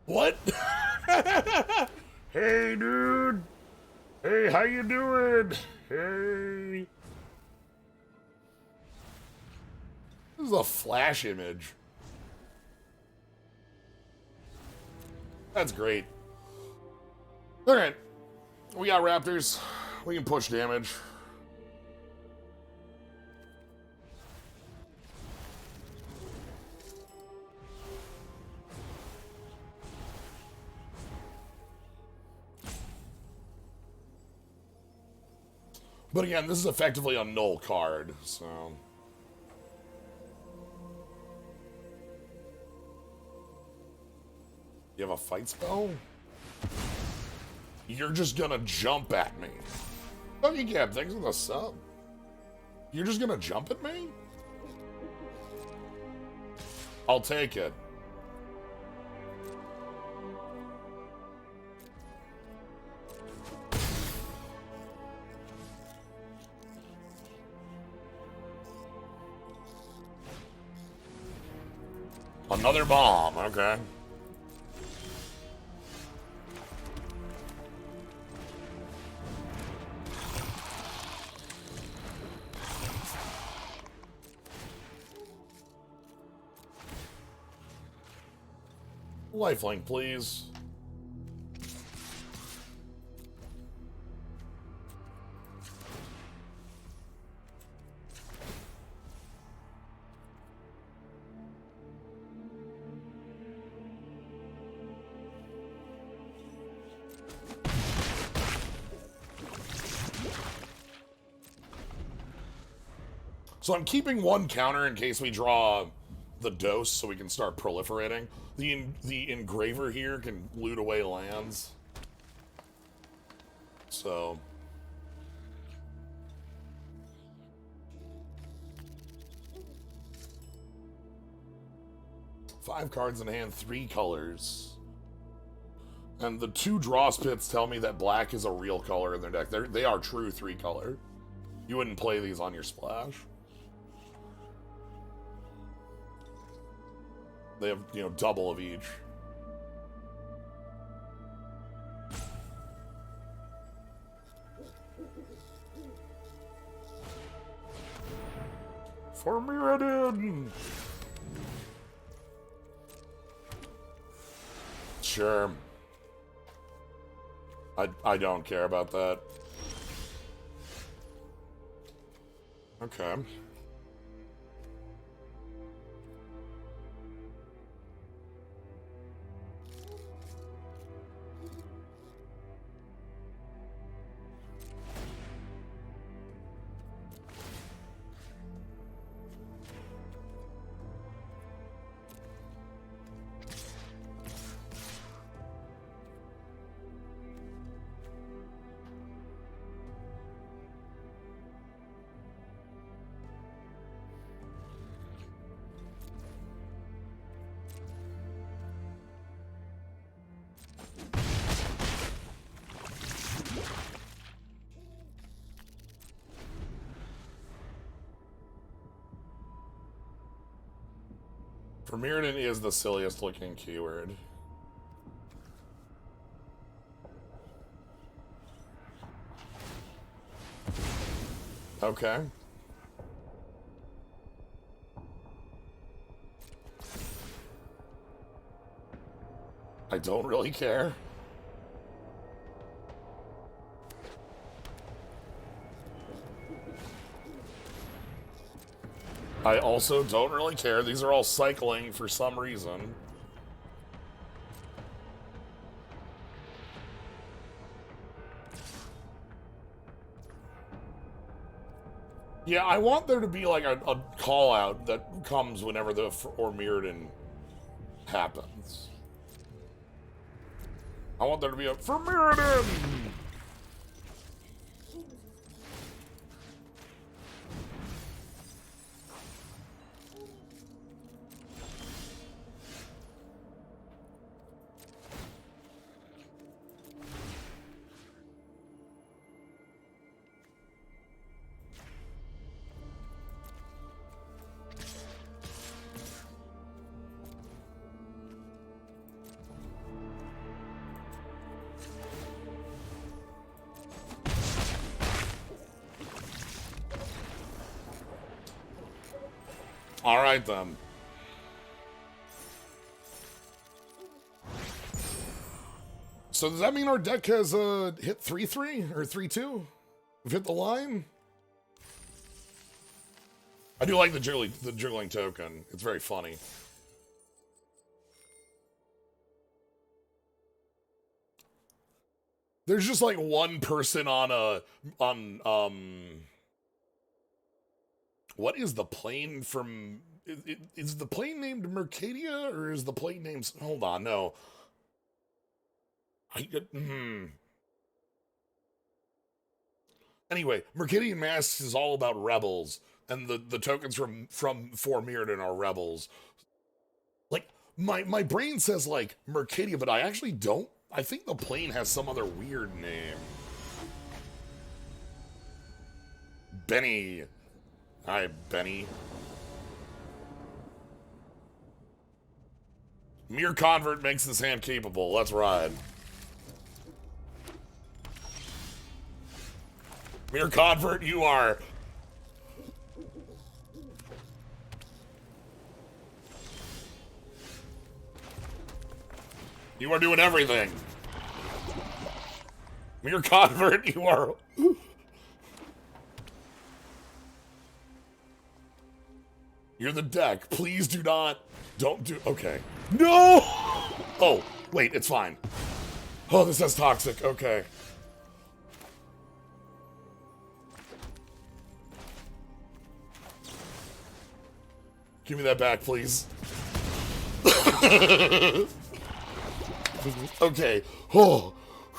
What? Hey, dude. Hey, how you doing? Hey. This is a flash image. That's great. Alright. We got Raptors. We can push damage. But again, this is effectively a null card, so... You have a fight spell? You're just gonna jump at me. Oh, you Gab, thanks for the sub. You're just gonna jump at me? I'll take it. Another bomb, okay. Lifelink, please. So I'm keeping one counter in case we draw the dose so we can start proliferating. The engraver here can loot away lands. So... Five cards in hand, 3 colors. And the 2 draw spits tell me that black is a real color in their deck. They are true 3 color. You wouldn't play these on your splash. They have, you know, double of each. For Mirrodin! Sure. I don't care about that. Okay. Mirrodin is the silliest looking keyword. Okay. I don't really care. I also don't really care. These are all cycling for some reason. Yeah, I want there to be like a call out that comes whenever the Mirrodin happens. I want there to be a for Mirrodin! All right, then. So does that mean our deck has hit 3-3 or 3-2? We've hit the line? I do like the jiggling token. It's very funny. There's just like one person on what is the plane from... Is the plane named Mercadia, or is the plane named... Hold on, no. Anyway, Mercadian Masks is all about rebels, and the tokens from for Mirrodin are rebels. Like, my brain says, like, Mercadia, but I actually don't. I think the plane has some other weird name. Benny. Hi, Benny. Mere convert makes this hand capable. Let's ride. Mere convert, you are. You are doing everything. Mere convert, you are. You're the deck. Please do not. Don't do. Okay. No! Oh, wait, it's fine. Oh, this is toxic. Okay. Give me that back, please. Okay. Oh.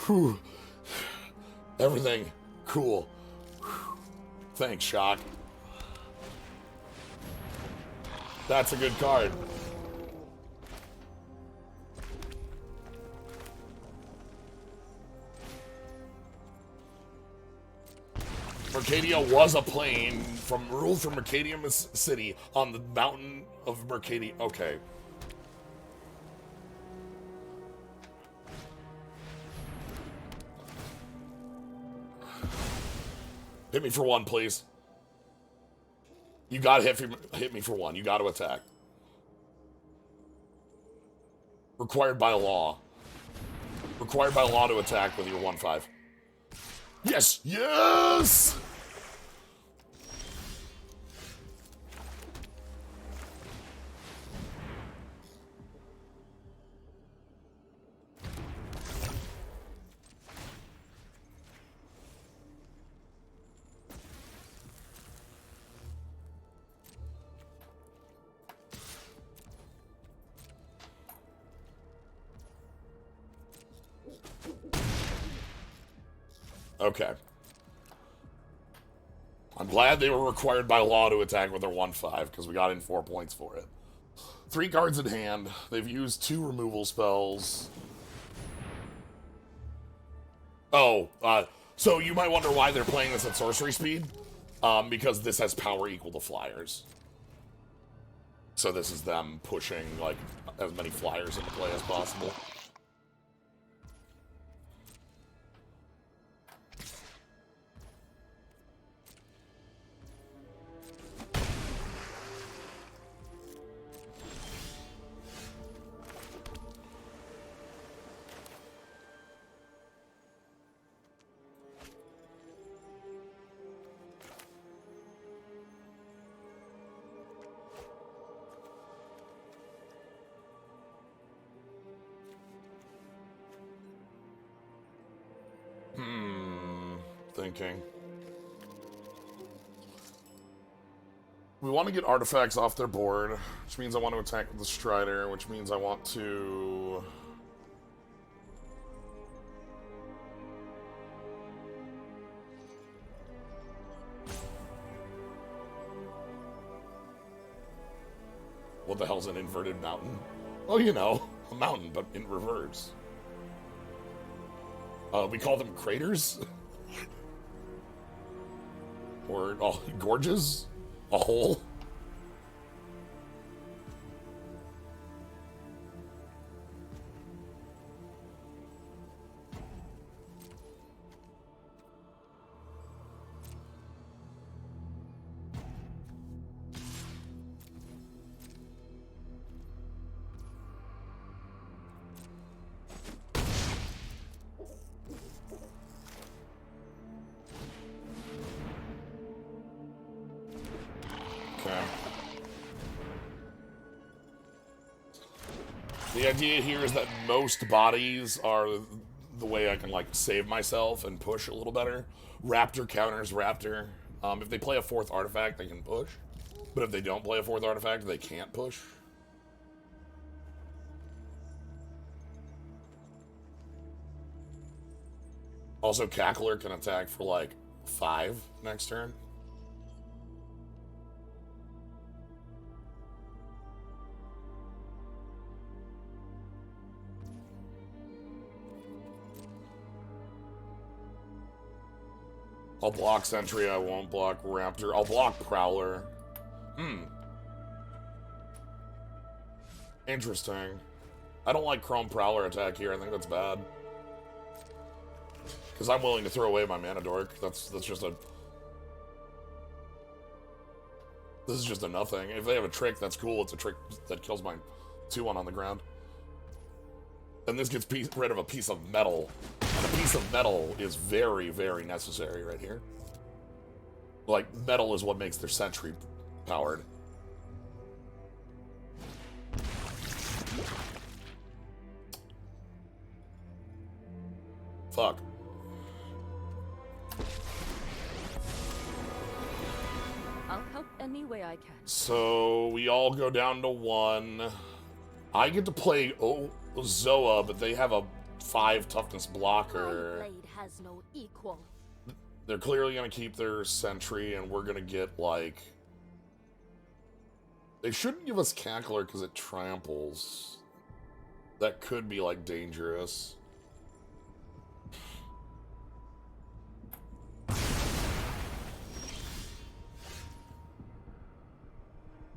Whew. Everything. Cool. Thanks, Shock. That's a good card. Mercadia was a plane ruled from Mercadia City on the mountain of Mercadia. Okay. Hit me for one, please. You gotta hit me for one. You gotta attack. Required by law. Required by law to attack with your 1/5. Yes! Yes! Okay. I'm glad they were required by law to attack with their 1/5, because we got in 4 points for it. 3 cards in hand. They've used 2 removal spells. Oh, so you might wonder why they're playing this at sorcery speed. Because this has power equal to flyers. So this is them pushing, like, as many flyers into play as possible. Thinking. We want to get artifacts off their board, which means I want to attack with the Strider, which means I want to... What the hell's an inverted mountain? Oh, you know, a mountain, but in reverse. We call them craters? Or gorges? A hole? The idea here is that most bodies are the way I can, like, save myself and push a little better. Raptor counters Raptor. If they play a 4th artifact, they can push. But if they don't play a 4th artifact, they can't push. Also, Cackler can attack for, like, 5 next turn. I'll block Sentry, I won't block Raptor. I'll block Prowler. Interesting. I don't like Chrome Prowler attack here. I think that's bad. Because I'm willing to throw away my Mana Dork. That's just a... This is just a nothing. If they have a trick, that's cool. It's a trick that kills my 2-1 on the ground. And this gets rid of a piece of metal. And a piece of metal is very, very necessary right here. Like, metal is what makes their sentry powered. Fuck. I'll help any way I can. So, we all go down to 1. I get to play Zoa, but they have a 5 toughness blocker. My blade has no equal. They're clearly going to keep their sentry, and we're going to get, like... They shouldn't give us Cackler because it tramples. That could be, like, dangerous.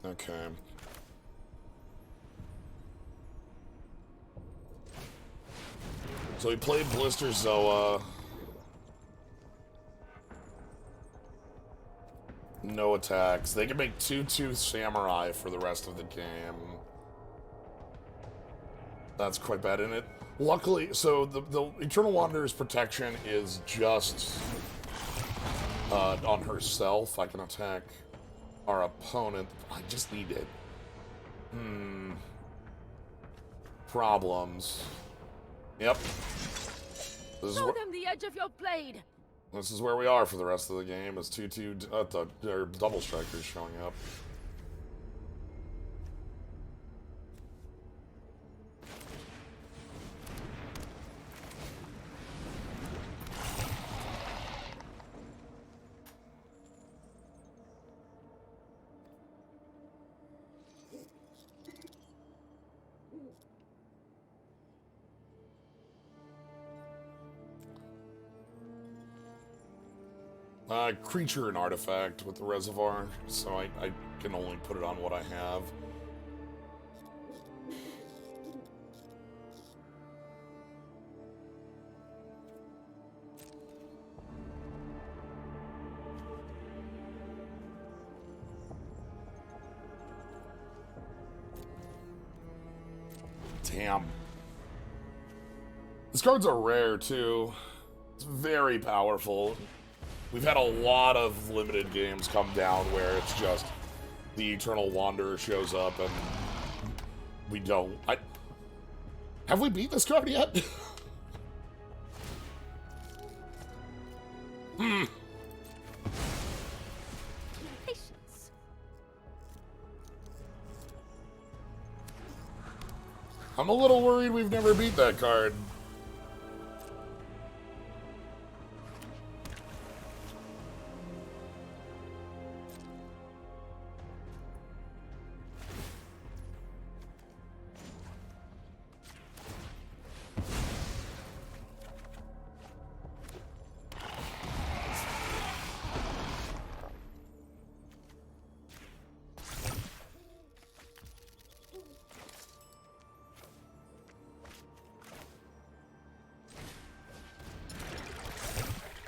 Okay. So we played Blister Zoa. No attacks. They can make 2/2 Samurai for the rest of the game. That's quite bad, isn't it? Luckily, so the Eternal Wanderer's protection is just on herself. I can attack our opponent. I just need it. Problems. Yep. Show them the edge of your blade. This is where we are for the rest of the game. Is 2/2 their double strikers showing up. Creature and artifact with the reservoir, so I can only put it on what I have. Damn. These cards are rare, too. It's very powerful. We've had a lot of limited games come down where it's just the Eternal Wanderer shows up and we don't. Have we beat this card yet? Patience. I'm a little worried we've never beat that card.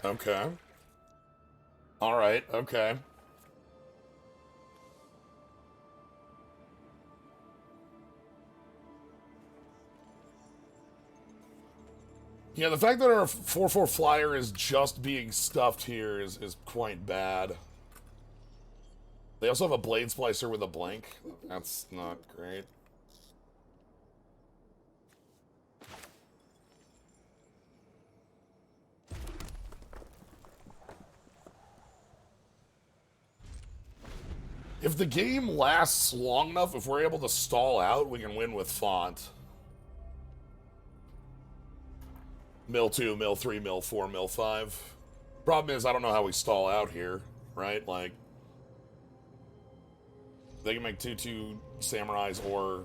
Okay. Alright, okay. Yeah, the fact that our 4/4 flyer is just being stuffed here is quite bad. They also have a Blade Splicer with a blank. That's not great. If the game lasts long enough, if we're able to stall out, we can win with Font. Mill 2, Mill 3, Mill 4, Mill 5. Problem is, I don't know how we stall out here, right? Like, they can make 2/2 Samurais or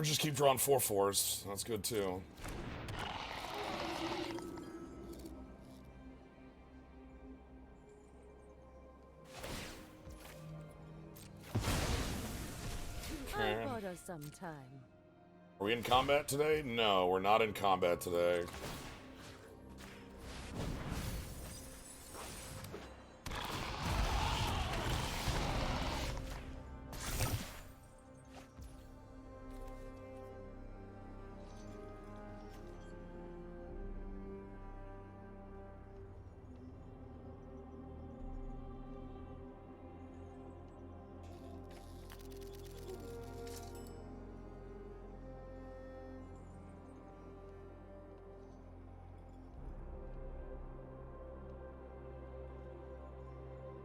just keep drawing 4/4s. That's good, too. I'll borrow some time. Are we in combat today? No, we're not in combat today.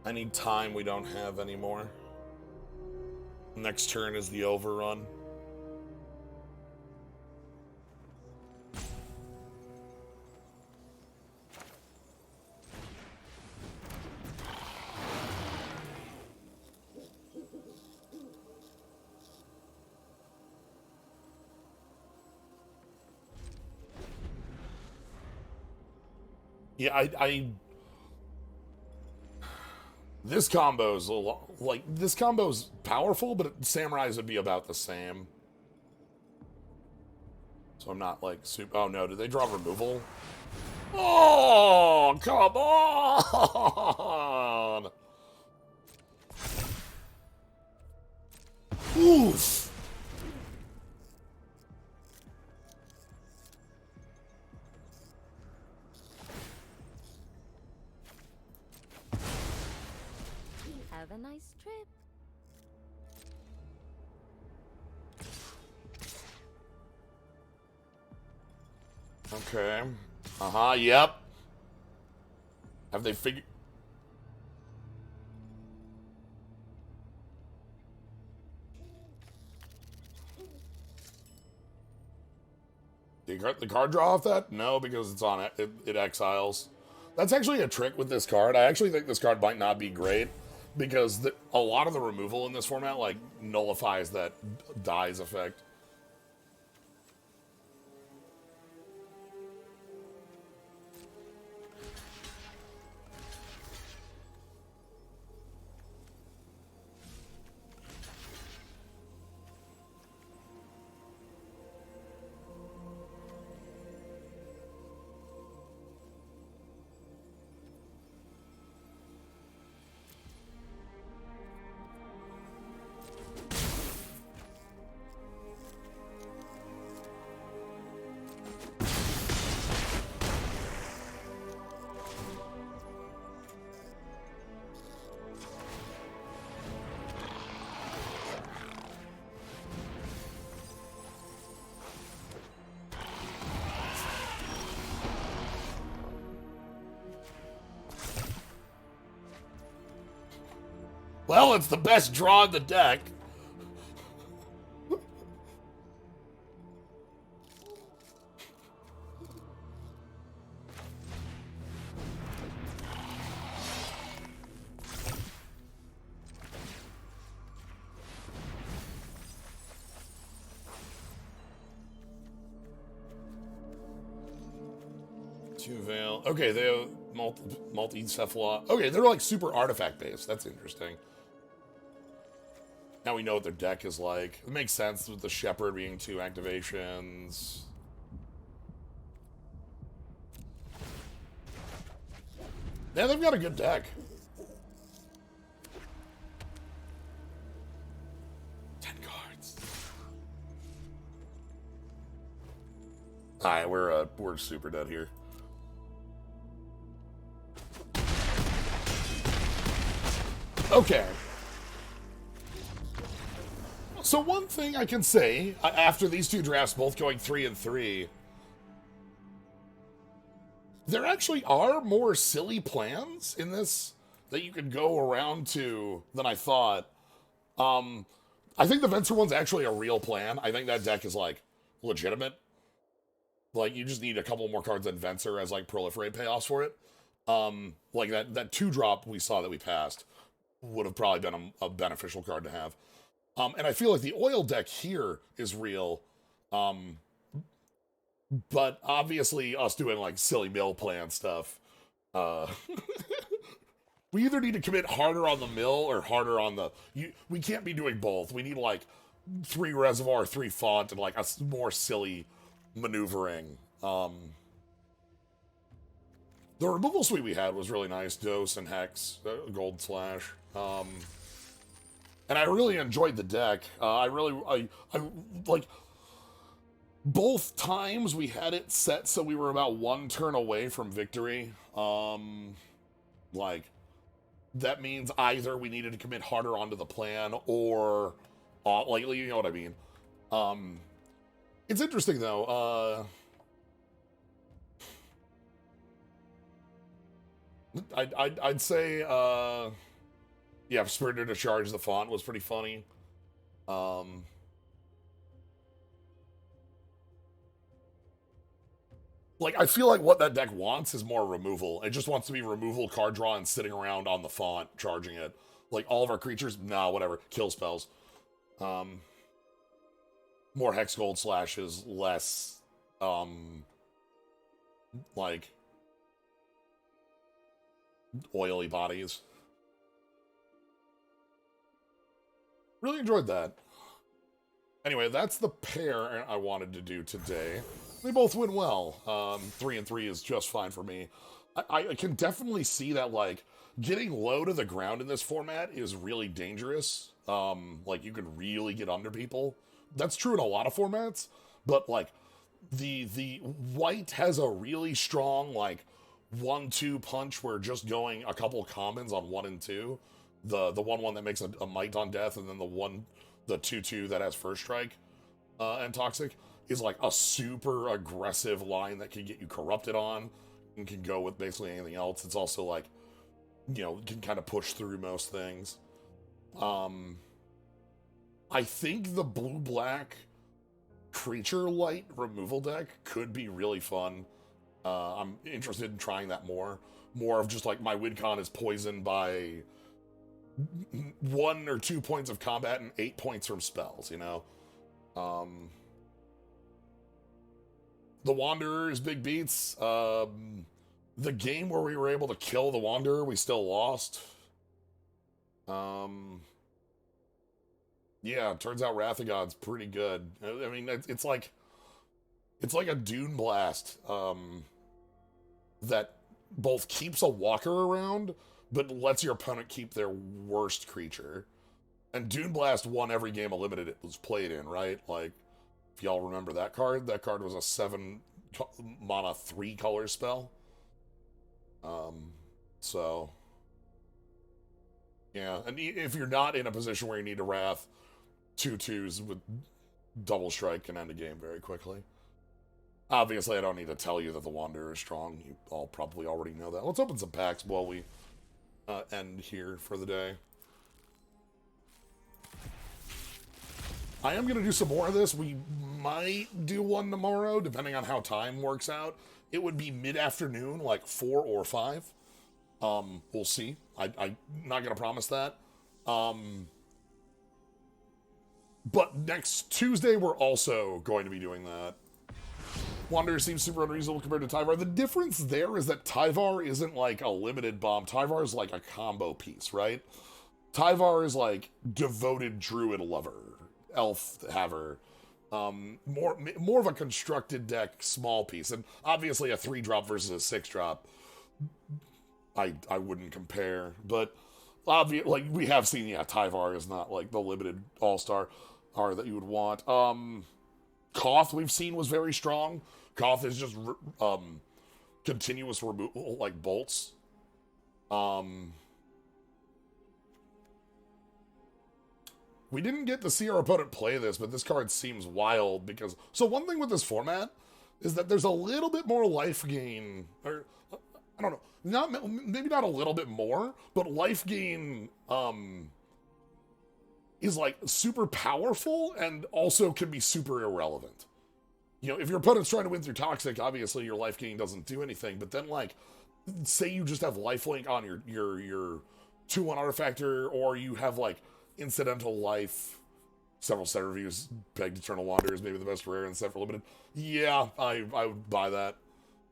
I need time we don't have anymore. Next turn is the overrun. Yeah, this combo's a lot, like, this combo's powerful, but samurais would be about the same. So I'm not, like, super... Oh, no, did they draw removal? Oh, come on! Oof! Have a nice trip. Okay. Uh-huh, yep. Have they figured... Did the card draw off that? No, because it's on it. It exiles. That's actually a trick with this card. I actually think this card might not be great because a lot of the removal in this format, like, nullifies that dies effect. Well, it's the best draw in the deck. Two Veil. Okay, they have multi-cephala. Okay, they're like super artifact based. That's interesting. Now we know what their deck is like. It makes sense with the Shepherd being 2 activations. Yeah, they've got a good deck. 10 cards. Alright, we're super dead here. Okay. So one thing I can say, after these two drafts both going 3 and 3, there actually are more silly plans in this that you could go around to than I thought. I think the Venser one's actually a real plan. I think that deck is, like, legitimate. Like, you just need a couple more cards than Venser as, like, Proliferate payoffs for it. Like, that 2-drop we saw that we passed would have probably been a beneficial card to have. And I feel like the oil deck here is real. But obviously us doing, like, silly mill plan stuff, we either need to commit harder on the mill or harder on the... we can't be doing both. We need, like, 3 reservoir, 3 font, and like a more silly maneuvering. The removal suite we had was really nice. Dose and Hex, Gold Slash. And I really enjoyed the deck. I like, both times we had it set so we were about 1 turn away from victory. Like, that means either we needed to commit harder onto the plan or, like, you know what I mean. It's interesting though. I'd say, yeah, Spirited to Charge the font was pretty funny. Like, I feel like what that deck wants is more removal. It just wants to be removal, card draw, and sitting around on the font, charging it. Like, all of our creatures, nah, whatever, kill spells. More Hex Gold Slashes, less, like, oily bodies. Really enjoyed that. Anyway, that's the pair I wanted to do today. They both went well. 3 and 3 is just fine for me. I can definitely see that, like, getting low to the ground in this format is really dangerous. Like, you can really get under people. That's true in a lot of formats, but, like, the white has a really strong, like, 1-2 punch where just going a couple commons on 1 and 2. The 1/1 that makes a Might on death, and then the 2/2 that has First Strike and Toxic is like a super aggressive line that can get you corrupted on and can go with basically anything else. It's also like, you know, can kind of push through most things. I think the blue-black creature light removal deck could be really fun. I'm interested in trying that more. More of just like my win-con is poisoned by 1 or 2 points of combat and 8 points from spells, you know? The Wanderer's big beats. The game where we were able to kill the Wanderer, we still lost. Yeah, turns out Wrath of God's pretty good. I mean, it's like a Dune Blast that both keeps a walker around, but lets your opponent keep their worst creature. And Dune Blast won every game of Limited it was played in, right? Like, if y'all remember that card was a 7 mana 3 color spell. So, yeah. And if you're not in a position where you need to Wrath, 2/2s with double strike can end a game very quickly. Obviously, I don't need to tell you that the Wanderer is strong. You all probably already know that. Let's open some packs while we end here for the day. I am going to do some more of this. We might do one tomorrow, depending on how time works out. It would be mid-afternoon, like 4 or 5. We'll see. I'm not going to promise that. But next Tuesday, we're also going to be doing that. Wanderer seems super unreasonable compared to Tyvar. The difference there is that Tyvar isn't like a limited bomb. Tyvar is like a combo piece, right? Tyvar is like devoted druid lover, elf haver, more of a constructed deck, small piece, and obviously a 3-drop versus a 6-drop. I wouldn't compare, but like we have seen, yeah, Tyvar is not like the limited all-star that you would want. Koth we've seen was very strong. Koth is just continuous removal, like bolts. We didn't get to see our opponent play this, but this card seems wild because... So one thing with this format is that there's a little bit more life gain, or I don't know, maybe not a little bit more, but life gain is like super powerful and also can be super irrelevant. You know, if your opponent's trying to win through Toxic, obviously your life gain doesn't do anything, but then like, say you just have lifelink on your 2/1 artifactor, or you have like incidental life. Several set reviews pegged Eternal Wanderer is maybe the best rare in set for limited. Yeah, I would buy that.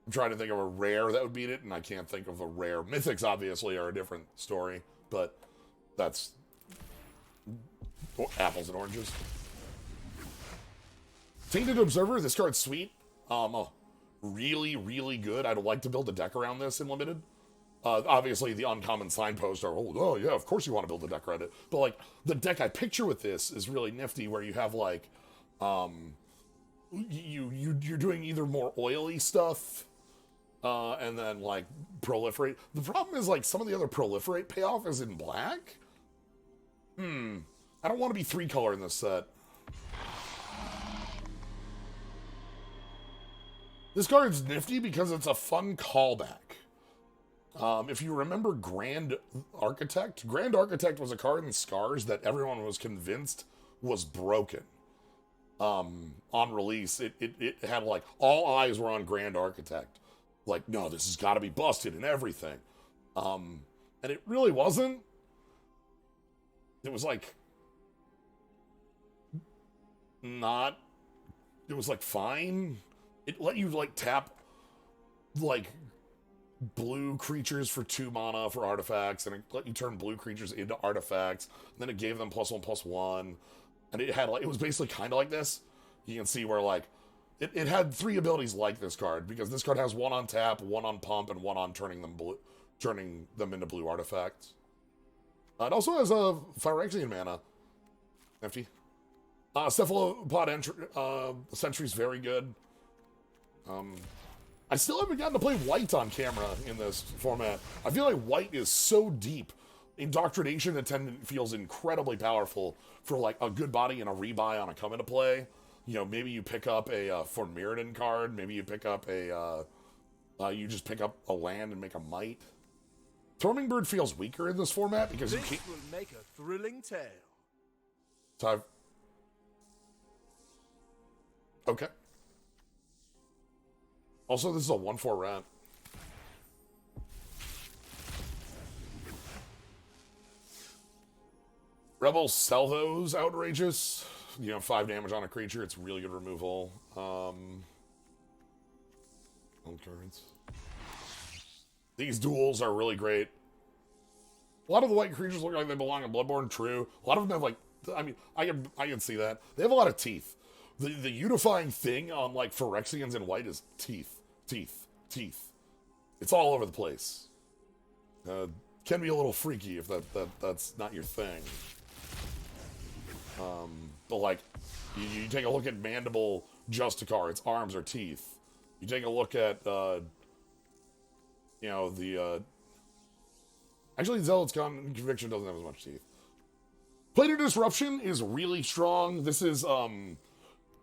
I'm trying to think of a rare that would beat it, and I can't think of a rare. Mythics obviously are a different story, but that's apples and oranges. Tainted Observer, this card's sweet. Really, really good. I'd like to build a deck around this in Limited. Obviously, the uncommon signposts are, oh, yeah, of course you want to build a deck around it. But, like, the deck I picture with this is really nifty, where you have, like, you're doing either more oily stuff, and then, like, Proliferate. The problem is, like, some of the other Proliferate payoff is in black. I don't want to be 3-color in this set. This card's nifty because it's a fun callback. If you remember Grand Architect was a card in Scars that everyone was convinced was broken. On release, it had, like, all eyes were on Grand Architect. Like, no, this has got to be busted and everything. And it really wasn't. It was, like, not, it was, like, fine. It let you, like, tap, like, blue creatures for 2 mana for artifacts, and it let you turn blue creatures into artifacts, and then it gave them +1/+1, and it had, like, it was basically kind of like this. You can see where, like, it had 3 abilities like this card, because this card has 1 on tap, 1 on pump, and 1 on turning them into blue artifacts. It also has a Phyrexian mana. Nifty. Cephalopod Sentry's very good. I still haven't gotten to play White on camera in this format. I feel like White is so deep. Indoctrination Attendant feels incredibly powerful for, like, a good body and a rebuy on a come into play. You know, maybe you pick up a Formiridan card. Maybe you pick up you just pick up a land and make a Might. Thormingbird feels weaker in this format because you can't... This will make a thrilling tale. So okay. Also, this is a 1/4 rent. Rebel Salvo's outrageous. You know, 5 damage on a creature. It's really good removal. Old cards. These duels are really great. A lot of the white creatures look like they belong in Bloodborne. True. A lot of them have, like, I mean, I can see that. They have a lot of teeth. The unifying thing on, like, Phyrexians in white is teeth. Teeth. It's all over the place. Can be a little freaky if that's not your thing. But, like, you take a look at Mandible Justicar, its arms are teeth. You take a look at, you know, actually, Zealot's Conviction doesn't have as much teeth. Planar Disruption is really strong. This is,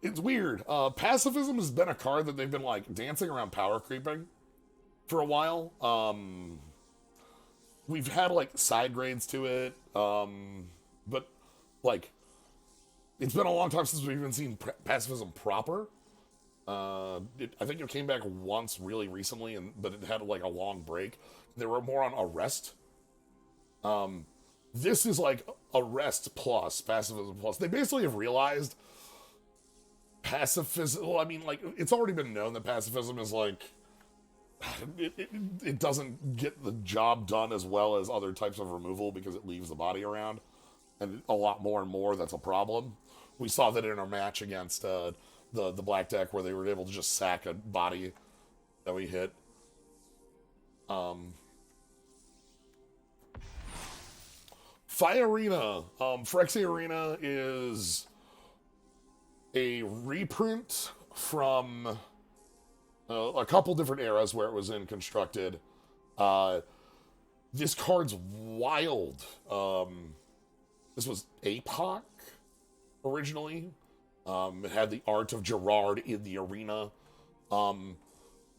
it's weird. Pacifism has been a card that they've been, like, dancing around power creeping for a while. We've had, like, side grades to it. But, like, it's been a long time since we've even seen Pacifism proper. I think it came back once really recently, but it had, like, a long break. They were more on Arrest. This is, like, Arrest plus Pacifism plus. They basically have realized pacifism, well, I mean, like, it's already been known that pacifism is, like, it doesn't get the job done as well as other types of removal because it leaves the body around. And a lot more and more, that's a problem. We saw that in our match against the black deck where they were able to just sack a body that we hit. Phyrexia. Phyrexia Arena is a reprint from a couple different eras where it was in constructed. This card's wild. This was APOC originally. It had the art of Gerard in the arena. And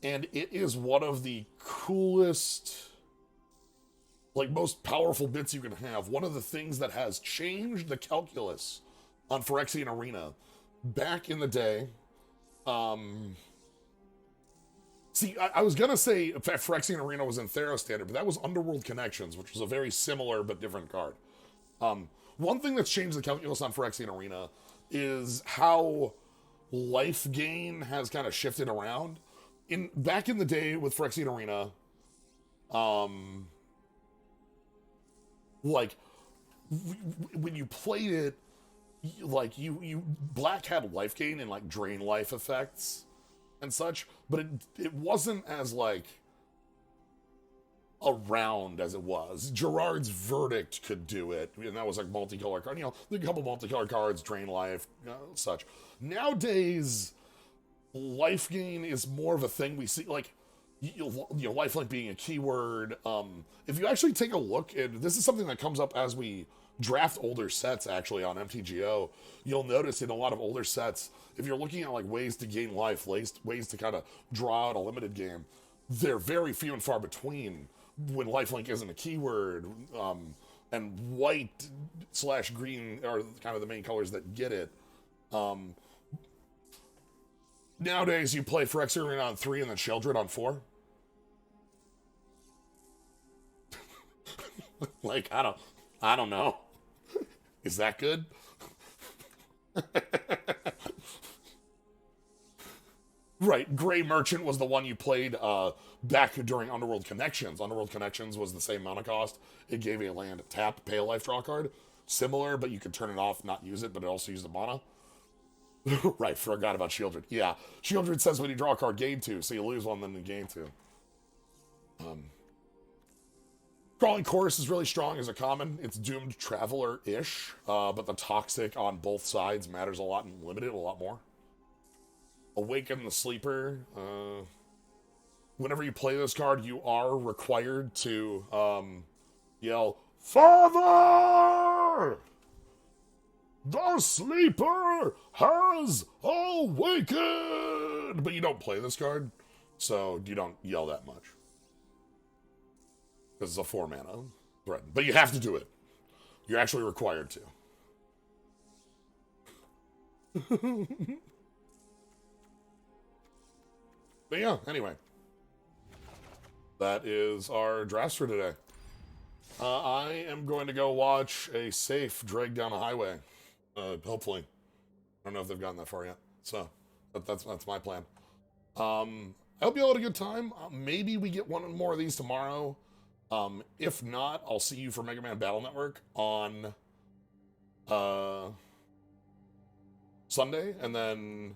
it is one of the coolest, like, most powerful bits you can have. One of the things that has changed the calculus on Phyrexian Arena. Back in the day, see, I was gonna say Phyrexian Arena was in Theros Standard, but that was Underworld Connections, which was a very similar but different card. One thing that's changed the calculus on Phyrexian Arena is how life gain has kind of shifted around. Back in the day with Phyrexian Arena, like, when you played it, like you black had life gain and like drain life effects and such, but it wasn't as like around as it was. Gerard's Verdict could do it, and that was like multicolored card. You know, a couple multicolored cards, drain life, such. Nowadays, life gain is more of a thing we see. Like, lifelink being a keyword. If you actually take a look, and this is something that comes up as we draft older sets actually on MTGO, you'll notice in a lot of older sets, if you're looking at like ways to gain life, ways to kind of draw out a limited game, they're very few and far between when lifelink isn't a keyword, and white / green are kind of the main colors that get it. Nowadays, you play Phyrexia on 3 and then Sheldred on 4. Like, I don't know. Is that good? Right, Gray Merchant was the one you played back during Underworld Connections. Underworld Connections was the same mana cost. It gave a land tap, pay a life, draw card. Similar, but you could turn it off, not use it, but it also used the mana. Right, forgot about Sheldred. Yeah, Sheldred says when you draw a card, gain 2, so you lose 1, then you gain 2. Crawling Chorus is really strong as a common. It's Doomed Traveler-ish, but the toxic on both sides matters a lot and limited a lot more. Awaken the Sleeper. Whenever you play this card, you are required to yell, "Father! The Sleeper has awakened!" But you don't play this card, so you don't yell that much. Because it's a 4 mana threat. But you have to do it. You're actually required to. But yeah, anyway. That is our drafts for today. I am going to go watch a safe drag down a highway. Hopefully. I don't know if they've gotten that far yet. So, that's my plan. I hope you all had a good time. Maybe we get one more of these tomorrow. If not, I'll see you for Mega Man Battle Network on Sunday. And then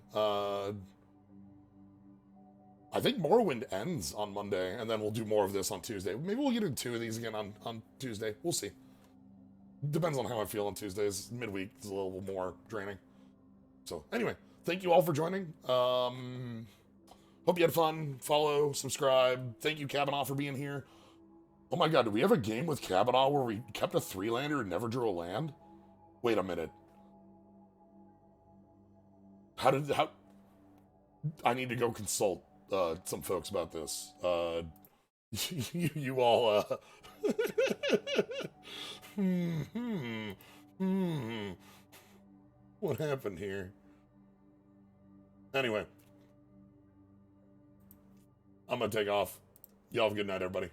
I think Morrowind ends on Monday, and then we'll do more of this on Tuesday. Maybe we'll get into 2 of these again on Tuesday. We'll see. Depends on how I feel on Tuesdays. Midweek is a little more draining. So, anyway, thank you all for joining. Hope you had fun. Follow, subscribe. Thank you, Kabanaw, for being here. Oh my god, did we have a game with Kabanaw where we kept a 3-lander and never drew a land? Wait a minute. How... I need to go consult some folks about this. You all, What happened here? Anyway. I'm gonna take off. Y'all have a good night, everybody.